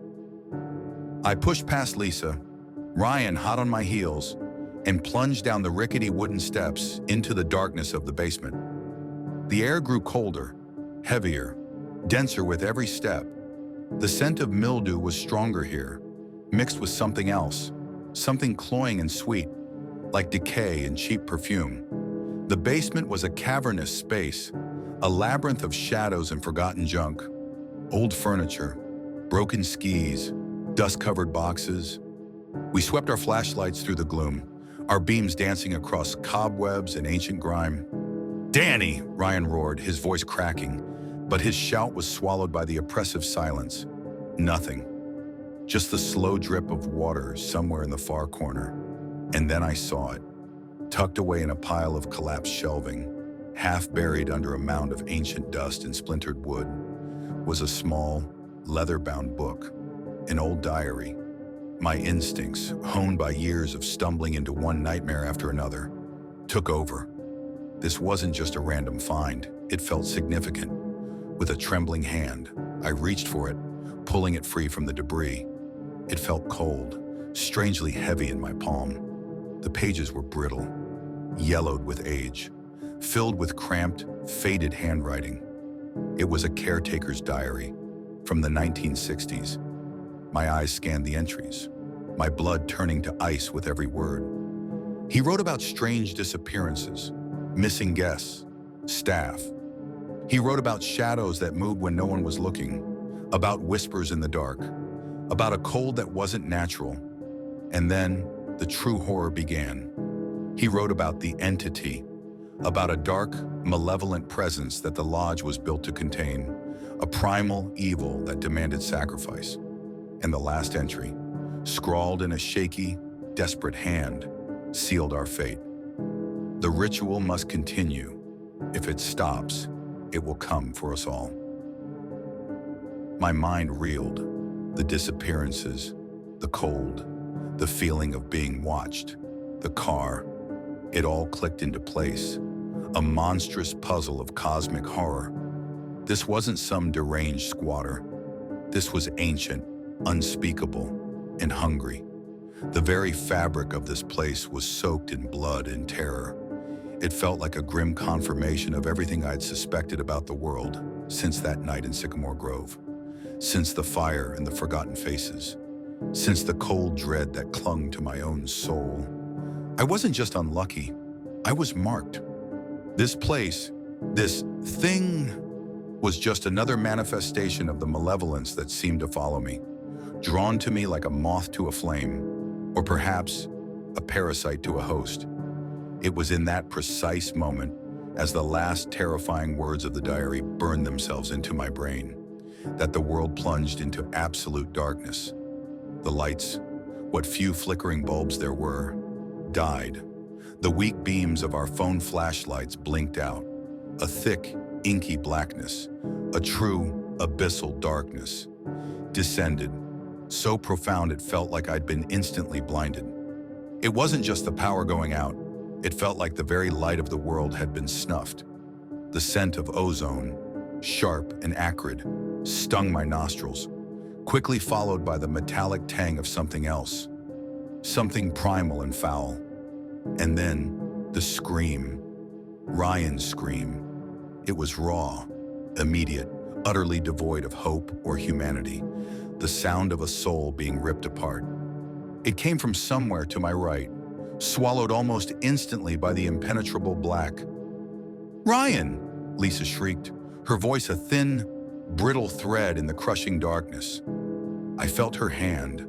I pushed past Lisa, Ryan hot on my heels, and plunged down the rickety wooden steps into the darkness of the basement. The air grew colder, heavier, denser with every step. The scent of mildew was stronger here, mixed with something else, something cloying and sweet, like decay and cheap perfume. The basement was a cavernous space, a labyrinth of shadows and forgotten junk. Old furniture, broken skis, dust-covered boxes. We swept our flashlights through the gloom, our beams dancing across cobwebs and ancient grime. "Danny!" Ryan roared, his voice cracking, but his shout was swallowed by the oppressive silence. Nothing. Just the slow drip of water somewhere in the far corner. And then I saw it. Tucked away in a pile of collapsed shelving, half buried under a mound of ancient dust and splintered wood, was a small, leather-bound book, an old diary. My instincts, honed by years of stumbling into one nightmare after another, took over. This wasn't just a random find. It felt significant. With a trembling hand, I reached for it, pulling it free from the debris. It felt cold, strangely heavy in my palm. The pages were brittle, yellowed with age, filled with cramped, faded handwriting. It was a caretaker's diary from the 1960s. My eyes scanned the entries, my blood turning to ice with every word. He wrote about strange disappearances, missing guests, staff. He wrote about shadows that moved when no one was looking, about whispers in the dark, about a cold that wasn't natural. And then the true horror began. He wrote about the entity, about a dark, malevolent presence that the lodge was built to contain, a primal evil that demanded sacrifice. And the last entry, scrawled in a shaky, desperate hand, sealed our fate. The ritual must continue. If it stops, it will come for us all. My mind reeled. The disappearances, the cold, the feeling of being watched, the car. It all clicked into place. A monstrous puzzle of cosmic horror. This wasn't some deranged squatter. This was ancient, unspeakable, and hungry. The very fabric of this place was soaked in blood and terror. It felt like a grim confirmation of everything I'd suspected about the world since that night in Sycamore Grove, since the fire and the forgotten faces, since the cold dread that clung to my own soul. I wasn't just unlucky, I was marked. This place, this thing, was just another manifestation of the malevolence that seemed to follow me, drawn to me like a moth to a flame, or perhaps a parasite to a host. It was in that precise moment, as the last terrifying words of the diary burned themselves into my brain, that the world plunged into absolute darkness. The lights, what few flickering bulbs there were, died. The weak beams of our phone flashlights blinked out. A thick, inky blackness, a true, abyssal darkness, descended, so profound it felt like I'd been instantly blinded. It wasn't just the power going out. It felt like the very light of the world had been snuffed. The scent of ozone, sharp and acrid, stung my nostrils, quickly followed by the metallic tang of something else, something primal and foul. And then the scream, Ryan's scream. It was raw, immediate, utterly devoid of hope or humanity, the sound of a soul being ripped apart. It came from somewhere to my right, swallowed almost instantly by the impenetrable black. "Ryan!" Lisa shrieked, her voice a thin, brittle thread in the crushing darkness. I felt her hand,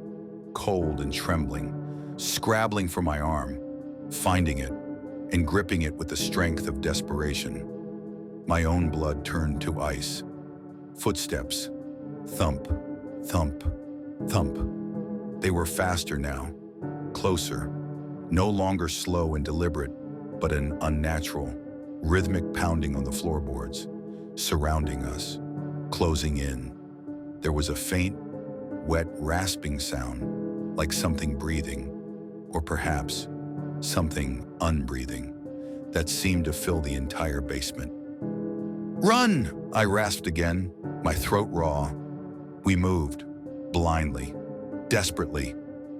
cold and trembling, scrabbling for my arm, finding it, and gripping it with the strength of desperation. My own blood turned to ice. Footsteps. Thump, thump, thump. They were faster now, closer, no longer slow and deliberate, but an unnatural, rhythmic pounding on the floorboards, surrounding us, closing in. There was a faint, wet, rasping sound, like something breathing, or perhaps something unbreathing, that seemed to fill the entire basement. "Run!" I rasped again, my throat raw. We moved, blindly, desperately,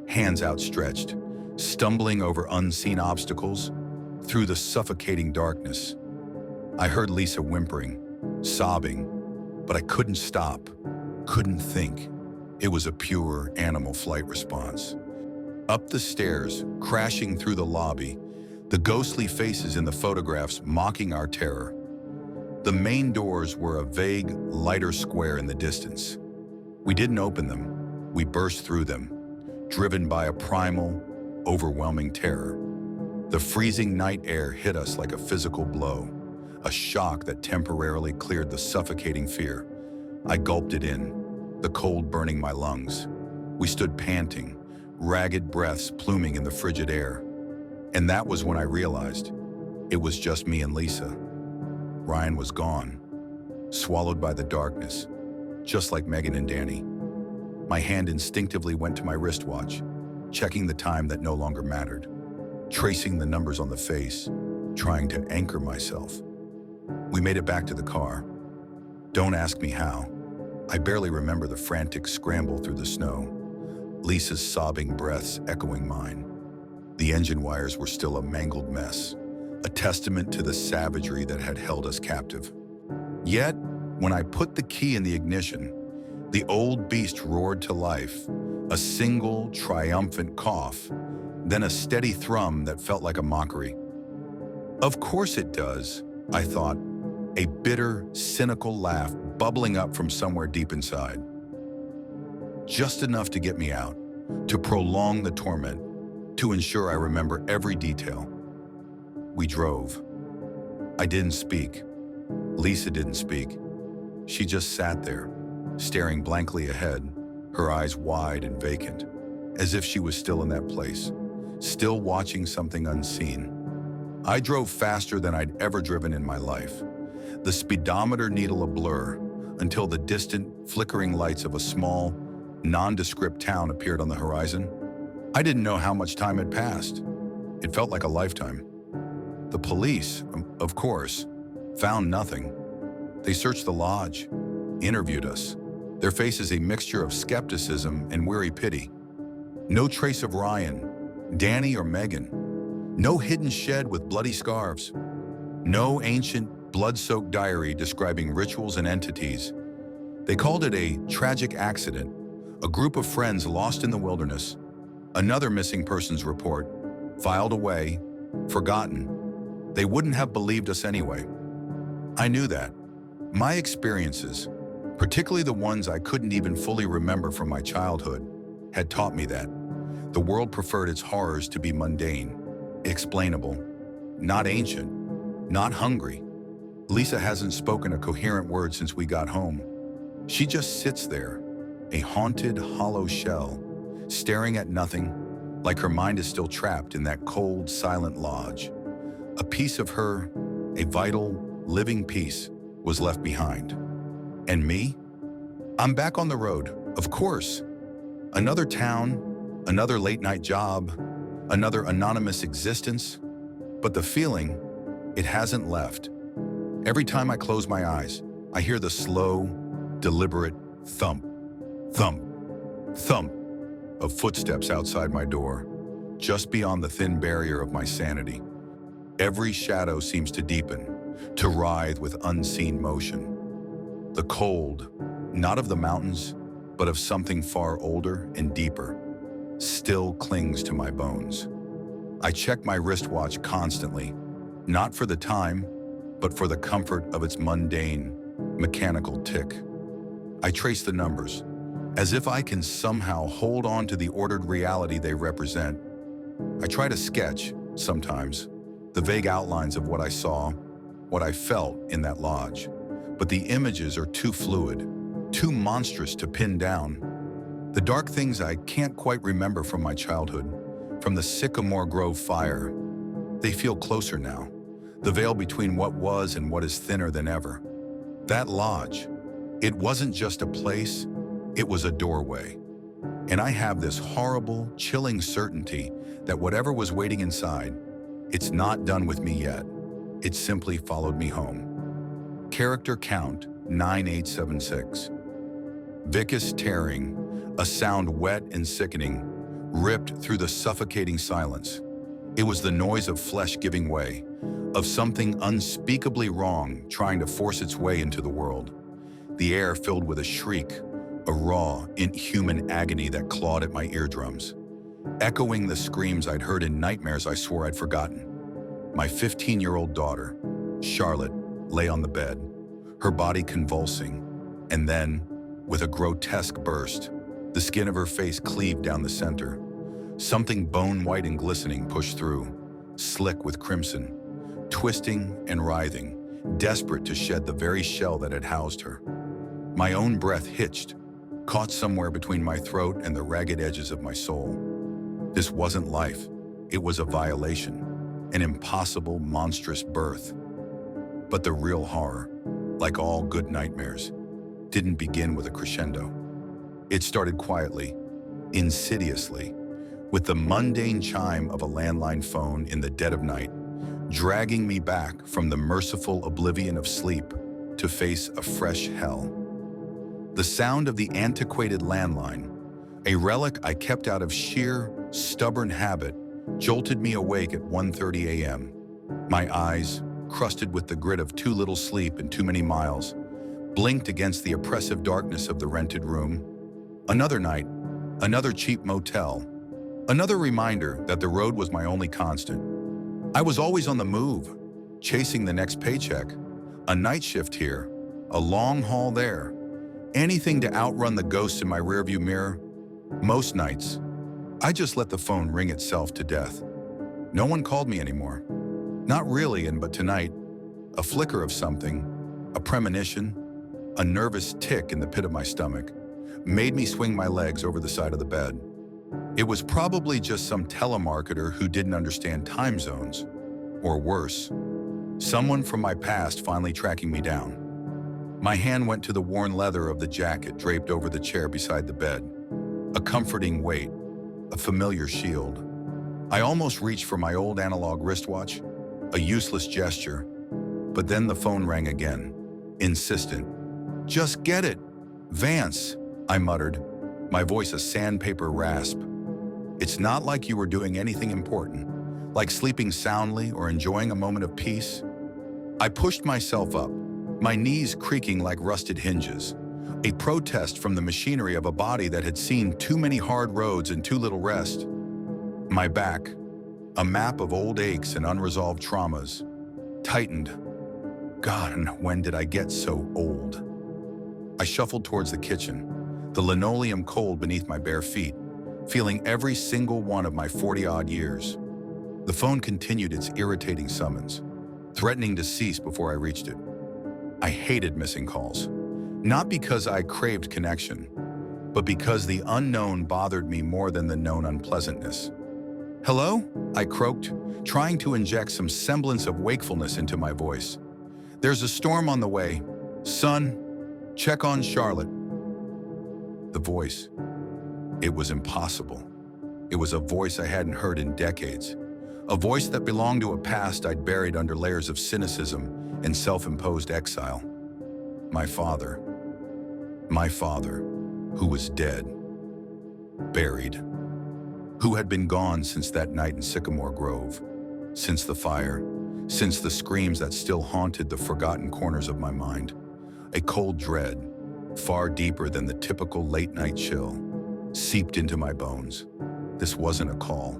hands outstretched, stumbling over unseen obstacles, through the suffocating darkness. I heard Lisa whimpering, sobbing, but I couldn't stop, couldn't think. It was a pure animal flight response. Up the stairs, crashing through the lobby, the ghostly faces in the photographs mocking our terror. The main doors were a vague, lighter square in the distance. We didn't open them, we burst through them, driven by a primal, overwhelming terror. The freezing night air hit us like a physical blow, a shock that temporarily cleared the suffocating fear. I gulped it in, the cold burning my lungs. We stood panting, ragged breaths pluming in the frigid air. And that was when I realized it was just me and Lisa. Ryan was gone, swallowed by the darkness, just like Megan and Danny. My hand instinctively went to my wristwatch, checking the time that no longer mattered, tracing the numbers on the face, trying to anchor myself. We made it back to the car. Don't ask me how. I barely remember the frantic scramble through the snow, Lisa's sobbing breaths echoing mine. The engine wires were still a mangled mess, a testament to the savagery that had held us captive. Yet, when I put the key in the ignition, the old beast roared to life, a single, triumphant cough, then a steady thrum that felt like a mockery. Of course it does, I thought, a bitter, cynical laugh bubbling up from somewhere deep inside. Just enough to get me out, to prolong the torment, to ensure I remember every detail. We drove. I didn't speak. Lisa didn't speak. She just sat there, staring blankly ahead, her eyes wide and vacant, as if she was still in that place, still watching something unseen. I drove faster than I'd ever driven in my life, the speedometer needle a blur, until the distant, flickering lights of a small, nondescript town appeared on the horizon. I didn't know how much time had passed. It felt like a lifetime. The police, of course, found nothing. They searched the lodge, interviewed us, their faces a mixture of skepticism and weary pity. No trace of Ryan, Danny, or Megan. No hidden shed with bloody scarves. No ancient, blood-soaked diary describing rituals and entities. They called it a tragic accident, a group of friends lost in the wilderness, another missing persons report, filed away, forgotten. They wouldn't have believed us anyway. I knew that. My experiences, particularly the ones I couldn't even fully remember from my childhood, had taught me that the world preferred its horrors to be mundane, explainable, not ancient, not hungry. Lisa hasn't spoken a coherent word since we got home. She just sits there, a haunted, hollow shell, staring at nothing, like her mind is still trapped in that cold, silent lodge. A piece of her, a vital, living piece, was left behind. And me? I'm back on the road, of course. Another town, another late-night job, another anonymous existence. But the feeling, it hasn't left. Every time I close my eyes, I hear the slow, deliberate thump, thump, thump of footsteps outside my door, just beyond the thin barrier of my sanity. Every shadow seems to deepen, to writhe with unseen motion. The cold, not of the mountains, but of something far older and deeper, still clings to my bones. I check my wristwatch constantly, not for the time, but for the comfort of its mundane, mechanical tick. I trace the numbers, as if I can somehow hold on to the ordered reality they represent. I try to sketch, sometimes, the vague outlines of what I saw, what I felt in that lodge. But the images are too fluid, too monstrous to pin down. The dark things I can't quite remember from my childhood, from the Sycamore Grove fire, they feel closer now. The veil between what was and what is thinner than ever. That lodge, it wasn't just a place, it was a doorway. And I have this horrible, chilling certainty that whatever was waiting inside, it's not done with me yet. It simply followed me home. Character count 9876. Vicus tearing, a sound wet and sickening, ripped through the suffocating silence. It was the noise of flesh giving way, of something unspeakably wrong trying to force its way into the world. The air filled with a shriek, a raw, inhuman agony that clawed at my eardrums, echoing the screams I'd heard in nightmares I swore I'd forgotten. My 15-year-old daughter, Charlotte, lay on the bed, her body convulsing, and then, with a grotesque burst, the skin of her face cleaved down the center. Something bone-white and glistening pushed through, slick with crimson, twisting and writhing, desperate to shed the very shell that had housed her. My own breath hitched, caught somewhere between my throat and the ragged edges of my soul. This wasn't life. It was a violation, an impossible, monstrous birth. But the real horror, like all good nightmares, didn't begin with a crescendo. It started quietly, insidiously, with the mundane chime of a landline phone in the dead of night, dragging me back from the merciful oblivion of sleep to face a fresh hell. The sound of the antiquated landline, a relic I kept out of sheer, stubborn habit, jolted me awake at 1:30 a.m. My eyes, crusted with the grit of too little sleep and too many miles, blinked against the oppressive darkness of the rented room. Another night, another cheap motel, another reminder that the road was my only constant. I was always on the move, chasing the next paycheck, a night shift here, a long haul there, anything to outrun the ghosts in my rearview mirror. Most nights, I just let the phone ring itself to death. No one called me anymore. Not really, but tonight, a flicker of something, a premonition, a nervous tick in the pit of my stomach, made me swing my legs over the side of the bed. It was probably just some telemarketer who didn't understand time zones. Or worse, someone from my past finally tracking me down. My hand went to the worn leather of the jacket draped over the chair beside the bed. A comforting weight, a familiar shield. I almost reached for my old analog wristwatch, a useless gesture, but then the phone rang again, insistent. "Just get it, Vance," I muttered, my voice a sandpaper rasp. "It's not like you were doing anything important, like sleeping soundly or enjoying a moment of peace." I pushed myself up, my knees creaking like rusted hinges, a protest from the machinery of a body that had seen too many hard roads and too little rest. My back, a map of old aches and unresolved traumas, tightened. God, and when did I get so old? I shuffled towards the kitchen, the linoleum cold beneath my bare feet, feeling every single one of my 40-odd years. The phone continued its irritating summons, threatening to cease before I reached it. I hated missing calls, not because I craved connection, but because the unknown bothered me more than the known unpleasantness. "Hello?" I croaked, trying to inject some semblance of wakefulness into my voice. "There's a storm on the way. Son, check on Charlotte." The voice. It was impossible. It was a voice I hadn't heard in decades. A voice that belonged to a past I'd buried under layers of cynicism and self-imposed exile. My father. My father, who was dead. Buried. Who had been gone since that night in Sycamore Grove. Since the fire. Since the screams that still haunted the forgotten corners of my mind. A cold dread, far deeper than the typical late-night chill, seeped into my bones. This wasn't a call.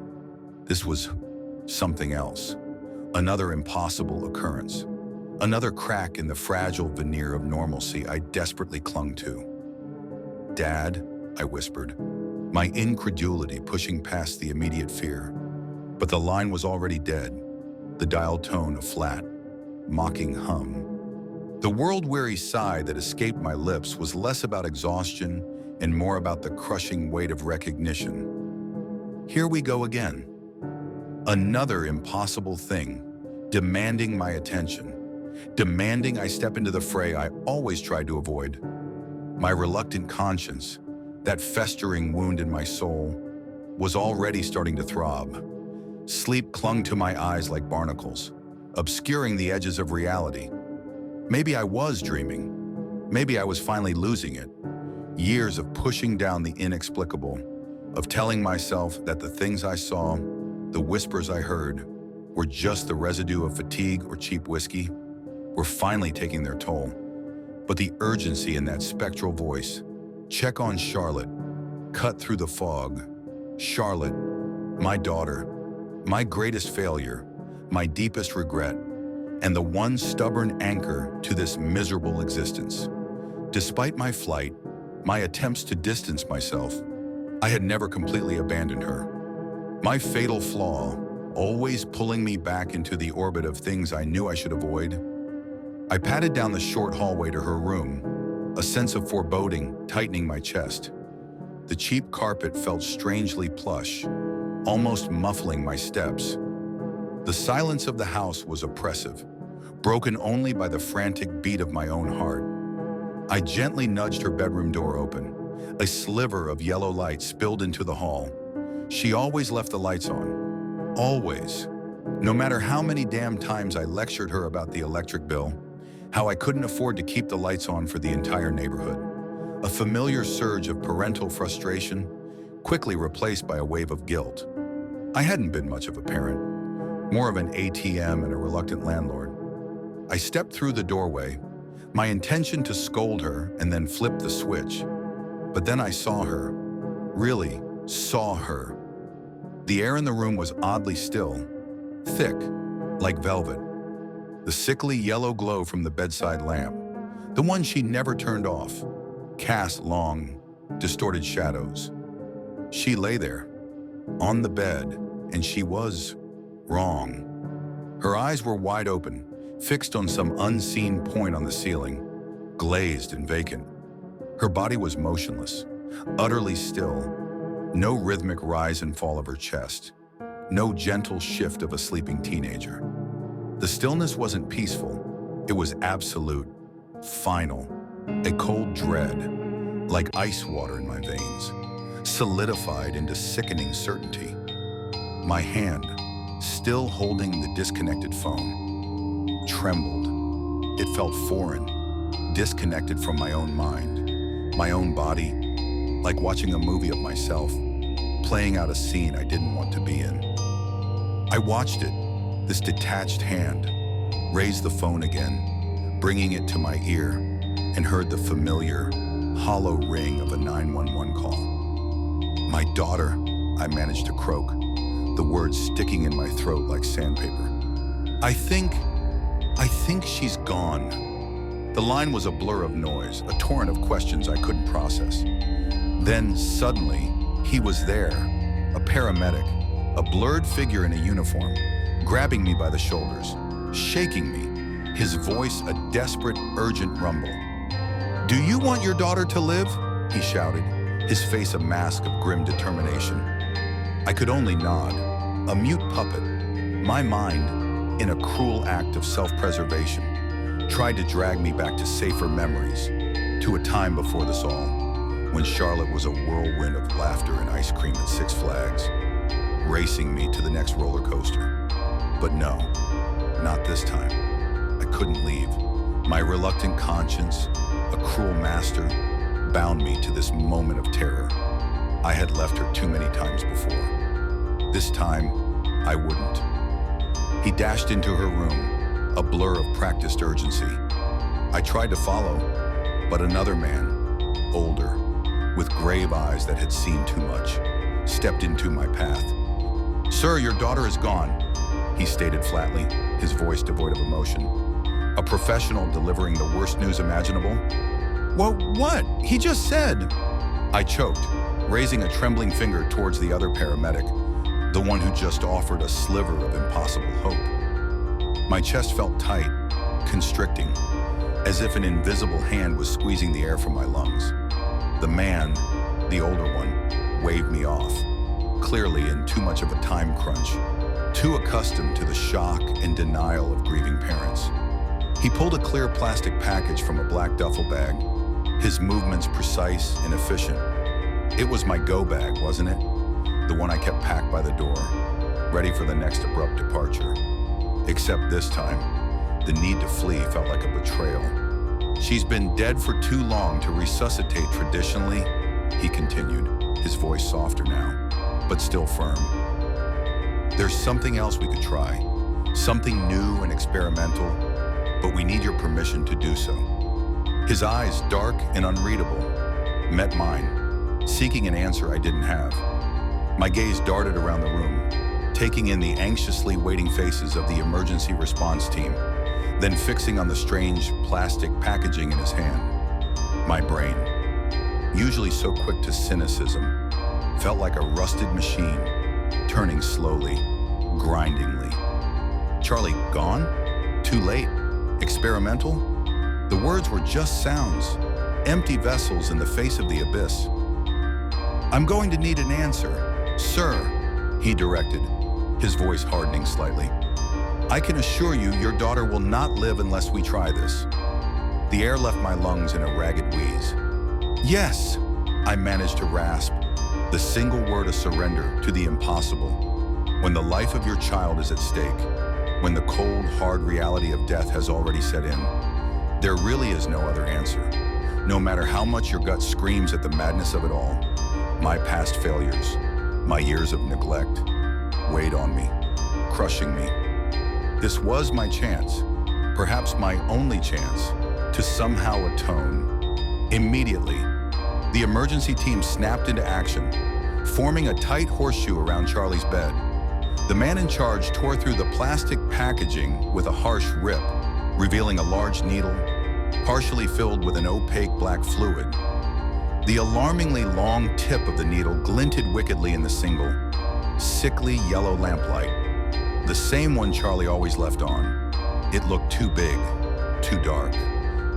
This was something else. Another impossible occurrence. Another crack in the fragile veneer of normalcy I desperately clung to. "Dad," I whispered, my incredulity pushing past the immediate fear. But the line was already dead, the dial tone a flat, mocking hum. The world-weary sigh that escaped my lips was less about exhaustion and more about the crushing weight of recognition. Here we go again. Another impossible thing, demanding my attention, demanding I step into the fray I always tried to avoid. My reluctant conscience, that festering wound in my soul, was already starting to throb. Sleep clung to my eyes like barnacles, obscuring the edges of reality. Maybe I was dreaming. Maybe I was finally losing it. Years of pushing down the inexplicable, of telling myself that the things I saw, the whispers I heard, were just the residue of fatigue or cheap whiskey, were finally taking their toll. But the urgency in that spectral voice, "Check on Charlotte," cut through the fog. Charlotte, my daughter, my greatest failure, my deepest regret, and the one stubborn anchor to this miserable existence. Despite my flight, my attempts to distance myself, I had never completely abandoned her. My fatal flaw, always pulling me back into the orbit of things I knew I should avoid. I padded down the short hallway to her room, a sense of foreboding tightening my chest. The cheap carpet felt strangely plush, almost muffling my steps. The silence of the house was oppressive, broken only by the frantic beat of my own heart. I gently nudged her bedroom door open. A sliver of yellow light spilled into the hall. She always left the lights on. Always. No matter how many damn times I lectured her about the electric bill, how I couldn't afford to keep the lights on for the entire neighborhood. a familiar surge of parental frustration, quickly replaced by a wave of guilt. I hadn't been much of a parent, more of an ATM and a reluctant landlord. I stepped through the doorway, my intention to scold her and then flip the switch. But then I saw her, really saw her. The air in the room was oddly still, thick, like velvet. The sickly yellow glow from the bedside lamp, the one she never turned off, cast long, distorted shadows. She lay there, on the bed, and she was wrong. Her eyes were wide open, fixed on some unseen point on the ceiling, glazed and vacant. Her body was motionless, utterly still, no rhythmic rise and fall of her chest, no gentle shift of a sleeping teenager. The stillness wasn't peaceful, it was absolute, final, a cold dread, like ice water in my veins, solidified into sickening certainty. My hand, still holding the disconnected phone, trembled. It felt foreign, disconnected from my own mind, my own body, like watching a movie of myself, playing out a scene I didn't want to be in. I watched it, this detached hand, raise the phone again, bringing it to my ear, and heard the familiar, hollow ring of a 911 call. My daughter, I managed to croak, the words sticking in my throat like sandpaper. I think she's gone. The line was a blur of noise, a torrent of questions I couldn't process. Then, suddenly, he was there, a paramedic, a blurred figure in a uniform, grabbing me by the shoulders, shaking me, his voice a desperate, urgent rumble. "Do you want your daughter to live?" he shouted, his face a mask of grim determination. I could only nod, a mute puppet. My mind, in a cruel act of self-preservation, tried to drag me back to safer memories, to a time before this all, when Charlotte was a whirlwind of laughter and ice cream at Six Flags, racing me to the next roller coaster. But no, not this time. I couldn't leave. My reluctant conscience, a cruel master, bound me to this moment of terror. I had left her too many times before. This time, I wouldn't. He dashed into her room, a blur of practiced urgency. I tried to follow, but another man, older, with grave eyes that had seen too much, stepped into my path. "Sir, your daughter is gone," he stated flatly, his voice devoid of emotion. A professional delivering the worst news imaginable? "Well, what? He just said..." I choked, raising a trembling finger towards the other paramedic, the one who just offered a sliver of impossible hope. My chest felt tight, constricting, as if an invisible hand was squeezing the air from my lungs. The man, the older one, waved me off, clearly in too much of a time crunch, too accustomed to the shock and denial of grieving parents. He pulled a clear plastic package from a black duffel bag, his movements precise and efficient. It was my go bag, wasn't it? The one I kept packed by the door, ready for the next abrupt departure. Except this time, the need to flee felt like a betrayal. "She's been dead for too long to resuscitate traditionally," he continued, his voice softer now, but still firm. "There's something else we could try, something new and experimental, but we need your permission to do so." His eyes, dark and unreadable, met mine, seeking an answer I didn't have. My gaze darted around the room, taking in the anxiously waiting faces of the emergency response team, then fixing on the strange plastic packaging in his hand. My brain, usually so quick to cynicism, felt like a rusted machine, turning slowly, grindingly. Charlie gone? Too late? Experimental? The words were just sounds, empty vessels in the face of the abyss. "I'm going to need an answer, sir," he directed, his voice hardening slightly. "I can assure you your daughter will not live unless we try this." The air left my lungs in a ragged wheeze. "Yes," I managed to rasp, the single word of surrender to the impossible. When the life of your child is at stake, when the cold, hard reality of death has already set in, there really is no other answer. No matter how much your gut screams at the madness of it all, my past failures, my years of neglect, weighed on me, crushing me. This was my chance, perhaps my only chance, to somehow atone. Immediately, the emergency team snapped into action, forming a tight horseshoe around Charlie's bed. The man in charge tore through the plastic packaging with a harsh rip, revealing a large needle, partially filled with an opaque black fluid. The alarmingly long tip of the needle glinted wickedly in the single, sickly yellow lamplight, the same one Charlie always left on. It looked too big, too dark,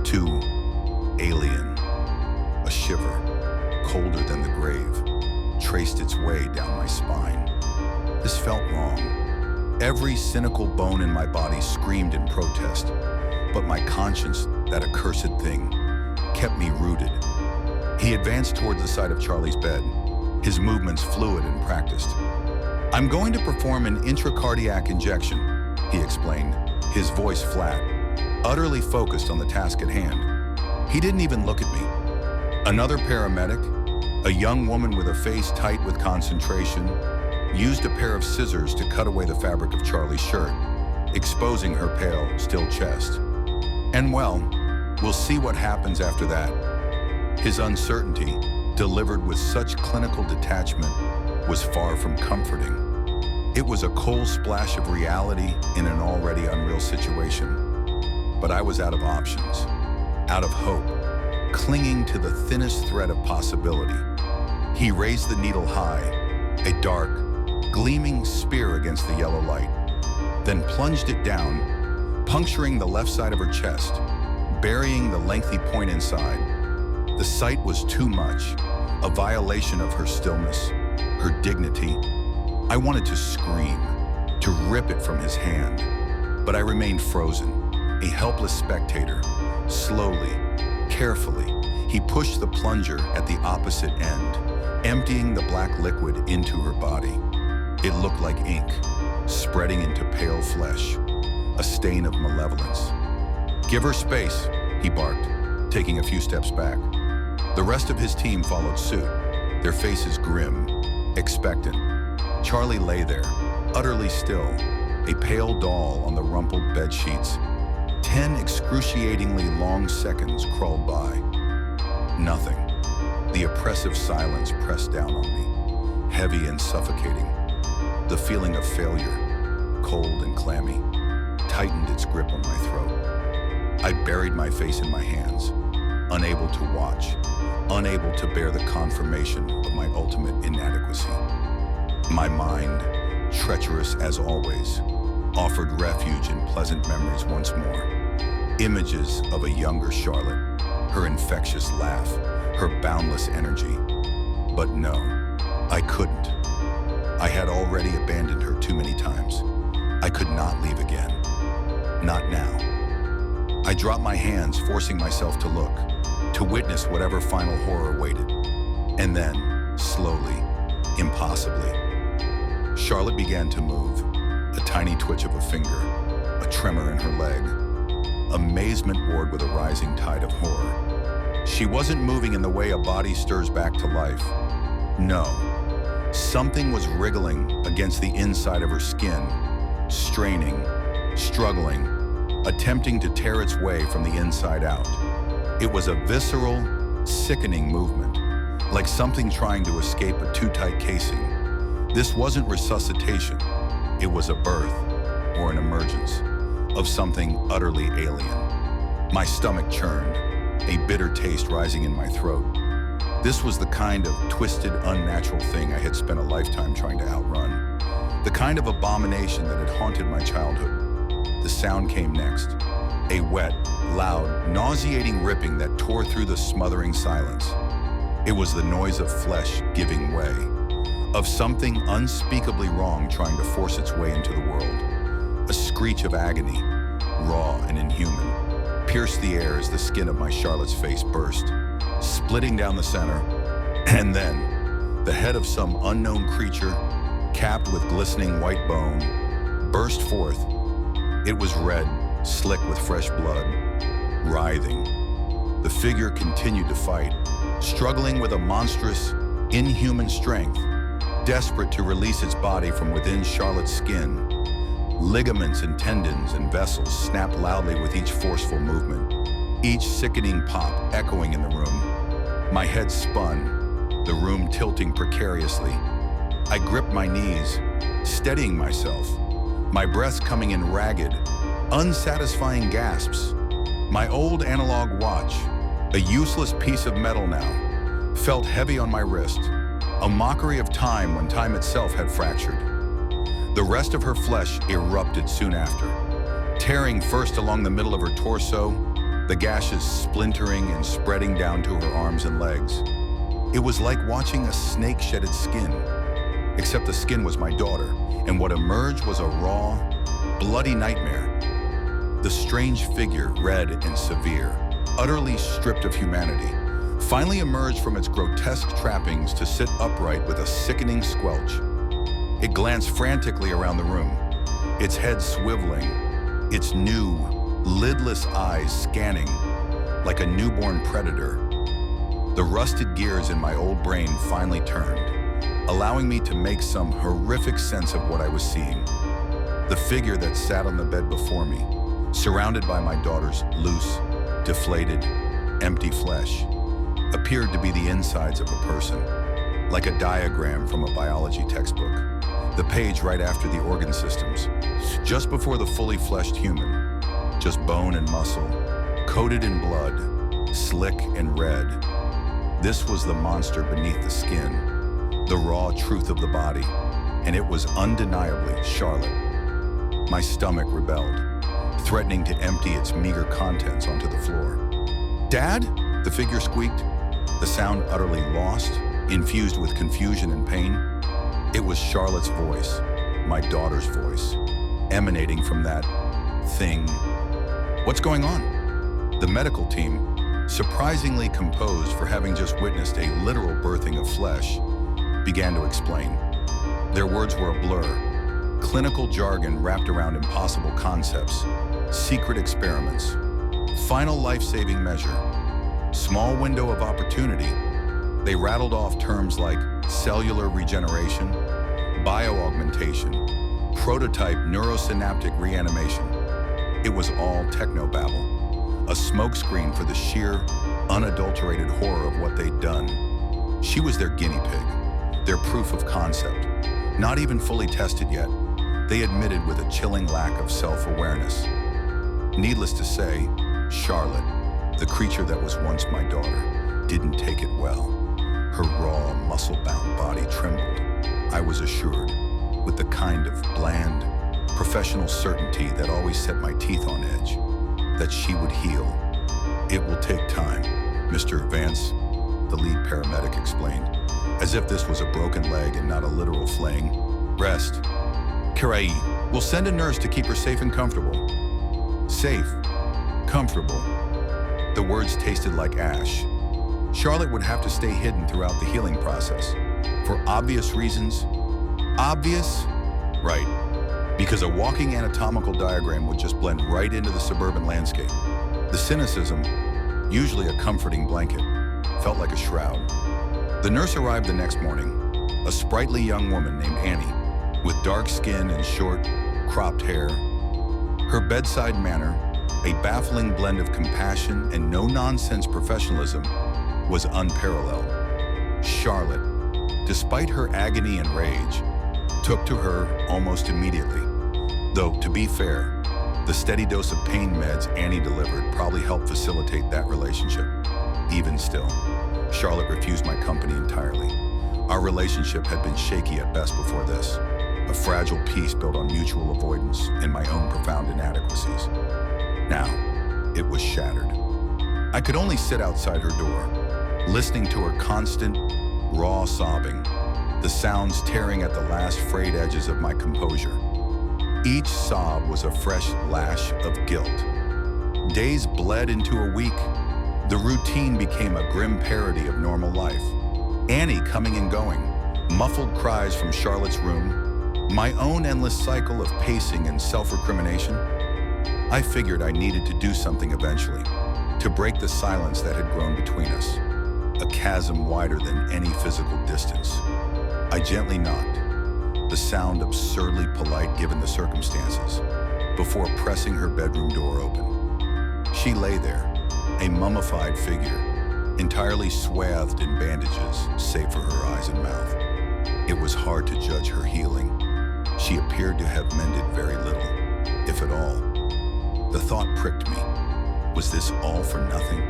too alien. A shiver, colder than the grave, traced its way down my spine. This felt wrong. Every cynical bone in my body screamed in protest, but my conscience, that accursed thing, kept me rooted. He advanced towards the side of Charlie's bed, his movements fluid and practiced. "I'm going to perform an intracardiac injection," he explained, his voice flat, utterly focused on the task at hand. He didn't even look at me. Another paramedic, a young woman with a face tight with concentration, used a pair of scissors to cut away the fabric of Charlie's shirt, exposing her pale, still chest. And well, we'll see what happens after that. His uncertainty, delivered with such clinical detachment, was far from comforting. It was a cold splash of reality in an already unreal situation. But I was out of options, out of hope, clinging to the thinnest thread of possibility. He raised the needle high, a dark, gleaming spear against the yellow light, then plunged it down, puncturing the left side of her chest, burying the lengthy point inside. The sight was too much, a violation of her stillness, her dignity. I wanted to scream, to rip it from his hand, but I remained frozen, a helpless spectator. Slowly, carefully, he pushed the plunger at the opposite end, emptying the black liquid into her body. It looked like ink, spreading into pale flesh, a stain of malevolence. "Give her space," he barked, taking a few steps back. The rest of his team followed suit, their faces grim, expectant. Charlie lay there, utterly still, a pale doll on the rumpled bedsheets. 10 excruciatingly long seconds crawled by. Nothing. The oppressive silence pressed down on me, heavy and suffocating. The feeling of failure, cold and clammy, tightened its grip on my throat. I buried my face in my hands, unable to watch, unable to bear the confirmation of my ultimate inadequacy. My mind, treacherous as always, offered refuge in pleasant memories once more. Images of a younger Charlotte, her infectious laugh, her boundless energy. But no, I couldn't. I had already abandoned her too many times. I could not leave again. Not now. I dropped my hands, forcing myself to look, to witness whatever final horror waited. And then, slowly, impossibly, Charlotte began to move, a tiny twitch of a finger, a tremor in her leg. Amazement warred with a rising tide of horror. She wasn't moving in the way a body stirs back to life. No. Something was wriggling against the inside of her skin, straining, struggling, attempting to tear its way from the inside out. It was a visceral, sickening movement, like something trying to escape a too tight casing. This wasn't resuscitation. It was a birth, or an emergence, of something utterly alien. My stomach churned, a bitter taste rising in my throat. This was the kind of twisted, unnatural thing I had spent a lifetime trying to outrun. The kind of abomination that had haunted my childhood. The sound came next. A wet, loud, nauseating ripping that tore through the smothering silence. It was the noise of flesh giving way, of something unspeakably wrong trying to force its way into the world. A screech of agony, raw and inhuman, pierced the air as the skin of my Charlotte's face burst, splitting down the center. And then, the head of some unknown creature, capped with glistening white bone, burst forth. It was red, slick with fresh blood, writhing, The figure continued to fight, struggling with a monstrous, inhuman strength, desperate to release its body from within Charlotte's skin. Ligaments and tendons and vessels snapped loudly with each forceful movement, each sickening pop echoing in the room. My head spun, the room tilting precariously. I gripped my knees, steadying myself, my breath coming in ragged, unsatisfying gasps. My old analog watch, a useless piece of metal now, felt heavy on my wrist, a mockery of time when time itself had fractured. The rest of her flesh erupted soon after, tearing first along the middle of her torso, the gashes splintering and spreading down to her arms and legs. It was like watching a snake shed its skin, except the skin was my daughter, and what emerged was a raw, bloody nightmare. The strange figure, red and severe, utterly stripped of humanity, finally emerged from its grotesque trappings to sit upright with a sickening squelch. It glanced frantically around the room, its head swiveling, its new, lidless eyes scanning like a newborn predator. The rusted gears in my old brain finally turned, allowing me to make some horrific sense of what I was seeing. The figure that sat on the bed before me, surrounded by my daughter's loose, deflated, empty flesh, appeared to be the insides of a person, like a diagram from a biology textbook, the page right after the organ systems, just before the fully fleshed human, just bone and muscle, coated in blood, slick and red. This was the monster beneath the skin, the raw truth of the body, and it was undeniably Charlotte. My stomach rebelled, threatening to empty its meager contents onto the floor. "Dad?" the figure squeaked, the sound utterly lost, infused with confusion and pain. It was Charlotte's voice, my daughter's voice, emanating from that thing. "What's going on?" The medical team, surprisingly composed for having just witnessed a literal birthing of flesh, began to explain. Their words were a blur, clinical jargon wrapped around impossible concepts, secret experiments, final life-saving measure, small window of opportunity. They rattled off terms like cellular regeneration, bioaugmentation, prototype neurosynaptic reanimation. It was all technobabble, a smokescreen for the sheer, unadulterated horror of what they'd done. She was their guinea pig, their proof of concept, not even fully tested yet. They admitted with a chilling lack of self-awareness. Needless to say, Charlotte, the creature that was once my daughter, didn't take it well. Her raw, muscle-bound body trembled, I was assured, with the kind of bland, professional certainty that always set my teeth on edge, that she would heal. "It will take time," Mr. Vance, the lead paramedic, explained, as if this was a broken leg and not a literal flaying. "Rest. Kirai, we'll send a nurse to keep her safe and comfortable." Safe. Comfortable. The words tasted like ash. Charlotte would have to stay hidden throughout the healing process. For obvious reasons. Obvious? Right. Because a walking anatomical diagram would just blend right into the suburban landscape. The cynicism, usually a comforting blanket, felt like a shroud. The nurse arrived the next morning, a sprightly young woman named Annie, with dark skin and short, cropped hair. Her bedside manner, a baffling blend of compassion and no-nonsense professionalism, was unparalleled. Charlotte, despite her agony and rage, took to her almost immediately. Though, to be fair, the steady dose of pain meds Annie delivered probably helped facilitate that relationship. Even still, Charlotte refused my company entirely. Our relationship had been shaky at best before this, a fragile peace built on mutual avoidance and my own profound inadequacies. Now, it was shattered. I could only sit outside her door, listening to her constant, raw sobbing, the sounds tearing at the last frayed edges of my composure. Each sob was a fresh lash of guilt. Days bled into a week. The routine became a grim parody of normal life. Annie coming and going, muffled cries from Charlotte's room, my own endless cycle of pacing and self-recrimination. I figured I needed to do something eventually. to break the silence that had grown between us, a chasm wider than any physical distance. I gently knocked, the sound absurdly polite given the circumstances, before pressing her bedroom door open. She lay there, a mummified figure, entirely swathed in bandages, save for her eyes and mouth. It was hard to judge her healing. She appeared to have mended very little, if at all. The thought pricked me. Was this all for nothing?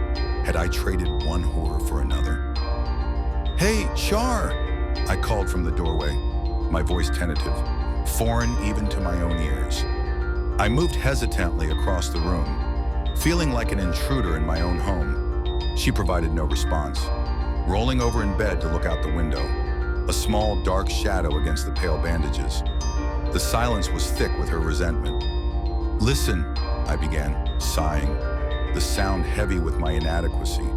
Had I traded one horror for another? "Hey, Char!" I called from the doorway, my voice tentative, foreign even to my own ears. I moved hesitantly across the room, feeling like an intruder in my own home. She provided no response, rolling over in bed to look out the window, a small dark shadow against the pale bandages. The silence was thick with her resentment. "Listen," I began, sighing, the sound heavy with my inadequacy.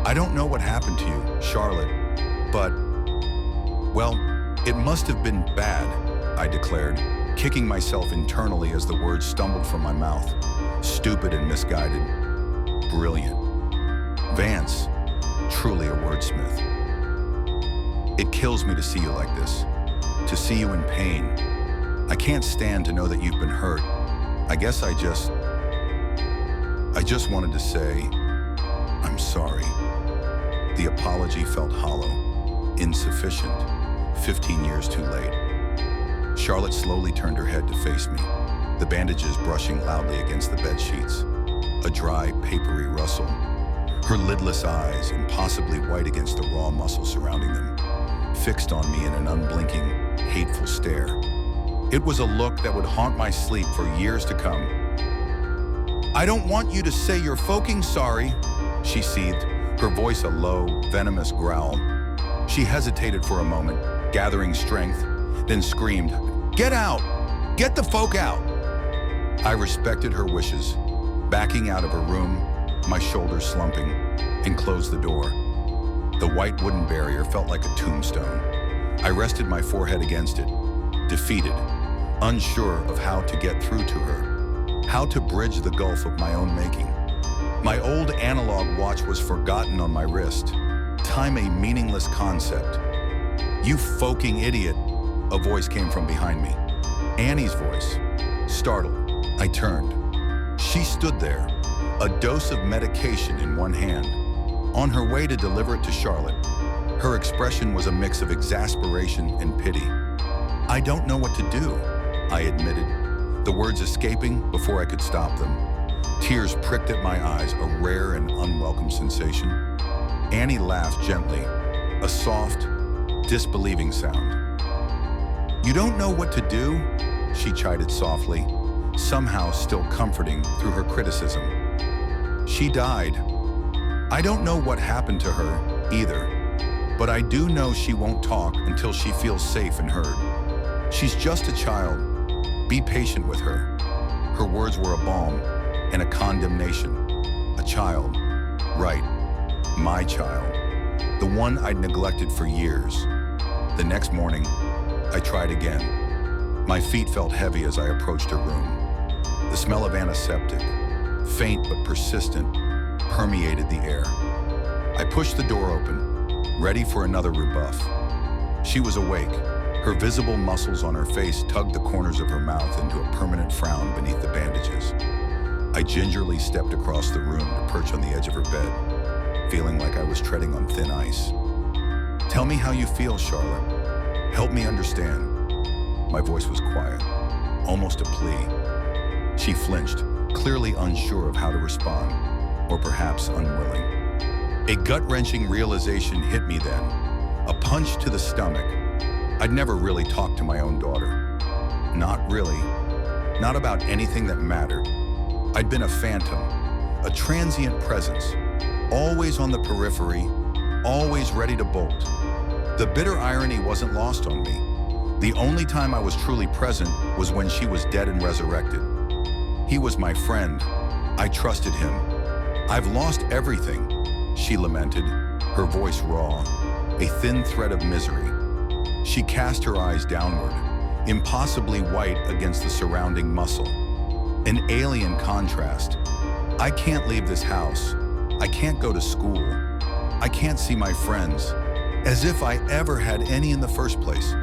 "I don't know what happened to you, Charlotte, but, well, it must have been bad," I declared, kicking myself internally as the words stumbled from my mouth. Stupid and misguided. Brilliant. Vance, truly a wordsmith. "It kills me to see you like this, to see you in pain. I can't stand to know that you've been hurt. I guess I just wanted to say, I'm sorry." The apology felt hollow, insufficient, 15 years too late. Charlotte slowly turned her head to face me, the bandages brushing loudly against the bed sheets, a dry, papery rustle. Her lidless eyes, impossibly white against the raw muscle surrounding them, fixed on me in an unblinking, hateful stare. It was a look that would haunt my sleep for years to come. "I don't want you to say you're fucking sorry," she seethed, her voice a low, venomous growl. She hesitated for a moment, gathering strength, then screamed, "Get out! Get the folk out!" I respected her wishes, backing out of her room, my shoulders slumping, and closed the door. The white wooden barrier felt like a tombstone. I rested my forehead against it, defeated, unsure of how to get through to her, how to bridge the gulf of my own making. My old analog watch was forgotten on my wrist, time a meaningless concept. "You fucking idiot," a voice came from behind me. Annie's voice. Startled, I turned. She stood there, a dose of medication in one hand, on her way to deliver it to Charlotte. Her expression was a mix of exasperation and pity. "I don't know what to do," I admitted, the words escaping before I could stop them. Tears pricked at my eyes, a rare and unwelcome sensation. Annie laughed gently, a soft, disbelieving sound. "You don't know what to do?" she chided softly, somehow still comforting through her criticism. "She died. I don't know what happened to her, either, but I do know she won't talk until she feels safe and heard. She's just a child. Be patient with her." Her words were a balm and a condemnation. A child. Right. My child. The one I'd neglected for years. The next morning, I tried again. My feet felt heavy as I approached her room. The smell of antiseptic, faint but persistent, permeated the air. I pushed the door open, ready for another rebuff. She was awake. Her visible muscles on her face tugged the corners of her mouth into a permanent frown beneath the bandages. I gingerly stepped across the room to perch on the edge of her bed, feeling like I was treading on thin ice. "Tell me how you feel, Charlotte. Help me understand." My voice was quiet, almost a plea. She flinched, clearly unsure of how to respond, or perhaps unwilling. A gut-wrenching realization hit me then, a punch to the stomach. I'd never really talked to my own daughter. Not really. Not about anything that mattered. I'd been a phantom, a transient presence, always on the periphery, always ready to bolt. The bitter irony wasn't lost on me. The only time I was truly present was when she was dead and resurrected. He was my friend. I trusted him. "I've lost everything," she lamented, her voice raw, a thin thread of misery. She cast her eyes downward, impossibly white against the surrounding muscle. An alien contrast. I can't leave this house. I can't go to school. I can't see my friends. As if I ever had any in the first place.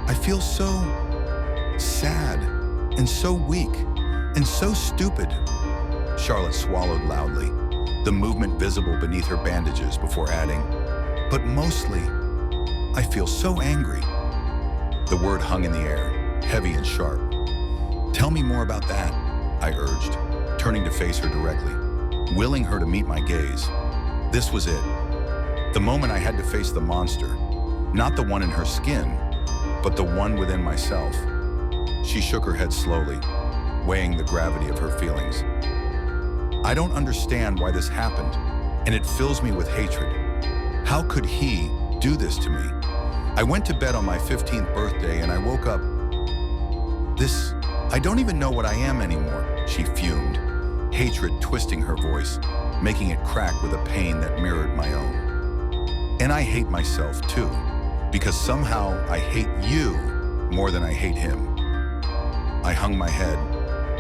I feel so sad and so weak and so stupid. Charlotte swallowed loudly, the movement visible beneath her bandages before adding, but mostly, I feel so angry. The word hung in the air, heavy and sharp. Tell me more about that, I urged, turning to face her directly, willing her to meet my gaze. This was it. The moment I had to face the monster, not the one in her skin, but the one within myself. She shook her head slowly, weighing the gravity of her feelings. I don't understand why this happened, and it fills me with hatred. How could he do this to me? I went to bed on my 15th birthday and I woke up. I don't even know what I am anymore, she fumed, hatred twisting her voice, making it crack with a pain that mirrored my own. And I hate myself too, because somehow I hate you more than I hate him. I hung my head,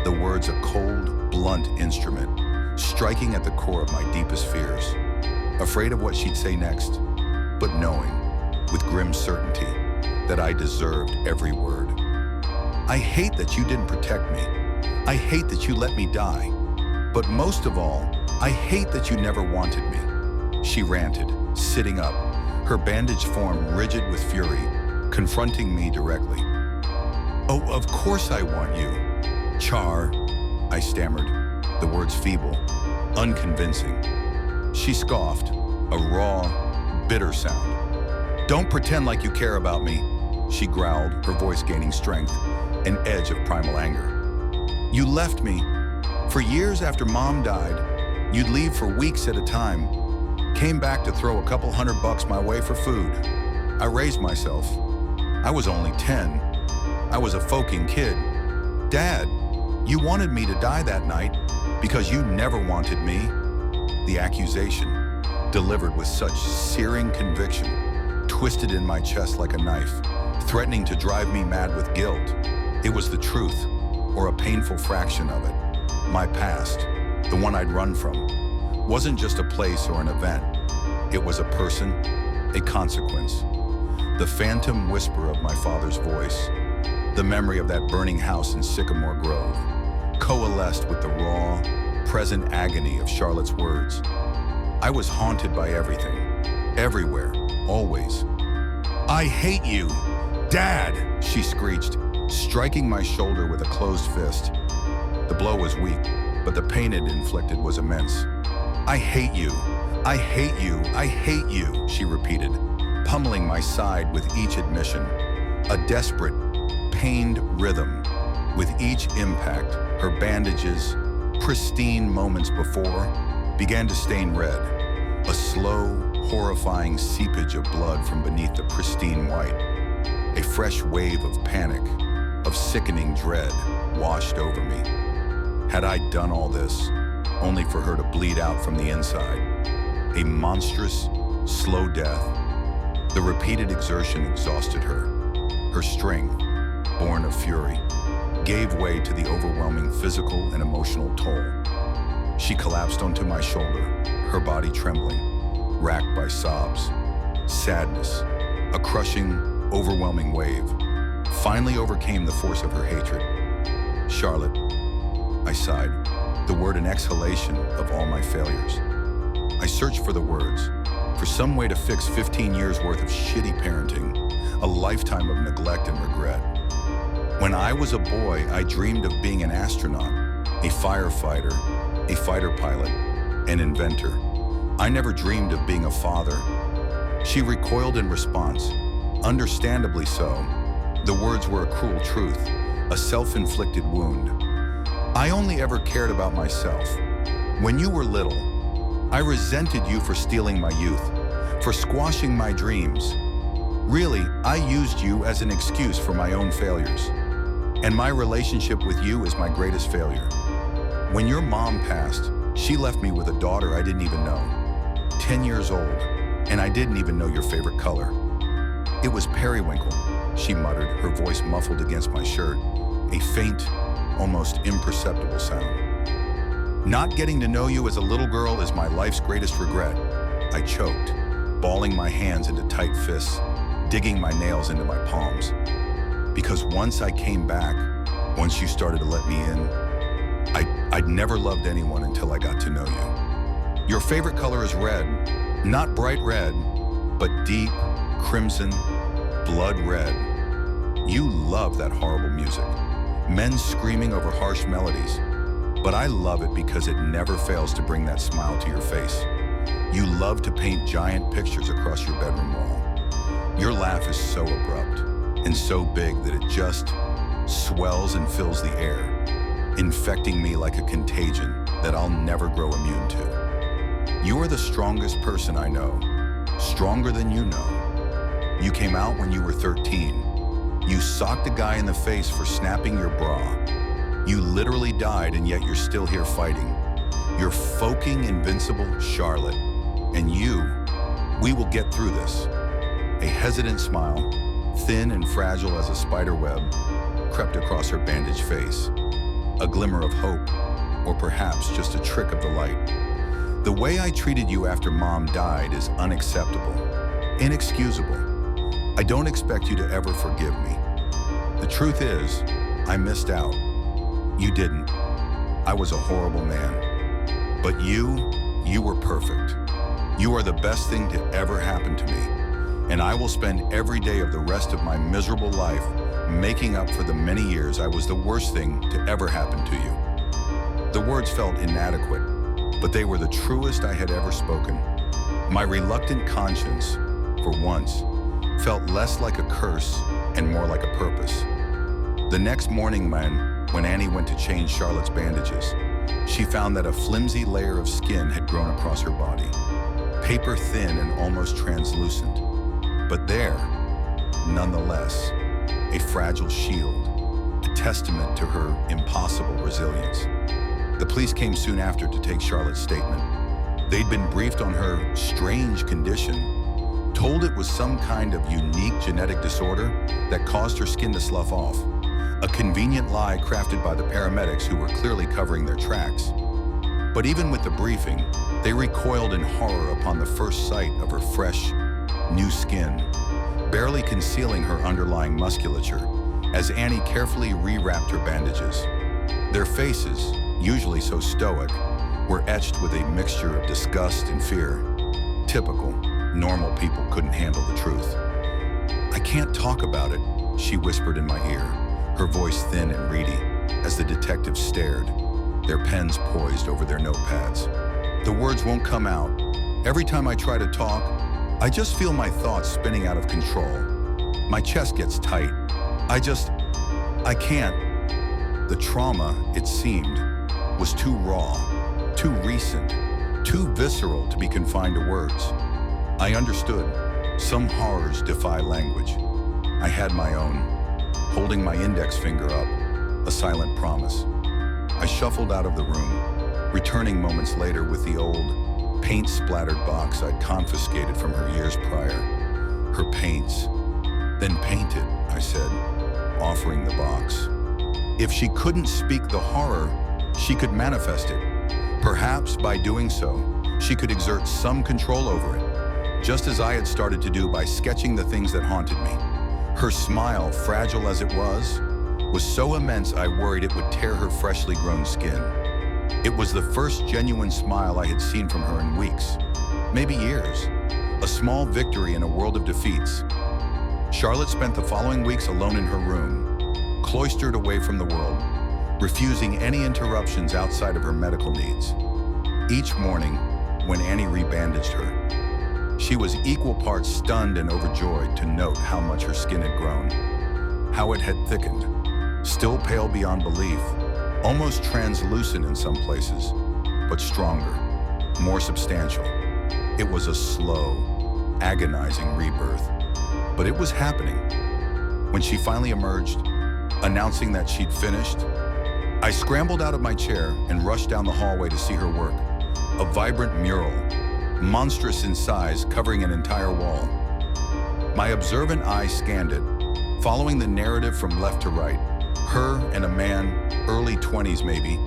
the words a cold, blunt instrument, striking at the core of my deepest fears, afraid of what she'd say next, but knowing, with grim certainty, that I deserved every word. I hate that you didn't protect me. I hate that you let me die. But most of all, I hate that you never wanted me. She ranted, sitting up, her bandaged form rigid with fury, confronting me directly. Oh, of course I want you. Char, I stammered, the words feeble, unconvincing. She scoffed, a raw, bitter sound. Don't pretend like you care about me, she growled, her voice gaining strength, an edge of primal anger. You left me. For years after Mom died, you'd leave for weeks at a time. Came back to throw a couple $100 my way for food. I raised myself. I was only 10. I was a folking kid. Dad, you wanted me to die that night because you never wanted me. The accusation, delivered with such searing conviction, twisted in my chest like a knife, threatening to drive me mad with guilt. It was the truth, or a painful fraction of it. My past, the one I'd run from, wasn't just a place or an event. It was a person, a consequence. The phantom whisper of my father's voice, the memory of that burning house in Sycamore Grove, coalesced with the raw, present agony of Charlotte's words. I was haunted by everything, everywhere, always. I hate you, Dad, she screeched, striking my shoulder with a closed fist. The blow was weak, but the pain it inflicted was immense. I hate you, I hate you, I hate you, she repeated, pummeling my side with each admission, a desperate, pained rhythm. With each impact, her bandages, pristine moments before, began to stain red, a slow, horrifying seepage of blood from beneath the pristine white. A fresh wave of panic, of sickening dread, washed over me. Had I done all this, only for her to bleed out from the inside? A monstrous, slow death. The repeated exertion exhausted her. Her strength, born of fury, gave way to the overwhelming physical and emotional toll. She collapsed onto my shoulder, her body trembling, racked by sobs. Sadness, a crushing, overwhelming wave, finally overcame the force of her hatred. Charlotte, I sighed, the word an exhalation of all my failures. I searched for the words, for some way to fix 15 years worth of shitty parenting, a lifetime of neglect and regret. When I was a boy, I dreamed of being an astronaut, a firefighter, a fighter pilot, an inventor. I never dreamed of being a father. She recoiled in response, understandably so. The words were a cruel truth, a self-inflicted wound. I only ever cared about myself. When you were little, I resented you for stealing my youth, for squashing my dreams. Really, I used you as an excuse for my own failures. And my relationship with you is my greatest failure. When your mom passed, she left me with a daughter I didn't even know, 10 years old, and I didn't even know your favorite color. It was periwinkle, she muttered, her voice muffled against my shirt, a faint, almost imperceptible sound. Not getting to know you as a little girl is my life's greatest regret. I choked, balling my hands into tight fists, digging my nails into my palms. Because once I came back, once you started to let me in, I'd never loved anyone until I got to know you. Your favorite color is red, not bright red, but deep, crimson, blood red. You love that horrible music, men screaming over harsh melodies. But I love it because it never fails to bring that smile to your face. You love to paint giant pictures across your bedroom wall. Your laugh is so abrupt and so big that it just swells and fills the air, infecting me like a contagion that I'll never grow immune to. You are the strongest person I know, stronger than you know. You came out when you were 13. You socked a guy in the face for snapping your bra. You literally died, and yet you're still here fighting. You're fucking invincible, Charlotte. And we will get through this. A hesitant smile, thin and fragile as a spider web, crept across her bandaged face. A glimmer of hope, or perhaps just a trick of the light. The way I treated you after Mom died is unacceptable, inexcusable. I don't expect you to ever forgive me. The truth is, I missed out. You didn't. I was a horrible man. But you were perfect. You are the best thing to ever happen to me. And I will spend every day of the rest of my miserable life making up for the many years I was the worst thing to ever happen to you. The words felt inadequate, but they were the truest I had ever spoken. My reluctant conscience, for once, felt less like a curse and more like a purpose. The next morning, when Annie went to change Charlotte's bandages, she found that a flimsy layer of skin had grown across her body, paper thin and almost translucent. But there, nonetheless, a fragile shield, a testament to her impossible resilience. The police came soon after to take Charlotte's statement. They'd been briefed on her strange condition, told it was some kind of unique genetic disorder that caused her skin to slough off. A convenient lie crafted by the paramedics who were clearly covering their tracks. But even with the briefing, they recoiled in horror upon the first sight of her fresh, new skin, barely concealing her underlying musculature as Annie carefully rewrapped her bandages. Their faces, usually so stoic, were etched with a mixture of disgust and fear. Typical, normal people couldn't handle the truth. "I can't talk about it," she whispered in my ear, her voice thin and reedy, as the detectives stared, their pens poised over their notepads. "The words won't come out. Every time I try to talk, I just feel my thoughts spinning out of control. My chest gets tight. I can't." The trauma, it seemed, was too raw, too recent, too visceral to be confined to words. I understood. Some horrors defy language. I had my own, holding my index finger up, a silent promise. I shuffled out of the room, returning moments later with the old, paint-splattered box I'd confiscated from her years prior. Her paints. "Then paint it," I said, offering the box. If she couldn't speak the horror, she could manifest it. Perhaps by doing so, she could exert some control over it, just as I had started to do by sketching the things that haunted me. Her smile, fragile as it was so immense I worried it would tear her freshly grown skin. It was the first genuine smile I had seen from her in weeks, maybe years. A small victory in a world of defeats. Charlotte spent the following weeks alone in her room, cloistered away from the world, refusing any interruptions outside of her medical needs. Each morning, when Annie rebandaged her, she was equal parts stunned and overjoyed to note how much her skin had grown, how it had thickened, still pale beyond belief, almost translucent in some places, but stronger, more substantial. It was a slow, agonizing rebirth, but it was happening. When she finally emerged, announcing that she'd finished, I scrambled out of my chair and rushed down the hallway to see her work. A vibrant mural, monstrous in size, covering an entire wall. My observant eye scanned it, following the narrative from left to right. Her and a man, early 20s maybe,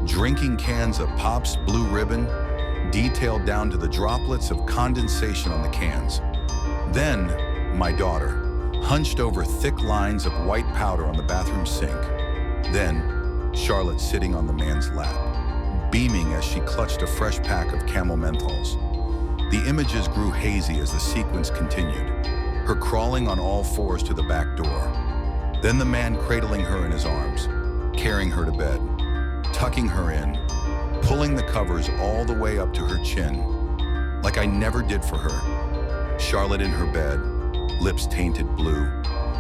drinking cans of Pop's Blue Ribbon, detailed down to the droplets of condensation on the cans. Then, my daughter, hunched over thick lines of white powder on the bathroom sink. Then, Charlotte sitting on the man's lap, beaming as she clutched a fresh pack of Camel menthols. The images grew hazy as the sequence continued, her crawling on all fours to the back door. Then the man cradling her in his arms, carrying her to bed, tucking her in, pulling the covers all the way up to her chin, like I never did for her. Charlotte in her bed, lips tainted blue,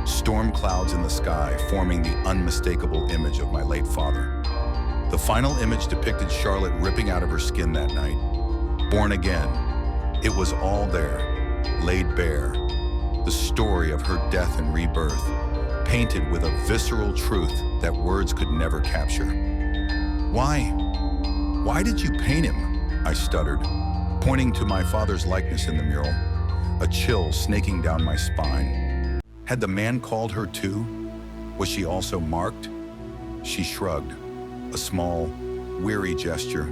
storm clouds in the sky forming the unmistakable image of my late father. The final image depicted Charlotte ripping out of her skin that night. Born again, it was all there, laid bare. The story of her death and rebirth, painted with a visceral truth that words could never capture. Why did you paint him? I stuttered, pointing to my father's likeness in the mural, a chill snaking down my spine. Had the man called her too? Was she also marked? She shrugged, a small, weary gesture.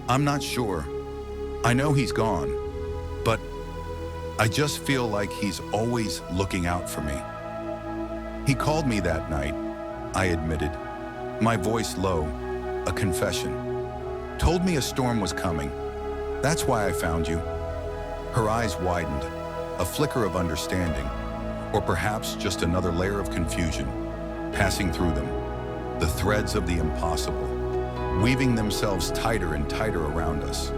I'm not sure. I know he's gone, but I just feel like he's always looking out for me. He called me that night, I admitted, my voice low, a confession. Told me a storm was coming. That's why I found you. Her eyes widened, a flicker of understanding, or perhaps just another layer of confusion, passing through them, the threads of the impossible, weaving themselves tighter and tighter around us.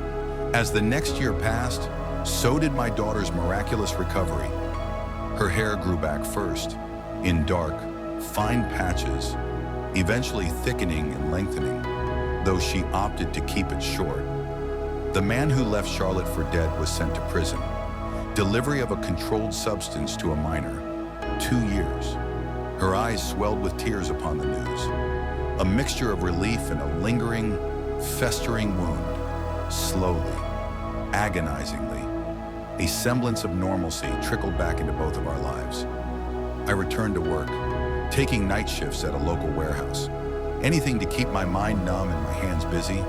As the next year passed, so did my daughter's miraculous recovery. Her hair grew back first, in dark, fine patches, eventually thickening and lengthening, though she opted to keep it short. The man who left Charlotte for dead was sent to prison. Delivery of a controlled substance to a minor. 2 years. Her eyes swelled with tears upon the news. A mixture of relief and a lingering, festering wound. Slowly, agonizingly, a semblance of normalcy trickled back into both of our lives. I returned to work, taking night shifts at a local warehouse. Anything to keep my mind numb and my hands busy.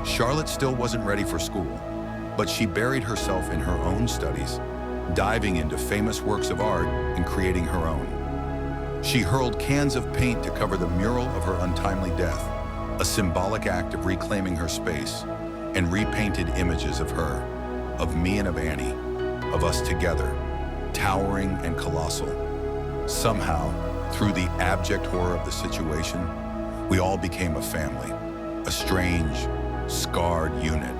Charlotte still wasn't ready for school, but she buried herself in her own studies, diving into famous works of art and creating her own. She hurled cans of paint to cover the mural of her untimely death, a symbolic act of reclaiming her space, and repainted images of her, of me and of Annie, of us together, towering and colossal. Somehow, through the abject horror of the situation, we all became a family, a strange, scarred unit.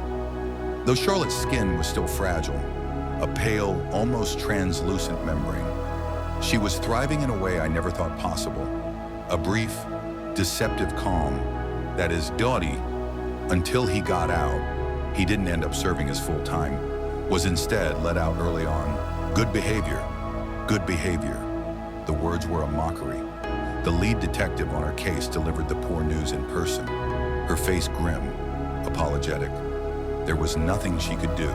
Though Charlotte's skin was still fragile, a pale, almost translucent membrane, she was thriving in a way I never thought possible. A brief, deceptive calm that is Dottie, until he got out, he didn't end up serving his full time, was instead let out early on. Good behavior, good behavior. The words were a mockery. The lead detective on our case delivered the poor news in person, her face grim, apologetic. There was nothing she could do.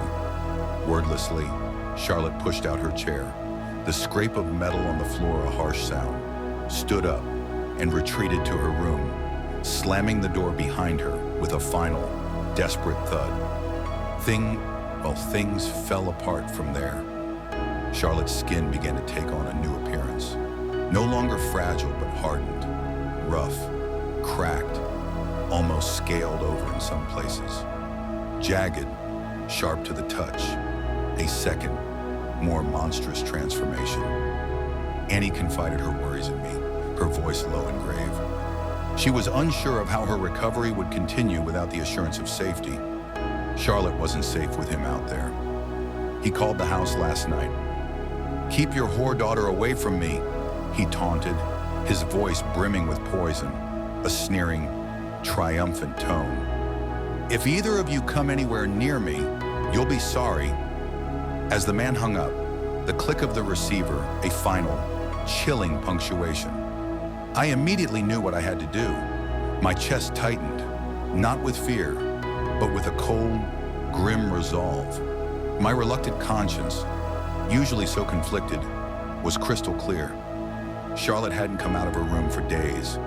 Wordlessly, Charlotte pushed out her chair, the scrape of metal on the floor a harsh sound, stood up, and retreated to her room, slamming the door behind her with a final, desperate thud. Things fell apart from there. Charlotte's skin began to take on a new appearance. No longer fragile, but hardened, rough, cracked, almost scaled over in some places. Jagged, sharp to the touch. A second, more monstrous transformation. Annie confided her worries in me, her voice low and grave. She was unsure of how her recovery would continue without the assurance of safety. Charlotte wasn't safe with him out there. He called the house last night. "Keep your whore daughter away from me," he taunted, his voice brimming with poison, a sneering, triumphant tone. "If either of you come anywhere near me, you'll be sorry." As the man hung up, the click of the receiver, a final, chilling punctuation. I immediately knew what I had to do. My chest tightened, not with fear, but with a cold, grim resolve. My reluctant conscience, usually so conflicted, was crystal clear. Charlotte hadn't come out of her room for days.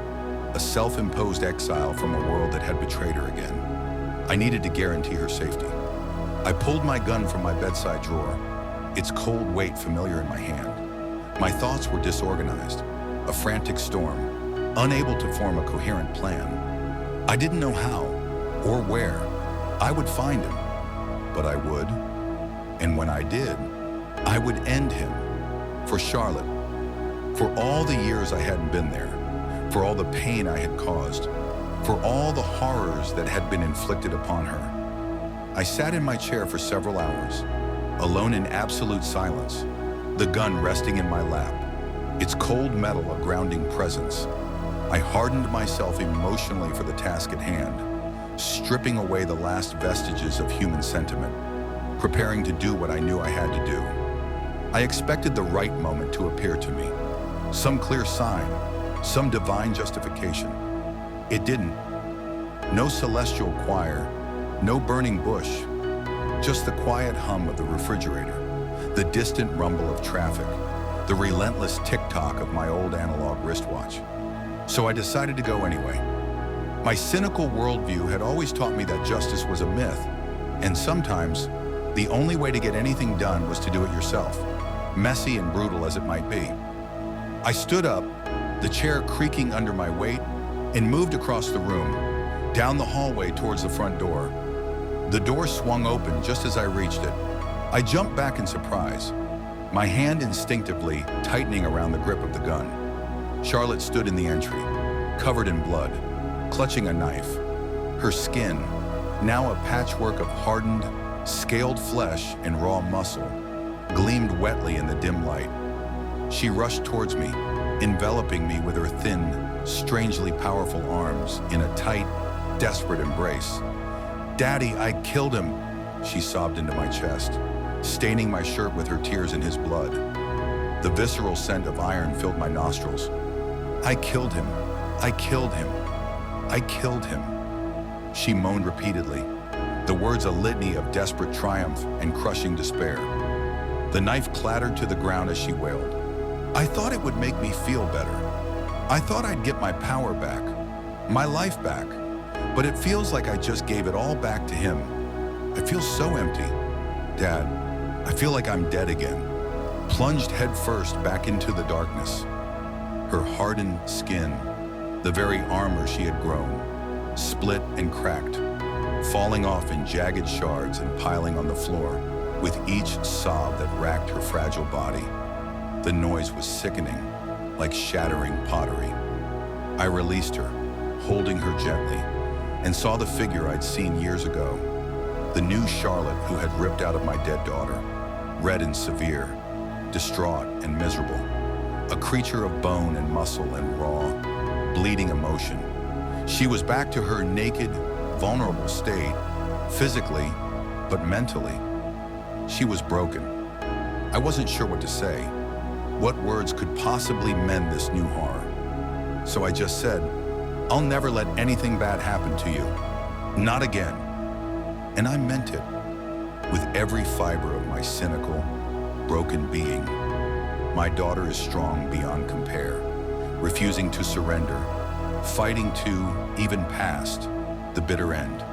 a self-imposed exile from a world that had betrayed her again. I needed to guarantee her safety. I pulled my gun from my bedside drawer, its cold weight familiar in my hand. My thoughts were disorganized, a frantic storm, unable to form a coherent plan. I didn't know how or where I would find him, but I would. And when I did, I would end him. For Charlotte. For all the years I hadn't been there. For all the pain I had caused. For all the horrors that had been inflicted upon her. I sat in my chair for several hours, alone in absolute silence, the gun resting in my lap, its cold metal a grounding presence. I hardened myself emotionally for the task at hand, stripping away the last vestiges of human sentiment, preparing to do what I knew I had to do. I expected the right moment to appear to me, some clear sign, some divine justification. It didn't. No celestial choir, no burning bush, just the quiet hum of the refrigerator, the distant rumble of traffic, the relentless tick-tock of my old analog wristwatch. So I decided to go anyway. My cynical worldview had always taught me that justice was a myth, and sometimes the only way to get anything done was to do it yourself, messy and brutal as it might be. I stood up, the chair creaking under my weight, and moved across the room, down the hallway towards the front door. The door swung open just as I reached it. I jumped back in surprise, my hand instinctively tightening around the grip of the gun. Charlotte stood in the entry, covered in blood, clutching a knife. Her skin, now a patchwork of hardened, scaled flesh and raw muscle, gleamed wetly in the dim light. She rushed towards me, enveloping me with her thin, strangely powerful arms in a tight, desperate embrace. "Daddy, I killed him," she sobbed into my chest, staining my shirt with her tears and his blood. The visceral scent of iron filled my nostrils. "I killed him. I killed him. I killed him," she moaned repeatedly, the words a litany of desperate triumph and crushing despair. The knife clattered to the ground as she wailed. I thought it would make me feel better. I thought I'd get my power back, my life back, but it feels like I just gave it all back to him. I feel so empty. Dad, I feel like I'm dead again, plunged headfirst back into the darkness. Her hardened skin, the very armor she had grown, split and cracked, falling off in jagged shards and piling on the floor with each sob that racked her fragile body. The noise was sickening, like shattering pottery. I released her, holding her gently, and saw the figure I'd seen years ago, the new Charlotte who had ripped out of my dead daughter, red and severe, distraught and miserable, a creature of bone and muscle and raw, bleeding emotion. She was back to her naked, vulnerable state, physically, but mentally. She was broken. I wasn't sure what to say. What words could possibly mend this new horror? So I just said, "I'll never let anything bad happen to you. Not again." And I meant it, with every fiber of my cynical, broken being. My daughter is strong beyond compare, refusing to surrender, fighting to, even past, the bitter end.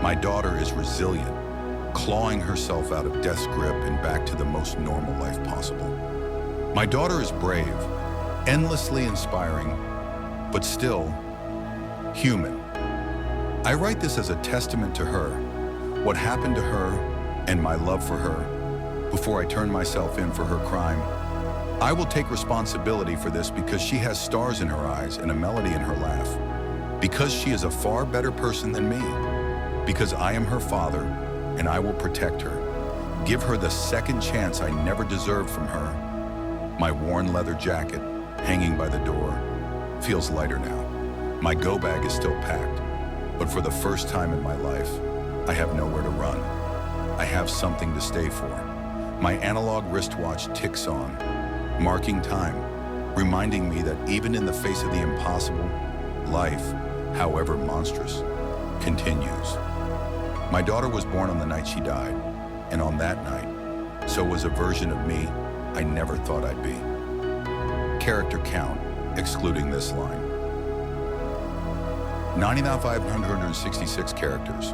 My daughter is resilient, clawing herself out of death's grip and back to the most normal life possible. My daughter is brave, endlessly inspiring, but still human. I write this as a testament to her, what happened to her, and my love for her, before I turn myself in for her crime. I will take responsibility for this because she has stars in her eyes and a melody in her laugh, because she is a far better person than me, because I am her father and I will protect her, give her the second chance I never deserved from her. My worn leather jacket, hanging by the door, feels lighter now. My go bag is still packed, but for the first time in my life, I have nowhere to run. I have something to stay for. My analog wristwatch ticks on, marking time, reminding me that even in the face of the impossible, life, however monstrous, continues. My daughter was born on the night she died, and on that night, so was a version of me I never thought I'd be. Character count, excluding this line. 9,566 characters.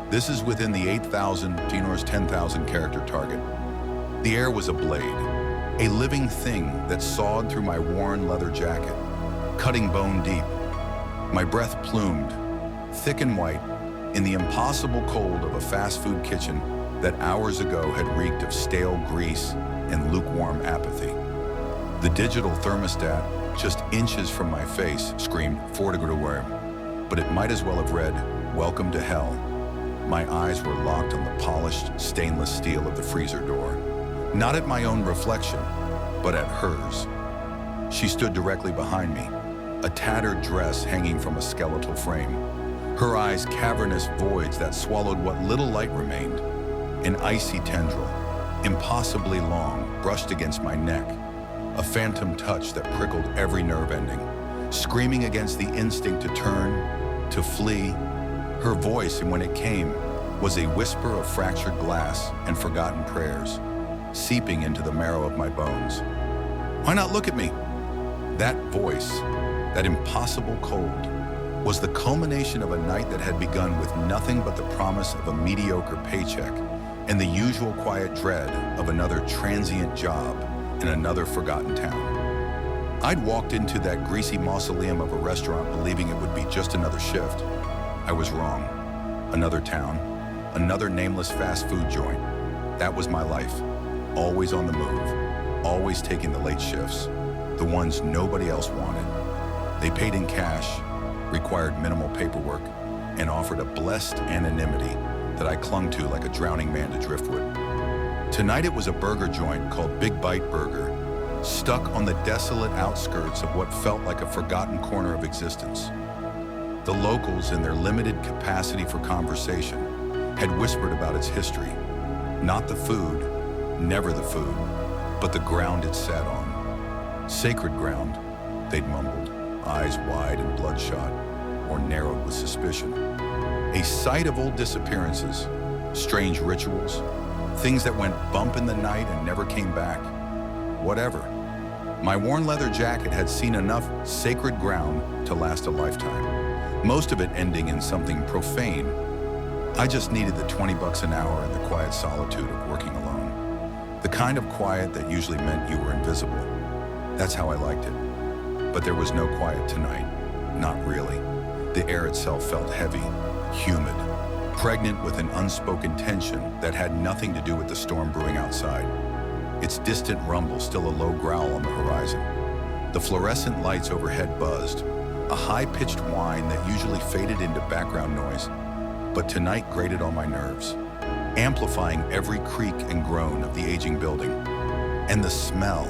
This is within the 8,000 to 10,000 character target. The air was ablaze, a living thing that sawed through my worn leather jacket, cutting bone deep. My breath plumed, thick and white, in the impossible cold of a fast food kitchen that hours ago had reeked of stale grease and lukewarm apathy. The digital thermostat, just inches from my face, screamed 4 degree warm, but it might as well have read, "Welcome to hell." My eyes were locked on the polished stainless steel of the freezer door, not at my own reflection, but at hers. She stood directly behind me, a tattered dress hanging from a skeletal frame, her eyes cavernous voids that swallowed what little light remained. An icy tendril, impossibly long, brushed against my neck, a phantom touch that prickled every nerve ending, screaming against the instinct to turn, to flee. Her voice, and when it came, was a whisper of fractured glass and forgotten prayers, seeping into the marrow of my bones. "Why not look at me?" That voice, that impossible cold, was the culmination of a night that had begun with nothing but the promise of a mediocre paycheck and the usual quiet dread of another transient job in another forgotten town. I'd walked into that greasy mausoleum of a restaurant believing it would be just another shift. I was wrong. Another town, another nameless fast food joint. That was my life. Always on the move, always taking the late shifts, the ones nobody else wanted. They paid in cash, required minimal paperwork, and offered a blessed anonymity that I clung to like a drowning man to driftwood. Tonight it was a burger joint called Big Bite Burger, stuck on the desolate outskirts of what felt like a forgotten corner of existence. The locals, in their limited capacity for conversation, had whispered about its history. Not the food, never the food, but the ground it sat on. Sacred ground, they'd mumbled, eyes wide and bloodshot, or narrowed with suspicion. A site of old disappearances, strange rituals, things that went bump in the night and never came back. Whatever. My worn leather jacket had seen enough sacred ground to last a lifetime, most of it ending in something profane. I just needed the $20 an hour and the quiet solitude of working alone. The kind of quiet that usually meant you were invisible. That's how I liked it. But there was no quiet tonight. Not really. The air itself felt heavy, humid, pregnant with an unspoken tension that had nothing to do with the storm brewing outside. Its distant rumble still a low growl on the horizon. The fluorescent lights overhead buzzed, a high-pitched whine that usually faded into background noise, but tonight grated on my nerves, amplifying every creak and groan of the aging building. And the smell,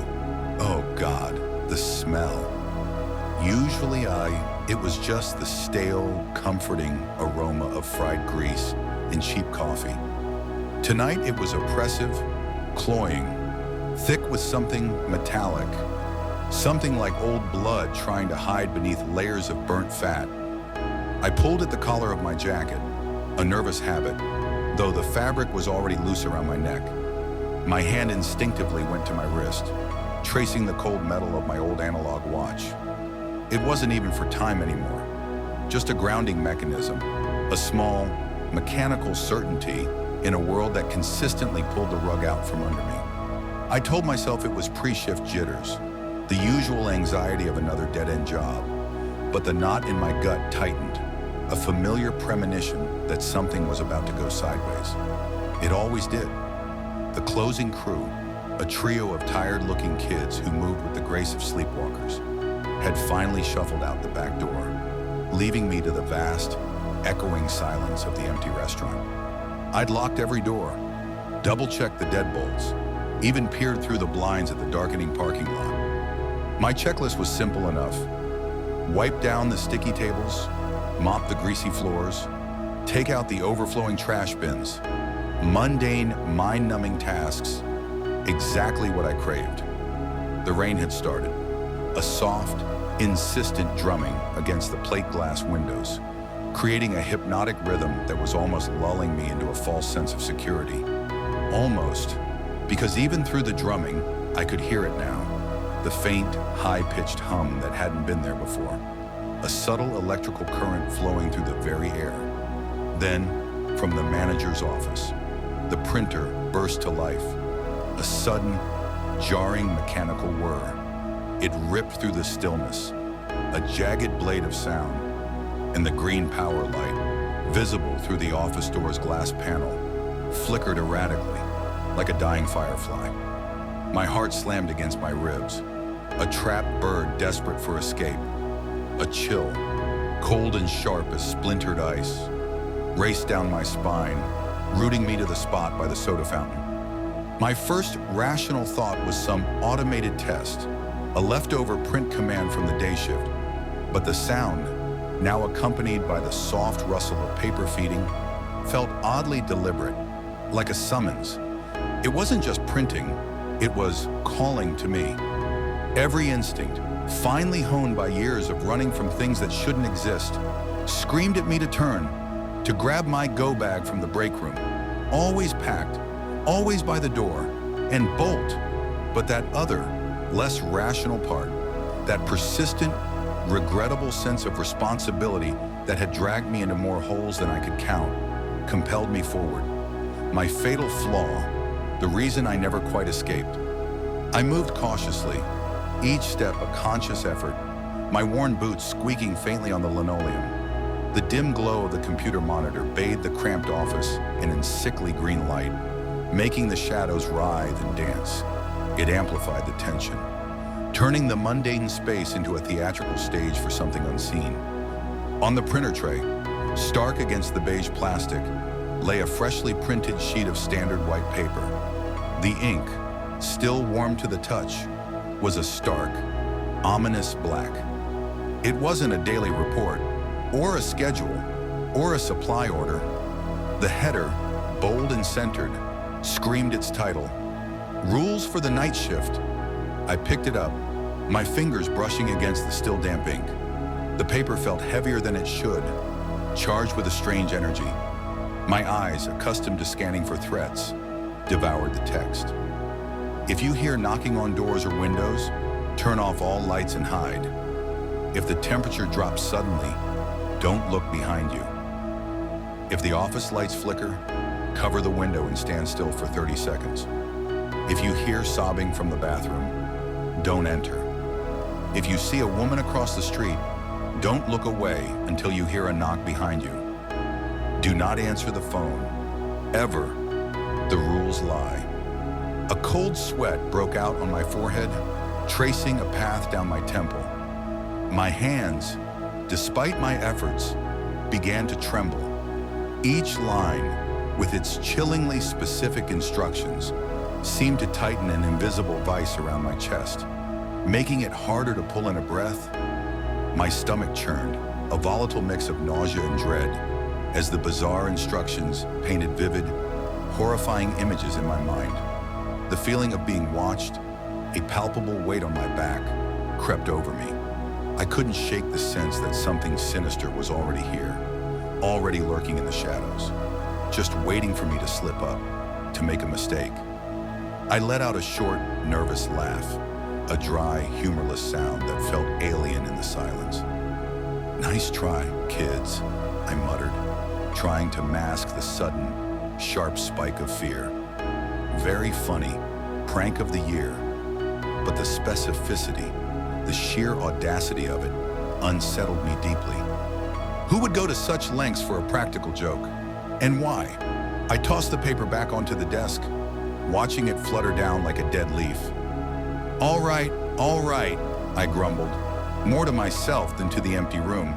oh God, the smell. Usually it was just the stale, comforting aroma of fried grease and cheap coffee. Tonight it was oppressive, cloying, thick with something metallic, something like old blood trying to hide beneath layers of burnt fat. I pulled at the collar of my jacket, a nervous habit, though the fabric was already loose around my neck. My hand instinctively went to my wrist, tracing the cold metal of my old analog watch. It wasn't even for time anymore, just a grounding mechanism, a small, mechanical certainty in a world that consistently pulled the rug out from under me. I told myself it was pre-shift jitters, the usual anxiety of another dead-end job, but the knot in my gut tightened, a familiar premonition that something was about to go sideways. It always did. The closing crew, a trio of tired-looking kids who moved with the grace of sleepwalkers, had finally shuffled out the back door, leaving me to the vast, echoing silence of the empty restaurant. I'd locked every door, double-checked the deadbolts, even peered through the blinds at the darkening parking lot. My checklist was simple enough. Wipe down the sticky tables, mop the greasy floors, take out the overflowing trash bins. Mundane, mind-numbing tasks, exactly what I craved. The rain had started, a soft, insistent drumming against the plate glass windows, creating a hypnotic rhythm that was almost lulling me into a false sense of security. Almost, because even through the drumming, I could hear it now, the faint, high-pitched hum that hadn't been there before. a subtle electrical current flowing through the very air. Then, from the manager's office, the printer burst to life. A sudden, jarring mechanical whir. It ripped through the stillness, a jagged blade of sound, and the green power light, visible through the office door's glass panel, flickered erratically, like a dying firefly. My heart slammed against my ribs, a trapped bird desperate for escape. A chill, cold and sharp as splintered ice, raced down my spine, rooting me to the spot by the soda fountain. My first rational thought was some automated test, a leftover print command from the day shift. But the sound, now accompanied by the soft rustle of paper feeding, felt oddly deliberate, like a summons. It wasn't just printing, it was calling to me. Every instinct, finely honed by years of running from things that shouldn't exist, screamed at me to turn, to grab my go bag from the break room, always packed, always by the door, and bolt. But that other, less rational part, that persistent, regrettable sense of responsibility that had dragged me into more holes than I could count, compelled me forward. My fatal flaw, the reason I never quite escaped. I moved cautiously, each step a conscious effort, my worn boots squeaking faintly on the linoleum. The dim glow of the computer monitor bathed the cramped office in sickly green light, making the shadows writhe and dance. It amplified the tension, turning the mundane space into a theatrical stage for something unseen. On the printer tray, stark against the beige plastic, lay a freshly printed sheet of standard white paper. The ink, still warm to the touch, was a stark, ominous black. It wasn't a daily report, or a schedule, or a supply order. The header, bold and centered, screamed its title, Rules for the Night Shift. I picked it up, my fingers brushing against the still damp ink. The paper felt heavier than it should, charged with a strange energy. My eyes, accustomed to scanning for threats, devoured the text. If you hear knocking on doors or windows, turn off all lights and hide. If the temperature drops suddenly, don't look behind you. If the office lights flicker, cover the window and stand still for 30 seconds. If you hear sobbing from the bathroom, don't enter. If you see a woman across the street, don't look away until you hear a knock behind you. Do not answer the phone, ever. The rules lie. A cold sweat broke out on my forehead, tracing a path down my temple. My hands, despite my efforts, began to tremble. Each line, with its chillingly specific instructions, seemed to tighten an invisible vice around my chest, making it harder to pull in a breath. My stomach churned, a volatile mix of nausea and dread, as the bizarre instructions painted vivid, horrifying images in my mind. The feeling of being watched, a palpable weight on my back, crept over me. I couldn't shake the sense that something sinister was already here, already lurking in the shadows, just waiting for me to slip up, to make a mistake. I let out a short, nervous laugh, a dry, humorless sound that felt alien in the silence. "Nice try, kids," I muttered, trying to mask the sudden, sharp spike of fear. Very funny, prank of the year, but the specificity, the sheer audacity of it, unsettled me deeply. Who would go to such lengths for a practical joke? And why? I tossed the paper back onto the desk, watching it flutter down like a dead leaf. All right, I grumbled, more to myself than to the empty room.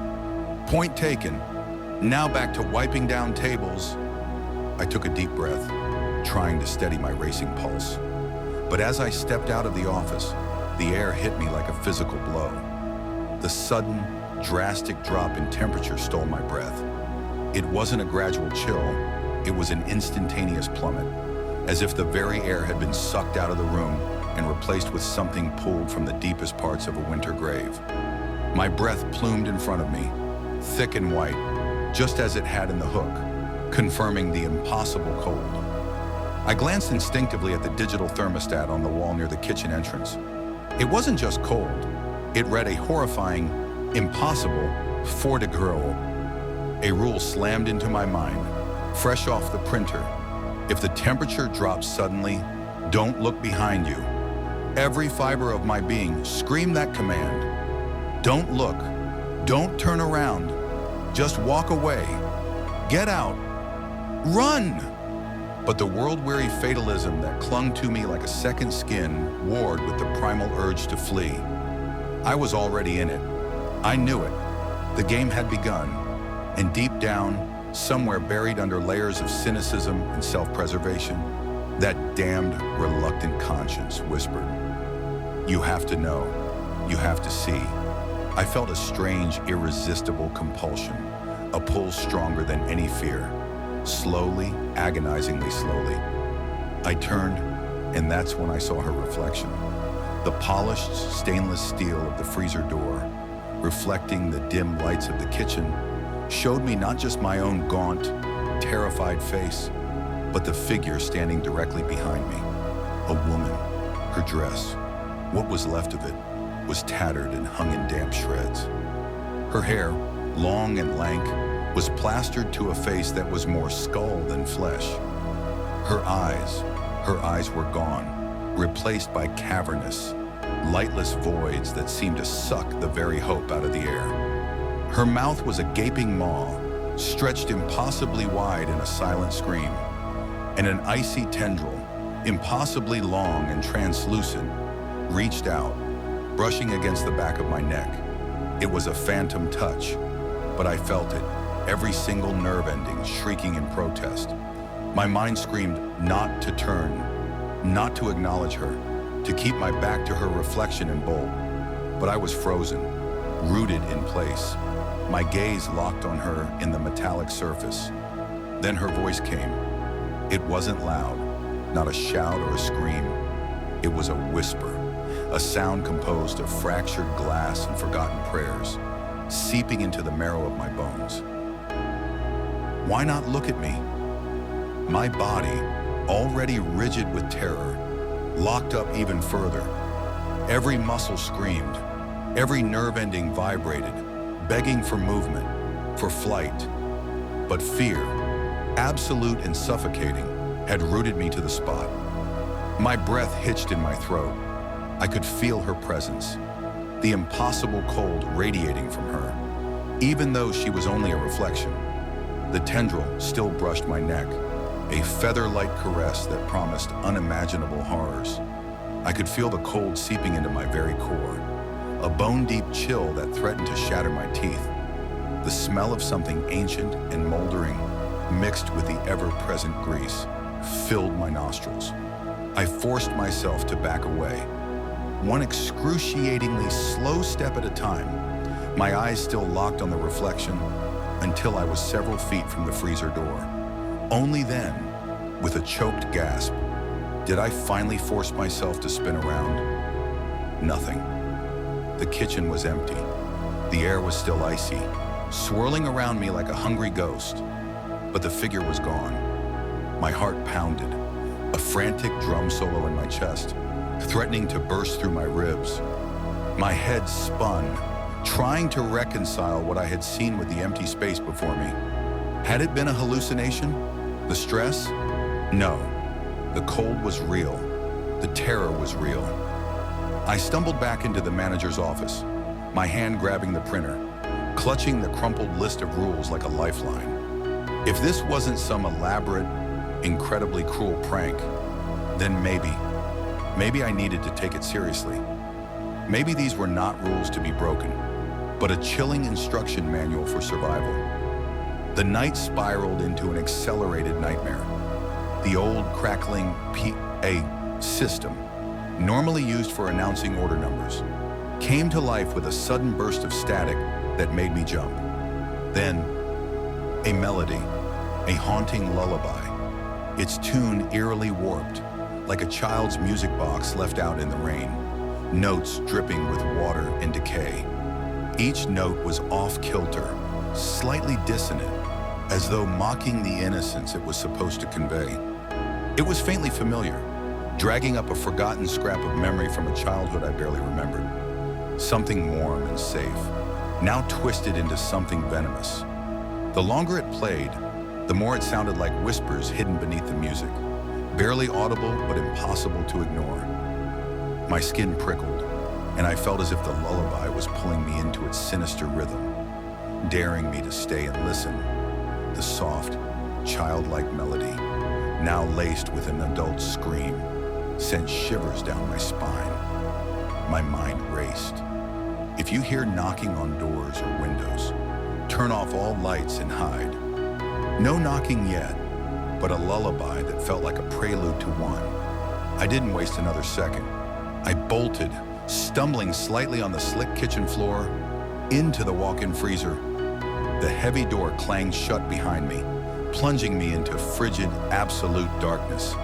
Point taken. Now back to wiping down tables. I took a deep breath, trying to steady my racing pulse. But as I stepped out of the office, the air hit me like a physical blow. The sudden, drastic drop in temperature stole my breath. It wasn't a gradual chill, it was an instantaneous plummet, as if the very air had been sucked out of the room and replaced with something pulled from the deepest parts of a winter grave. My breath plumed in front of me, thick and white, just as it had in the hook, confirming the impossible cold. I glanced instinctively at the digital thermostat on the wall near the kitchen entrance. It wasn't just cold. It read a horrifying Impossible, for de girl. A rule slammed into my mind, fresh off the printer. If the temperature drops suddenly, don't look behind you. Every fiber of my being screamed that command. Don't look. Don't turn around. Just walk away. Get out. Run! But the world-weary fatalism that clung to me like a second skin warred with the primal urge to flee. I was already in it. I knew it. The game had begun, and deep down, somewhere buried under layers of cynicism and self-preservation, that damned, reluctant conscience whispered, "You have to know. You have to see." I felt a strange, irresistible compulsion, a pull stronger than any fear. Slowly, agonizingly slowly, I turned, and that's when I saw her reflection. The polished stainless steel of the freezer door, reflecting the dim lights of the kitchen, showed me not just my own gaunt, terrified face, but the figure standing directly behind me. A woman. Her dress, what was left of it, was tattered and hung in damp shreds. Her hair, long and lank, was plastered to a face that was more skull than flesh. Her eyes were gone, replaced by cavernous, lightless voids that seemed to suck the very hope out of the air. Her mouth was a gaping maw, stretched impossibly wide in a silent scream, and an icy tendril, impossibly long and translucent, reached out, brushing against the back of my neck. It was a phantom touch, but I felt it, every single nerve ending shrieking in protest. My mind screamed not to turn, not to acknowledge her, to keep my back to her reflection and bolt. But I was frozen, rooted in place, my gaze locked on her in the metallic surface. Then her voice came. It wasn't loud, not a shout or a scream. It was a whisper, a sound composed of fractured glass and forgotten prayers, seeping into the marrow of my bones. Why not look at me? My body, already rigid with terror, locked up even further. Every muscle screamed, every nerve ending vibrated, begging for movement, for flight. But fear, absolute and suffocating, had rooted me to the spot. My breath hitched in my throat. I could feel her presence, the impossible cold radiating from her, even though she was only a reflection. The tendril still brushed my neck, a feather-light caress that promised unimaginable horrors. I could feel the cold seeping into my very core, a bone-deep chill that threatened to shatter my teeth. The smell of something ancient and moldering, mixed with the ever-present grease, filled my nostrils. I forced myself to back away, one excruciatingly slow step at a time, my eyes still locked on the reflection, until I was several feet from the freezer door. Only then, with a choked gasp, did I finally force myself to spin around. Nothing. The kitchen was empty. The air was still icy, swirling around me like a hungry ghost. But the figure was gone. My heart pounded, a frantic drum solo in my chest, threatening to burst through my ribs. My head spun, trying to reconcile what I had seen with the empty space before me. Had it been a hallucination? The stress? No. The cold was real. The terror was real. I stumbled back into the manager's office, my hand grabbing the printer, clutching the crumpled list of rules like a lifeline. If this wasn't some elaborate, incredibly cruel prank, then maybe I needed to take it seriously. Maybe these were not rules to be broken, but a chilling instruction manual for survival. The night spiraled into an accelerated nightmare. The old crackling PA system, normally used for announcing order numbers, came to life with a sudden burst of static that made me jump. Then, a melody, a haunting lullaby, its tune eerily warped, like a child's music box left out in the rain, notes dripping with water and decay. Each note was off-kilter, slightly dissonant, as though mocking the innocence it was supposed to convey. It was faintly familiar, dragging up a forgotten scrap of memory from a childhood I barely remembered. Something warm and safe, now twisted into something venomous. The longer it played, the more it sounded like whispers hidden beneath the music, barely audible but impossible to ignore. My skin prickled, and I felt as if the lullaby was pulling me into its sinister rhythm, daring me to stay and listen. The soft, childlike melody, now laced with an adult scream, sent shivers down my spine. My mind raced. If you hear knocking on doors or windows, turn off all lights and hide. No knocking yet, but a lullaby that felt like a prelude to one. I didn't waste another second. I bolted, stumbling slightly on the slick kitchen floor, into the walk-in freezer. The heavy door clanged shut behind me, plunging me into frigid, absolute darkness.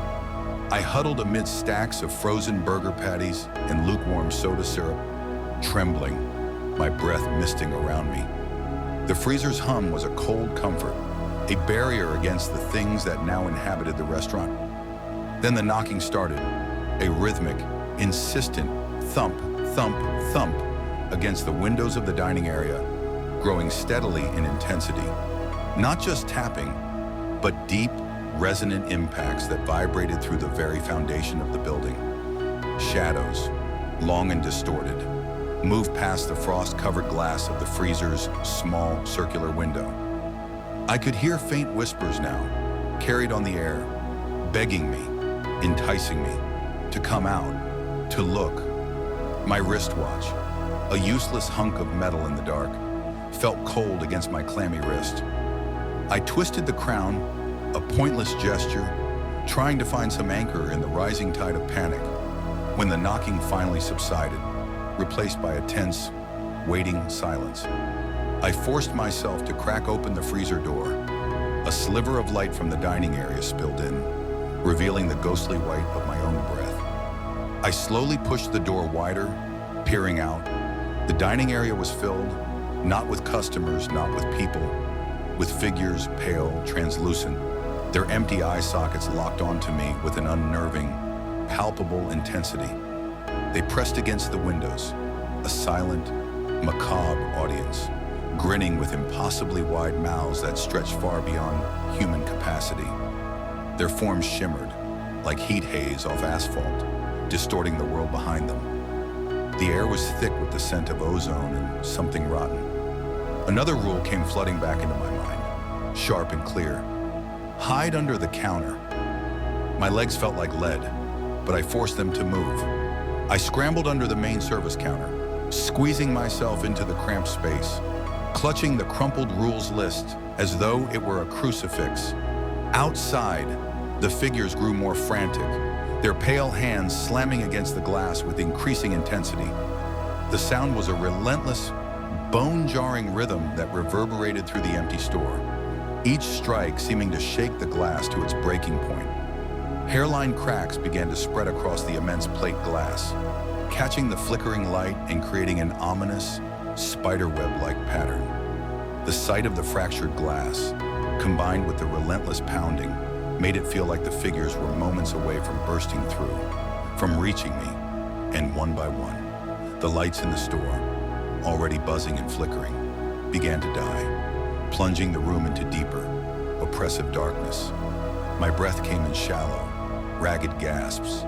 I huddled amid stacks of frozen burger patties and lukewarm soda syrup, trembling, my breath misting around me. The freezer's hum was a cold comfort, a barrier against the things that now inhabited the restaurant. Then the knocking started, a rhythmic, insistent thump, thump, thump against the windows of the dining area, growing steadily in intensity. Not just tapping, but deep, resonant impacts that vibrated through the very foundation of the building. Shadows, long and distorted, moved past the frost-covered glass of the freezer's small, circular window. I could hear faint whispers now, carried on the air, begging me, enticing me, to come out, to look. My wristwatch, a useless hunk of metal in the dark, felt cold against my clammy wrist. I twisted the crown, a pointless gesture, trying to find some anchor in the rising tide of panic, when the knocking finally subsided, replaced by a tense, waiting silence. I forced myself to crack open the freezer door. A sliver of light from the dining area spilled in, revealing the ghostly white of my own breath. I slowly pushed the door wider, peering out. The dining area was filled, not with customers, not with people, with figures, pale, translucent, their empty eye sockets locked onto me with an unnerving, palpable intensity. They pressed against the windows, a silent, macabre audience, grinning with impossibly wide mouths that stretched far beyond human capacity. Their forms shimmered, like heat haze off asphalt, distorting the world behind them. The air was thick with the scent of ozone and something rotten. Another rule came flooding back into my mind, sharp and clear. Hide under the counter. My legs felt like lead, but I forced them to move. I scrambled under the main service counter, squeezing myself into the cramped space, clutching the crumpled rules list as though it were a crucifix. Outside, the figures grew more frantic, their pale hands slamming against the glass with increasing intensity. The sound was a relentless, bone-jarring rhythm that reverberated through the empty store, each strike seeming to shake the glass to its breaking point. Hairline cracks began to spread across the immense plate glass, catching the flickering light and creating an ominous, spiderweb-like pattern. The sight of the fractured glass, combined with the relentless pounding, made it feel like the figures were moments away from bursting through, from reaching me, and one by one, the lights in the store, already buzzing and flickering, began to die, plunging the room into deeper, oppressive darkness. My breath came in shallow, ragged gasps,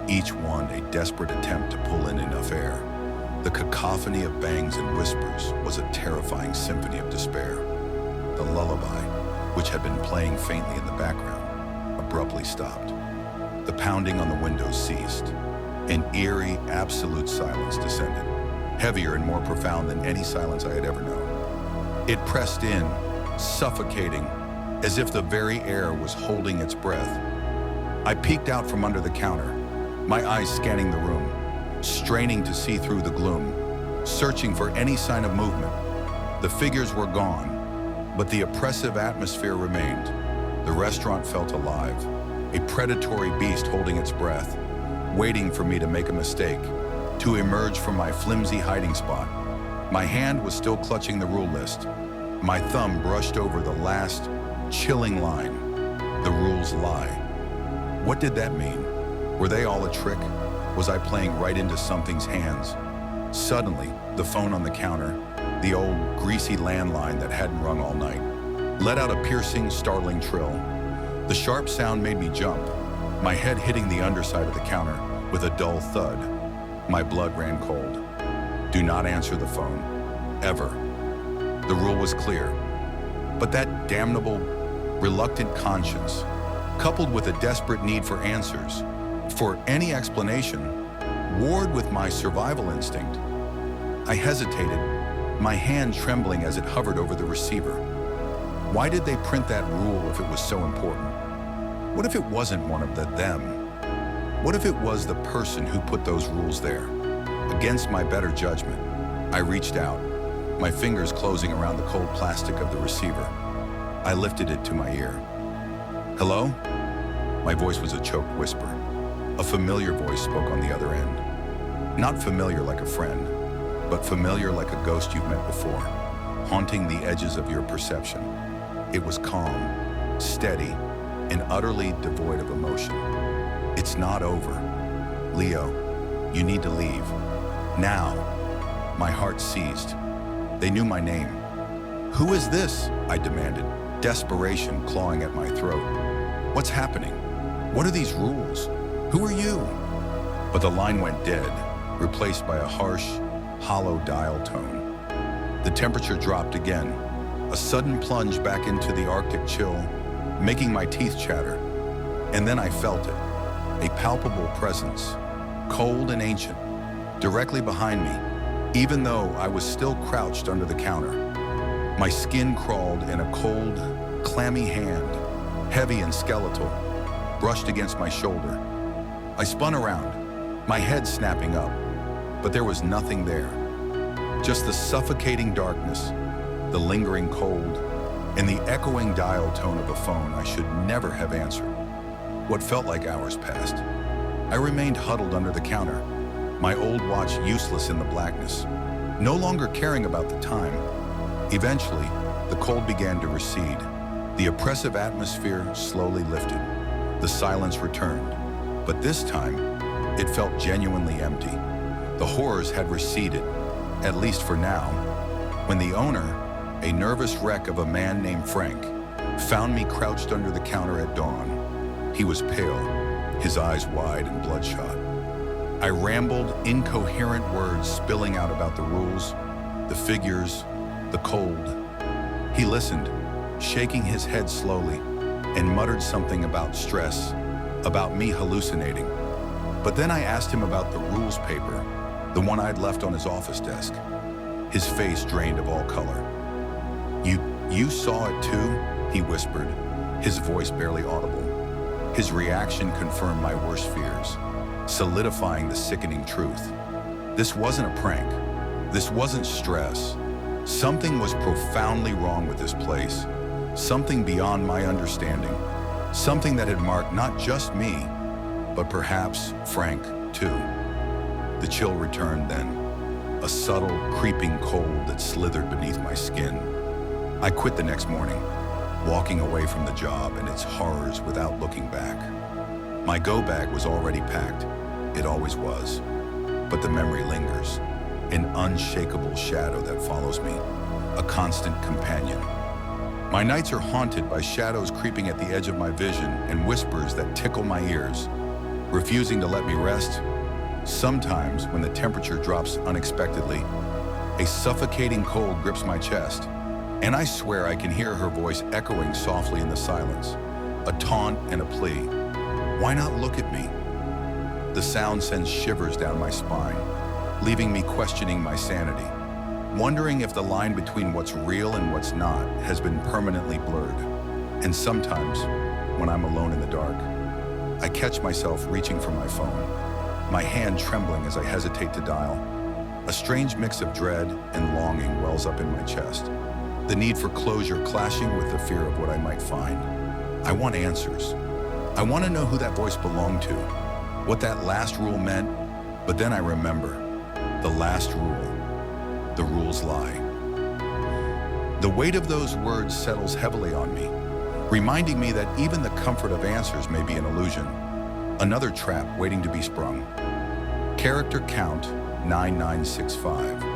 each one a desperate attempt to pull in enough air. The cacophony of bangs and whispers was a terrifying symphony of despair. The lullaby, which had been playing faintly in the background, abruptly stopped. The pounding on the windows ceased. An eerie, absolute silence descended, heavier and more profound than any silence I had ever known. It pressed in, suffocating, as if the very air was holding its breath. I peeked out from under the counter, my eyes scanning the room, straining to see through the gloom, searching for any sign of movement. The figures were gone, but the oppressive atmosphere remained. The restaurant felt alive, a predatory beast holding its breath, waiting for me to make a mistake, to emerge from my flimsy hiding spot. My hand was still clutching the rule list. My thumb brushed over the last, chilling line. The rules lie. What did that mean? Were they all a trick? Was I playing right into something's hands? Suddenly, the phone on the counter, the old, greasy landline that hadn't rung all night, let out a piercing, startling trill. The sharp sound made me jump, my head hitting the underside of the counter with a dull thud. My blood ran cold. Do not answer the phone, ever. The rule was clear, but that damnable, reluctant conscience, coupled with a desperate need for answers, for any explanation, warred with my survival instinct. I hesitated, my hand trembling as it hovered over the receiver. Why did they print that rule if it was so important? What if it wasn't one of the them? What if it was the person who put those rules there? Against my better judgment, I reached out, my fingers closing around the cold plastic of the receiver. I lifted it to my ear. Hello? My voice was a choked whisper. A familiar voice spoke on the other end. Not familiar like a friend, but familiar like a ghost you've met before, haunting the edges of your perception. It was calm, steady, and utterly devoid of emotion. It's not over. Leo, you need to leave. Now. My heart seized. They knew my name. Who is this? I demanded, desperation clawing at my throat. What's happening? What are these rules? Who are you? But the line went dead, replaced by a harsh, hollow dial tone. The temperature dropped again, a sudden plunge back into the Arctic chill, making my teeth chatter. And then I felt it, a palpable presence, cold and ancient, directly behind me, even though I was still crouched under the counter. My skin crawled and a cold, clammy hand, heavy and skeletal, brushed against my shoulder. I spun around, my head snapping up, but there was nothing there. Just the suffocating darkness, the lingering cold, and the echoing dial tone of a phone I should never have answered. What felt like hours passed. I remained huddled under the counter, my old watch useless in the blackness, no longer caring about the time. Eventually, the cold began to recede. The oppressive atmosphere slowly lifted. The silence returned, but this time, it felt genuinely empty. The horrors had receded, at least for now, when the owner, a nervous wreck of a man named Frank, found me crouched under the counter at dawn. He was pale, his eyes wide and bloodshot. I rambled incoherent words spilling out about the rules, the figures, the cold. He listened, shaking his head slowly, and muttered something about stress, about me hallucinating. But then I asked him about the rules paper, the one I'd left on his office desk. His face drained of all color. You saw it too? He whispered, his voice barely audible. His reaction confirmed my worst fears, solidifying the sickening truth. This wasn't a prank. This wasn't stress. Something was profoundly wrong with this place. Something beyond my understanding. Something that had marked not just me, but perhaps Frank too. The chill returned then, a subtle, creeping cold that slithered beneath my skin. I quit the next morning, walking away from the job and its horrors without looking back. My go-bag was already packed. It always was. But the memory lingers, an unshakable shadow that follows me, a constant companion. My nights are haunted by shadows creeping at the edge of my vision and whispers that tickle my ears, refusing to let me rest. Sometimes, when the temperature drops unexpectedly, a suffocating cold grips my chest, and I swear I can hear her voice echoing softly in the silence, a taunt and a plea. Why not look at me? The sound sends shivers down my spine, leaving me questioning my sanity, wondering if the line between what's real and what's not has been permanently blurred. And sometimes, when I'm alone in the dark, I catch myself reaching for my phone, my hand trembling as I hesitate to dial. A strange mix of dread and longing wells up in my chest, the need for closure clashing with the fear of what I might find. I want answers. I want to know who that voice belonged to, what that last rule meant, but then I remember, the last rule, the rules lie. The weight of those words settles heavily on me, reminding me that even the comfort of answers may be an illusion, another trap waiting to be sprung. Character count 9965.